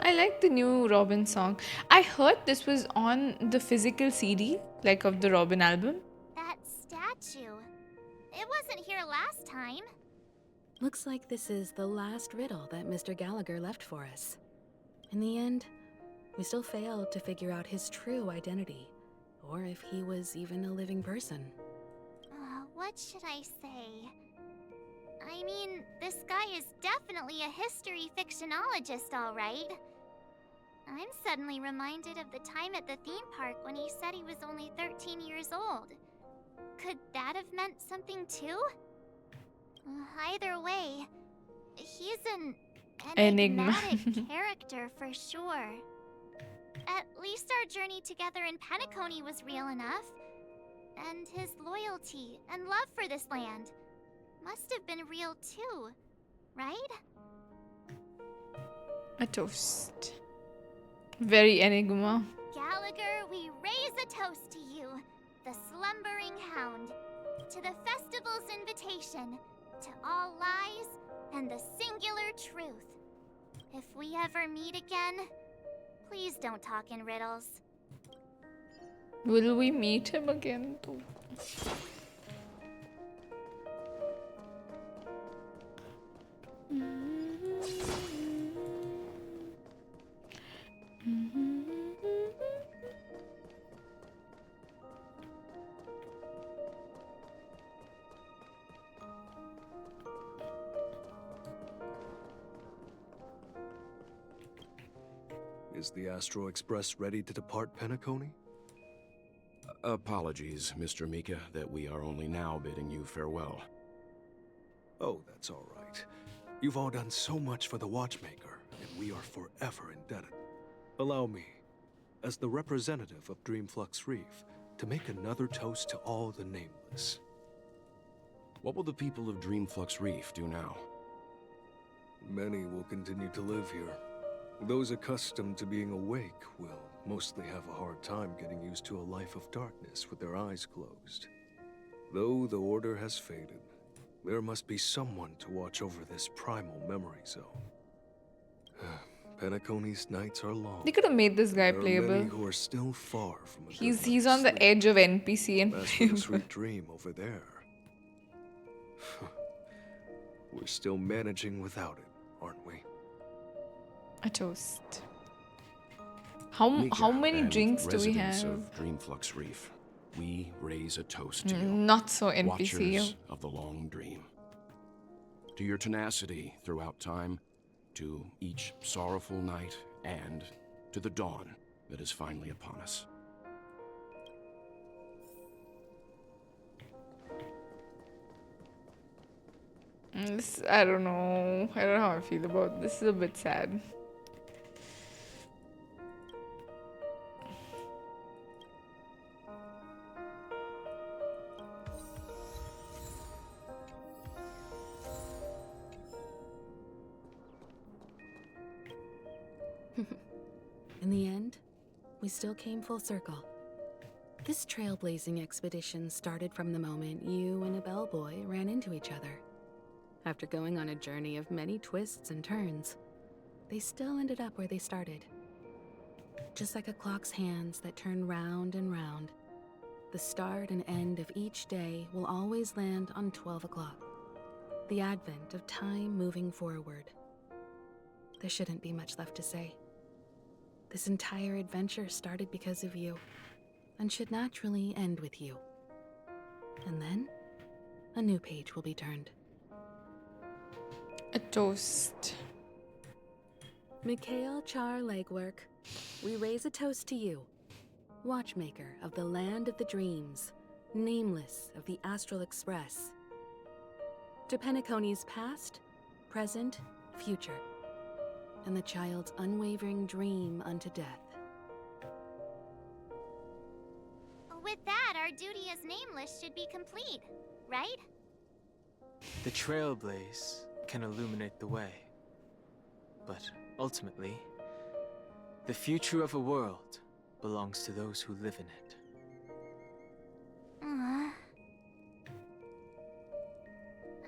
I like the new Robin song. I heard this was on the physical CD, like of the Robin album. That statue. It wasn't here last time. Looks like this is the last riddle that Mr. Gallagher left for us. In the end, we still failed to figure out his true identity, or if he was even a living person. What should I say? I mean, this guy is definitely a history fictionologist, all right. I'm suddenly reminded of the time at the theme park when he said he was only 13 years old. Could that have meant something too? Either way, he's an enigmatic character for sure. At least our journey together in Penacony was real enough. And his loyalty and love for this land must have been real too, right? A toast. Very enigma. Gallagher, we raise a toast to you, the slumbering hound, to the festival's invitation, to all lies and the singular truth. If we ever meet again, please don't talk in riddles. Will we meet him again too? Is the Astro Express ready to depart Penacony? Apologies, Mr. Mika, that we are only now bidding you farewell. Oh, that's all right. You've all done so much for the Watchmaker, and we are forever indebted. Allow me, as the representative of Dreamflux Reef, to make another toast to all the nameless. What will the people of Dreamflux Reef do now? Many will continue to live here. Those accustomed to being awake will mostly have a hard time getting used to a life of darkness with their eyes closed. Though the order has faded, there must be someone to watch over this primal memory zone. Penacony's nights are long. They could have made this guy There are playable. many who are still far from a good He's night's on the sleep. edge of NPC and As for the playable. sweet dream over there, we're still managing without it, aren't we? A toast. How Mika many and drinks do we residents have? of Dreamflux Reef, we raise a toast to you. Not so NPC. Watchers of the long dream. To your tenacity throughout time, to each sorrowful night, and to the dawn that is finally upon us. I don't know. I don't know how I feel about this. This is a bit sad. In the end, we still came full circle. This trailblazing expedition started from the moment you and a bellboy ran into each other. After going on a journey of many twists and turns, they still ended up where they started. Just like a clock's hands that turn round and round, the start and end of each day will always land on 12 o'clock. The advent of time moving forward. There shouldn't be much left to say. This entire adventure started because of you, and should naturally end with you. And then, a new page will be turned. A toast. Mikhail Char Legwork, we raise a toast to you, watchmaker of the land of the dreams, nameless of the Astral Express. To Penacony's past, present, future, and the child's unwavering dream unto death. With that, our duty as nameless should be complete, right? The Trailblaze can illuminate the way. But ultimately, the future of a world belongs to those who live in it.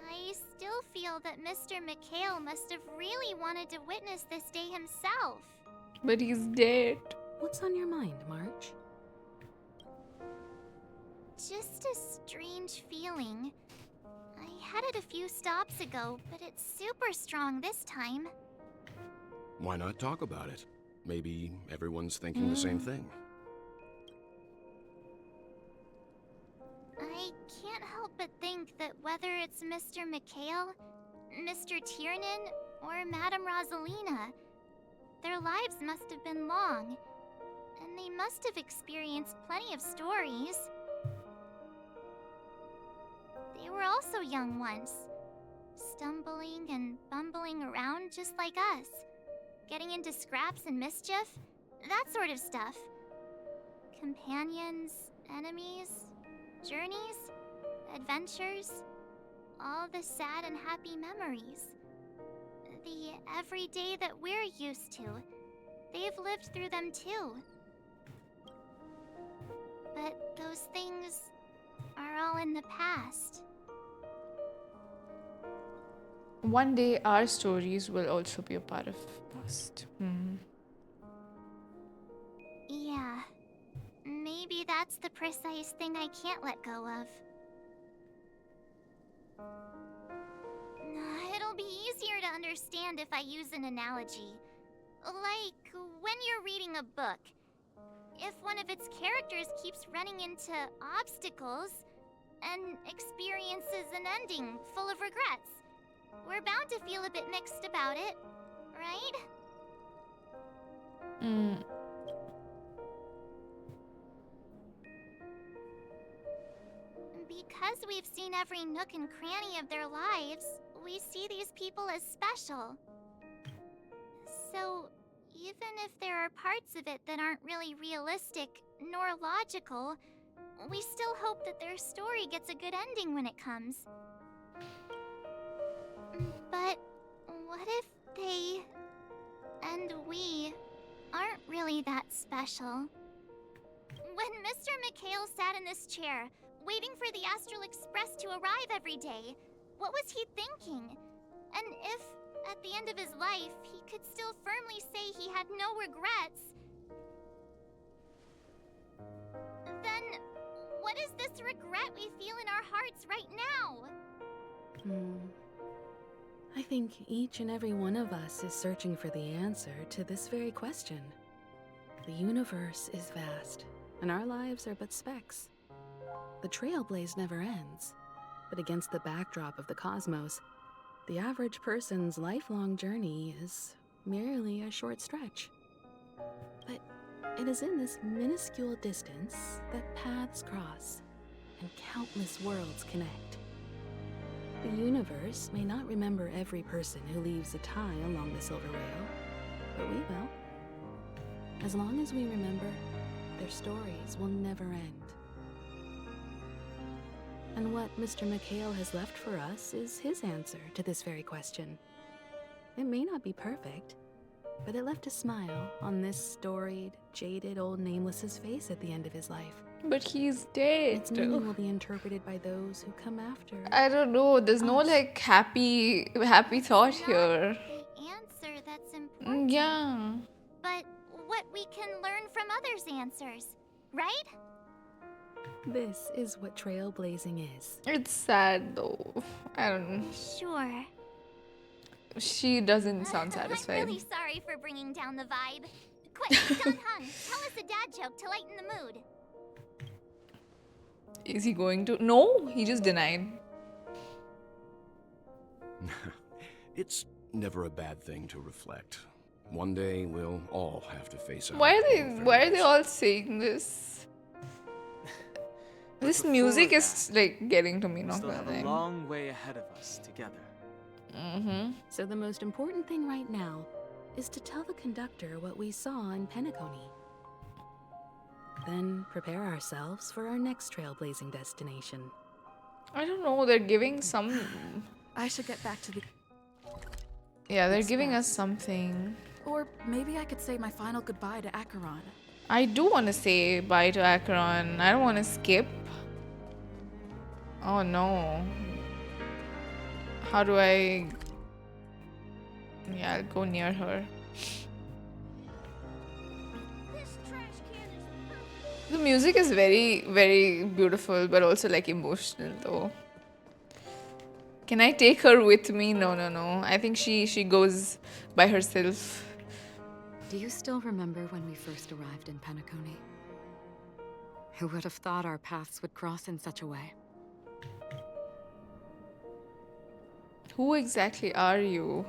I still feel that Mr. Mikhail must have really wanted to witness this day himself. But he's dead. What's on your mind, March? Just a strange feeling. I had it a few stops ago, but it's super strong this time. Why not talk about it? Maybe everyone's thinking the same thing. I can't help but think that whether it's Mr. Mikhail, Mr. Tiernan, or Madame Rosalina, their lives must have been long, and they must have experienced plenty of stories. They were also young once, stumbling and bumbling around just like us, getting into scraps and mischief, that sort of stuff. Companions, enemies, journeys, adventures, all the sad and happy memories. The everyday that we're used to, they've lived through them too. But those things are all in the past. One day, our stories will also be a part of past. Yeah. Maybe that's the precise thing I can't let go of. It'll be easier to understand if I use an analogy. Like when you're reading a book. If one of its characters keeps running into obstacles and experiences an ending full of regrets, we're bound to feel a bit mixed about it, right? Because we've seen every nook and cranny of their lives, we see these people as special. So, even if there are parts of it that aren't really realistic nor logical, we still hope that their story gets a good ending when it comes. But what if they and we aren't really that special? When Mr. McHale sat in this chair, waiting for the Astral Express to arrive every day, what was he thinking? And if, at the end of his life, he could still firmly say he had no regrets, then what is this regret we feel in our hearts right now? I think each and every one of us is searching for the answer to this very question. The universe is vast, and our lives are but specks. The Trailblaze never ends, but against the backdrop of the cosmos, the average person's lifelong journey is merely a short stretch. But it is in this minuscule distance that paths cross and countless worlds connect. The universe may not remember every person who leaves a tie along the silver rail, but we will. As long as we remember, their stories will never end. And what Mr. McHale has left for us is his answer to this very question. It may not be perfect, but it left a smile on this storied, jaded old Nameless's face at the end of his life. But he's dead. Its meaning will be interpreted by those who come after. I don't know. There's no like happy thought here. The answer that's important. Yeah. But what we can learn from others' answers, right? This is what trailblazing is. It's sad though. I don't know. Sure. She doesn't sound satisfied. I'm really sorry for bringing down the vibe. Quick, Don Hung, tell us a dad joke to lighten the mood. Is he going to? No, he just denied. It's never a bad thing to reflect. One day we'll all have to face our Why own are they all saying this? This music is like getting to me, We not still have a gonna lie. long way ahead of us together. So the most important thing right now is to tell the conductor what we saw in Penacony. Then prepare ourselves for our next trailblazing destination. I don't know, they're giving some... I should get back to the... Yeah, they're giving us something. Or maybe I could say my final goodbye to Acheron. I do want to say bye to Acheron. I don't want to skip. Oh no. How do I... Yeah, I'll go near her. The music is very, very beautiful, but also like emotional though. Can I take her with me? No. I think she goes by herself. Do you still remember when we first arrived in Penacony? Who would have thought our paths would cross in such a way? Who exactly are you?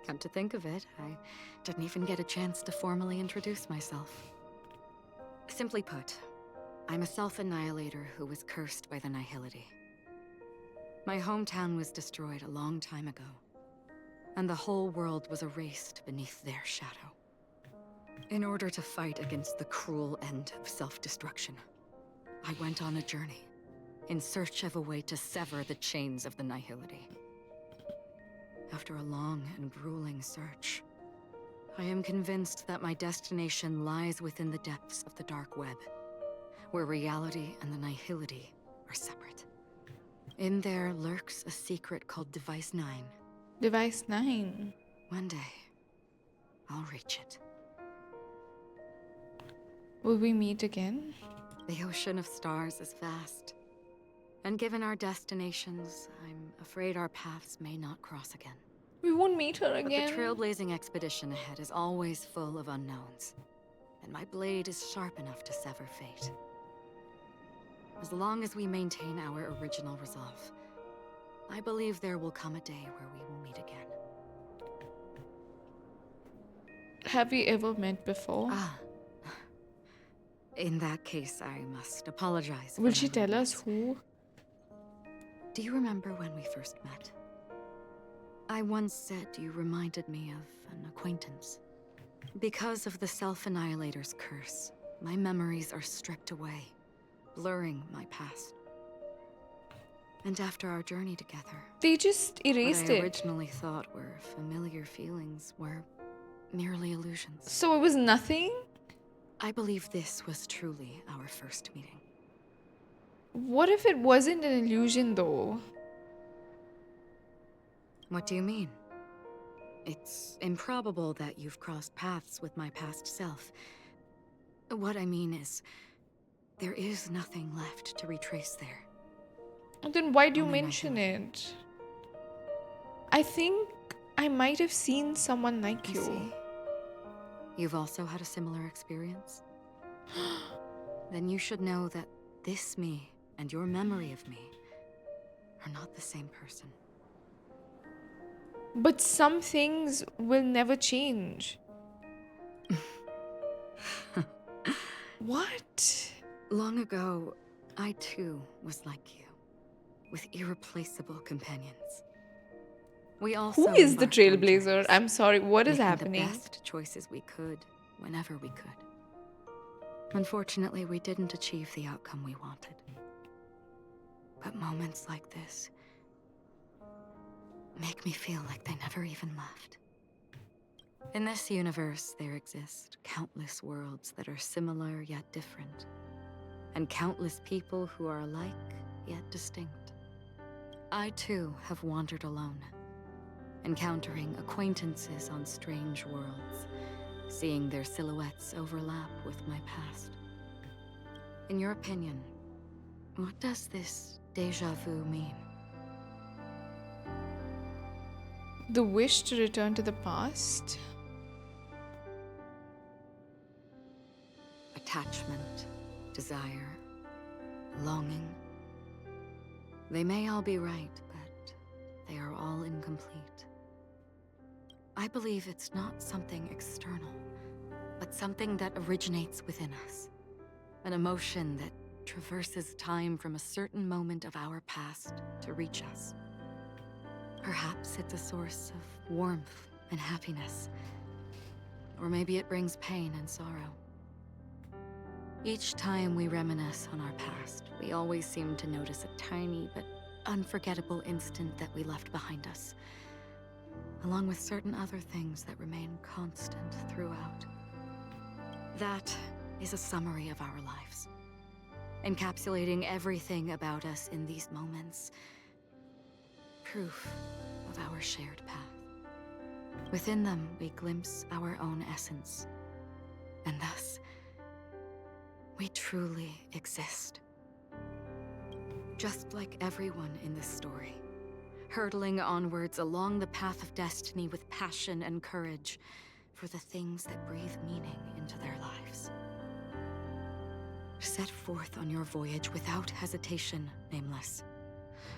Come to think of it, I didn't even get a chance to formally introduce myself. Simply put, I'm a self-annihilator who was cursed by the Nihility. My hometown was destroyed a long time ago, and the whole world was erased beneath their shadow. In order to fight against the cruel end of self-destruction, I went on a journey, in search of a way to sever the chains of the Nihility. After a long and grueling search, I am convinced that my destination lies within the depths of the dark web, where reality and the Nihility are separate. In there lurks a secret called Device 9. Device 9? One day, I'll reach it. Will we meet again? The ocean of stars is vast, and given our destinations, I'm afraid our paths may not cross again. We won't meet her again. But the trailblazing expedition ahead is always full of unknowns, and my blade is sharp enough to sever fate. As long as we maintain our original resolve, I believe there will come a day where we will meet again. Have we ever met before? Ah. In that case, I must apologize. Will she tell us who? Do you remember when we first met? I once said you reminded me of an acquaintance. Because of the Self-Annihilator's curse, my memories are stripped away, blurring my past. And after our journey together, they just erased what I it. originally thought were familiar feelings were merely illusions. So it was nothing? I believe this was truly our first meeting. What if it wasn't an illusion though? What do you mean? It's improbable that you've crossed paths with my past self. What I mean is, there is nothing left to retrace there. Then why do you mention it? I think I might have seen someone like you. See. You've also had a similar experience? Then you should know that this me and your memory of me are not the same person. But some things will never change. What? Long ago, I too was like you, with irreplaceable companions. We also Who is the embarked on Trailblazer? journeys, I'm sorry, what is making happening? the best choices we could, whenever we could. Unfortunately, we didn't achieve the outcome we wanted. But moments like this make me feel like they never even left. In this universe, there exist countless worlds that are similar yet different, and countless people who are alike yet distinct. I too have wandered alone, encountering acquaintances on strange worlds, seeing their silhouettes overlap with my past. In your opinion, what does this déjà vu mean? The wish to return to the past? Attachment, desire, longing. They may all be right, but they are all incomplete. I believe it's not something external, but something that originates within us. An emotion that traverses time from a certain moment of our past to reach us. Perhaps it's a source of warmth and happiness. Or maybe it brings pain and sorrow. Each time we reminisce on our past, we always seem to notice a tiny but unforgettable instant that we left behind us, along with certain other things that remain constant throughout. That is a summary of our lives, encapsulating everything about us in these moments. Proof of our shared path. Within them, we glimpse our own essence, and thus, we truly exist. Just like everyone in this story, hurtling onwards along the path of destiny with passion and courage for the things that breathe meaning into their lives. Set forth on your voyage without hesitation, Nameless,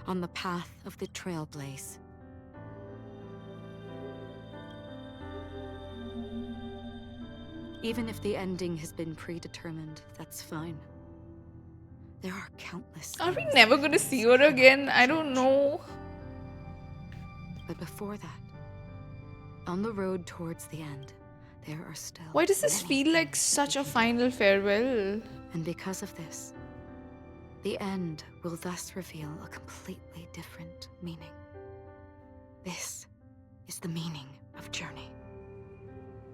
on the path of the Trailblaze. Even if the ending has been predetermined, that's fine. There are countless. Are we never gonna see her again? I don't know. But before that, on the road towards the end, there are still. Why does this feel like such a final farewell? And because of this, the end will thus reveal a completely different meaning. This is the meaning of journey.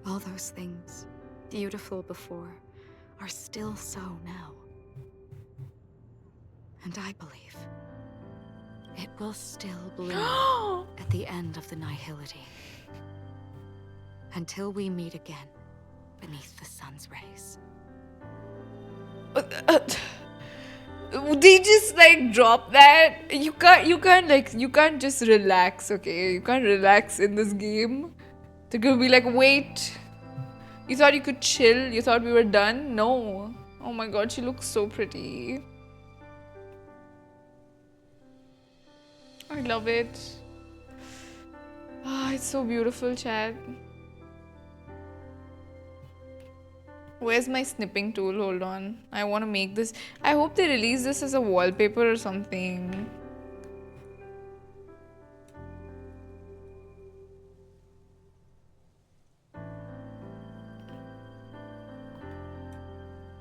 All those things, beautiful before, are still so now. And I believe it will still bloom at the end of the nihility. Until we meet again beneath the sun's rays. They just like drop that. You can't just relax, okay? You can't relax in this game. They're gonna be like, wait, you thought you could chill? You thought we were done? No. Oh my god, she looks so pretty. I love it. Ah, it's so beautiful, chat. Where's my snipping tool? Hold on. I want to make this. I hope they release this as a wallpaper or something.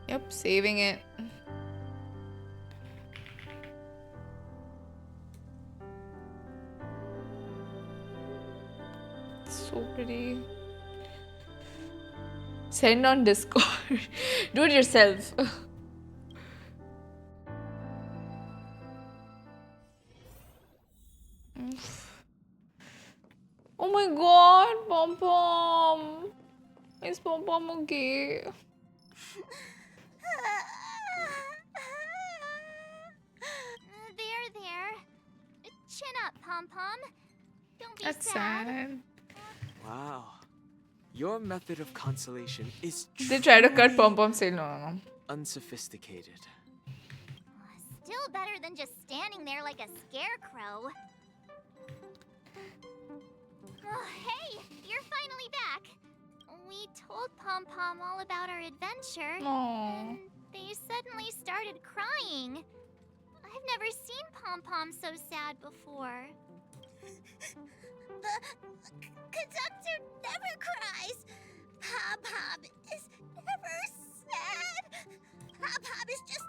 Yep, saving it. It's so pretty. Send on Discord. Do it yourself. Oh my god, Pom Pom. Is Pom Pom okay? There. Chin up, Pom Pom. Don't be That's sad. sad. Wow. Your method of consolation is They try to cut truly Pom Pom. Say no. unsophisticated. Still better than just standing there like a scarecrow. Oh, hey, you're finally back. We told Pom Pom all about our adventure, and they suddenly started crying. I've never seen Pom Pom so sad before. The conductor never cries. Pom Pom is never sad. Pom Pom is just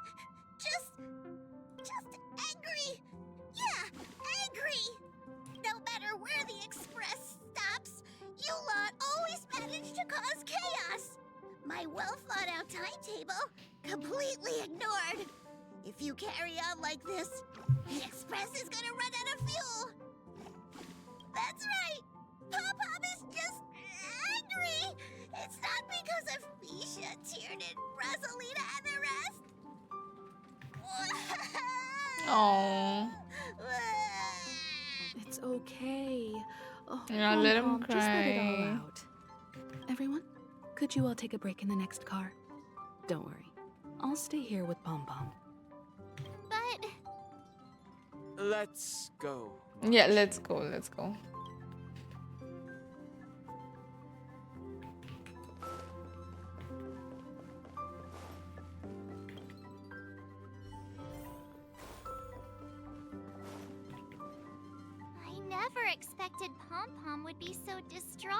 angry. Yeah, angry. No matter where the express stops, you lot always manage to cause chaos. My well-thought-out timetable completely ignored. If you carry on like this, the express is gonna run out of fuel. That's right. Pom Pom is just angry. It's not because of Misha, Tiernan, Rosalina, and the rest. Oh. It's okay. Oh, Yeah, let him Pom-Pom, just let it all cry. out. Everyone, could you all take a break in the next car? Don't worry. I'll stay here with Pom Pom. But Let's go. Yeah, let's go. I never expected Pom Pom would be so distraught.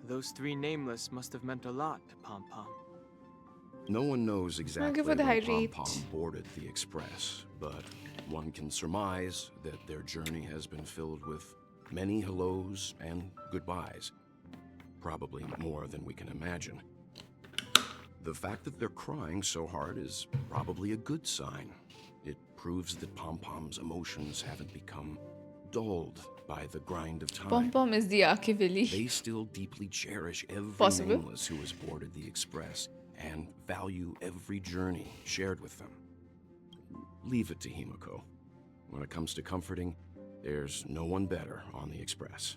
Those three nameless must have meant a lot to Pom Pom. No one knows exactly for the when hydrate. Pom Pom boarded the Express, but one can surmise that their journey has been filled with many hellos and goodbyes. Probably more than we can imagine. The fact that they're crying so hard is probably a good sign. It proves that Pom Pom's emotions haven't become dulled by the grind of time. Pom Pom is the Arkivili. They still deeply cherish every Possible. nameless who has boarded the Express and value every journey shared with them. Leave it to Himiko. When it comes to comforting, there's no one better on the Express.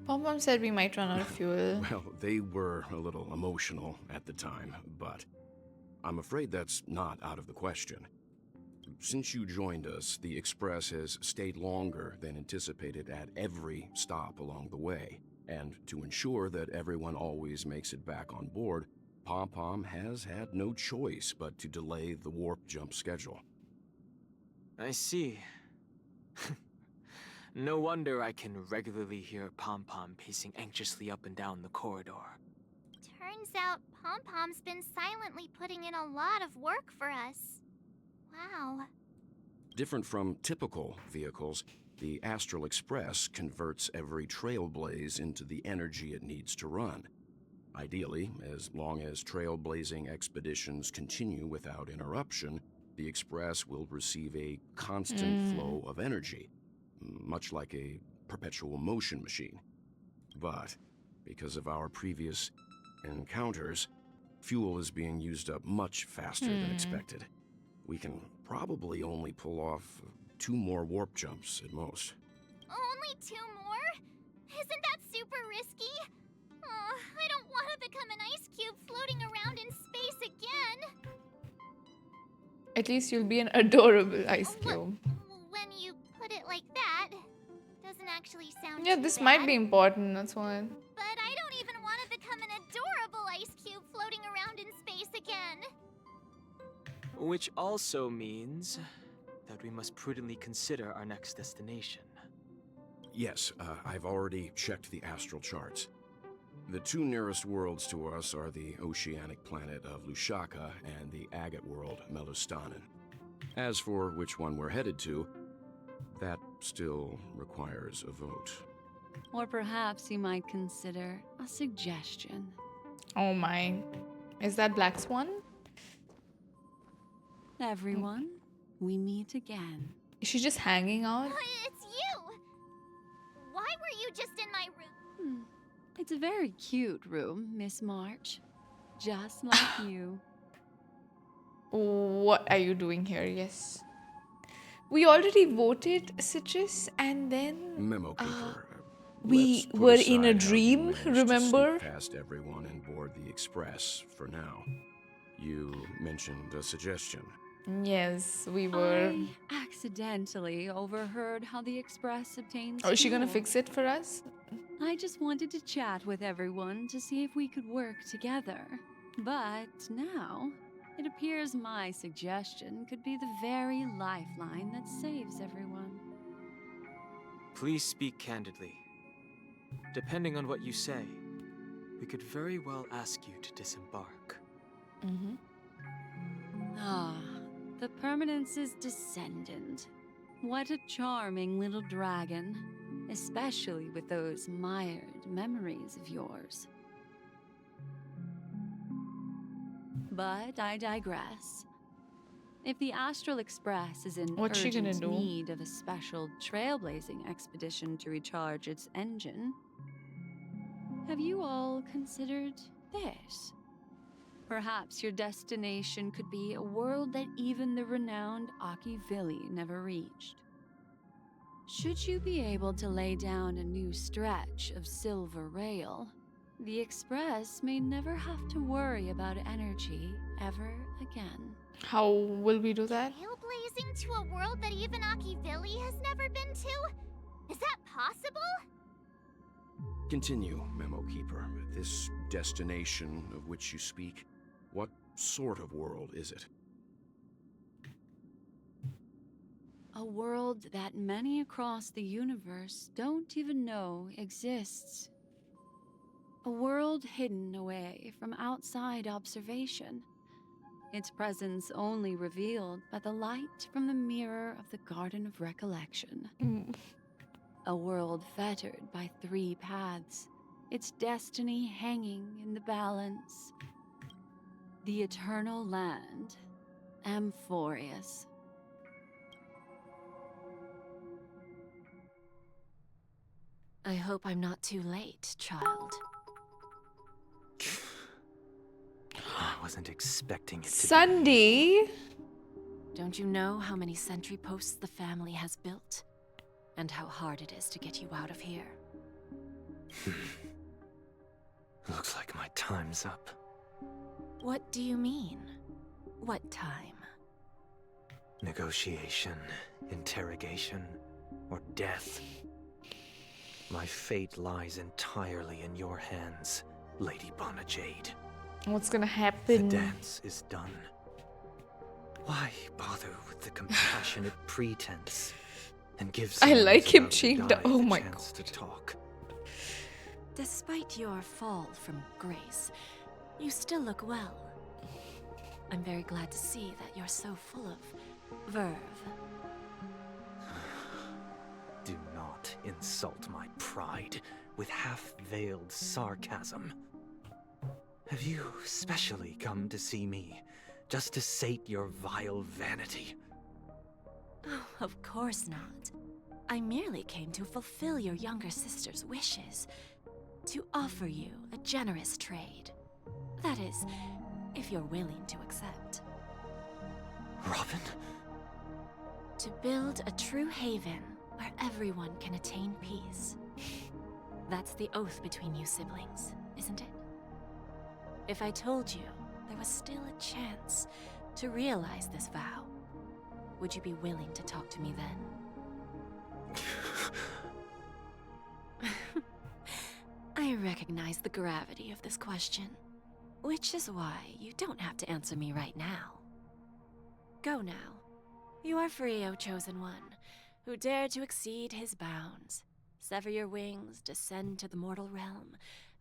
Pom Pom said we might run out of fuel. Well, they were a little emotional at the time, but I'm afraid that's not out of the question. Since you joined us, the Express has stayed longer than anticipated at every stop along the way. And to ensure that everyone always makes it back on board, Pom Pom has had no choice but to delay the warp jump schedule. I see. No wonder I can regularly hear Pom Pom pacing anxiously up and down the corridor. Turns out Pom Pom's been silently putting in a lot of work for us. Wow. Different from typical vehicles, the Astral Express converts every Trailblaze into the energy it needs to run. Ideally, as long as trailblazing expeditions continue without interruption, the Express will receive a constant flow of energy, much like a perpetual motion machine. But because of our previous encounters, fuel is being used up much faster than expected. We can probably only pull off 2 more warp jumps at most. Only 2 more? Isn't that super risky? Oh, I don't want to become an ice cube floating around in space again. At least you'll be an adorable ice cube. When you put it like that, doesn't actually sound Yeah, too this bad. might be important, that's why. But I don't even want to become an Which also means that we must prudently consider our next destination. Yes, I've already checked the astral charts. The two nearest worlds to us are the oceanic planet of Lushaka and the agate world, Melustanen. As for which one we're headed to, that still requires a vote. Or perhaps you might consider a suggestion. Oh my. Is that Black Swan? Everyone, we meet again. Is she just hanging out? It's you! Why were you just in my room? It's a very cute room, Miss March. Just like you. What are you doing here? Yes. We already voted Citrus and then... Memo Keeper. We were in a dream, remember? Past everyone and board the express for now. You mentioned a suggestion. Yes, we were. I accidentally overheard how the express obtains Oh, is she gonna fuel. fix it for us? I just wanted to chat with everyone to see if we could work together. But now, it appears my suggestion could be the very lifeline that saves everyone. Please speak candidly. Depending on what you say, we could very well ask you to disembark. Ah, the Permanence's descendant. What a charming little dragon, especially with those mired memories of yours. But I digress. If the Astral Express is in What's she gonna urgent do? need of a special trailblazing expedition to recharge its engine, have you all considered this? Perhaps your destination could be a world that even the renowned Akivili never reached. Should you be able to lay down a new stretch of silver rail, the Express may never have to worry about energy ever again. How will we do that? Trailblazing to a world that even Akivili has never been to? Is that possible? Continue, Memo Keeper. This destination of which you speak, what sort of world is it? A world that many across the universe don't even know exists. A world hidden away from outside observation. Its presence only revealed by the light from the mirror of the Garden of Recollection. A world fettered by 3 paths, its destiny hanging in the balance. The eternal land, Amphorius. I hope I'm not too late, child. I wasn't expecting it to Sunday? Don't you know how many sentry posts the family has built? And how hard it is to get you out of here? Looks like my time's up. What do you mean? What time? Negotiation, interrogation, or death. My fate lies entirely in your hands, Lady Bonajade. What's gonna happen? The dance is done. Why bother with the compassionate pretense and give I someone like who's him about to cheeked. die Oh the my chance to talk? Despite your fall from grace, you still look well. I'm very glad to see that you're so full of verve. Do not insult my pride with half-veiled sarcasm. Have you specially come to see me just to sate your vile vanity? Oh, of course not. I merely came to fulfill your younger sister's wishes. To offer you a generous trade. That is, if you're willing to accept. Robin? To build a true haven where everyone can attain peace. That's the oath between you siblings, isn't it? If I told you there was still a chance to realize this vow, would you be willing to talk to me then? I recognize the gravity of this question, which is why you don't have to answer me right now. Go now. You are free, O Chosen One, who dare to exceed his bounds. Sever your wings, descend to the mortal realm,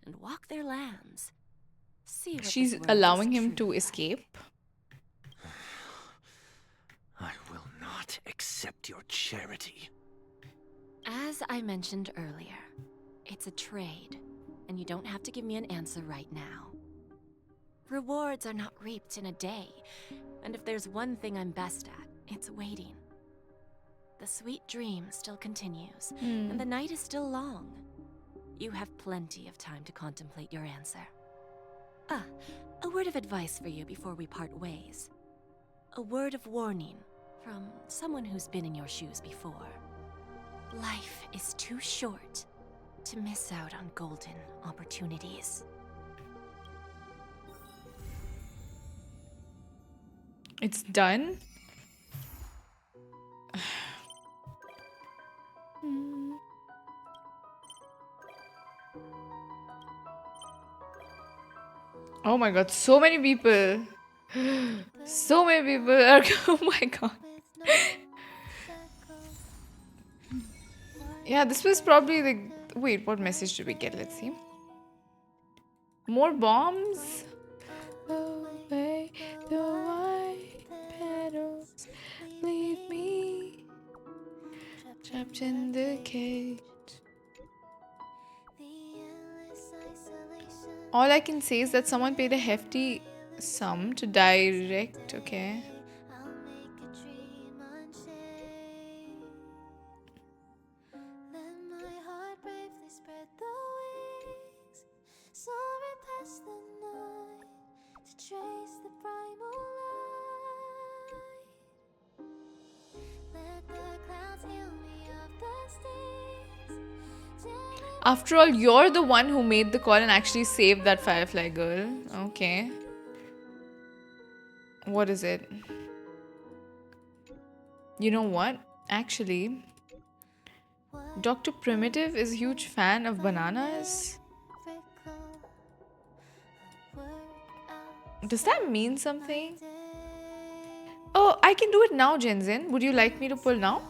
and walk their lands. See what She's this world allowing is him to truly escape. I will not accept your charity. As I mentioned earlier, it's a trade, and you don't have to give me an answer right now. Rewards are not reaped in a day, and if there's one thing I'm best at, it's waiting. The sweet dream still continues, and the night is still long. You have plenty of time to contemplate your answer. A word of advice for you before we part ways. A word of warning from someone who's been in your shoes before. Life is too short to miss out on golden opportunities. It's done. Oh my god, so many people. So many people are. Oh my god. Yeah, this was probably the. Wait, what message did we get? Let's see. More bombs. Away the white petals. Leave me trapped in the cage. All I can say is that someone paid a hefty sum to direct, okay? After all, you're the one who made the call and actually saved that Firefly girl. Okay. What is it? You know what? Actually, Dr. Primitive is a huge fan of bananas. Does that mean something? Oh, I can do it now, Jenzin. Would you like me to pull now?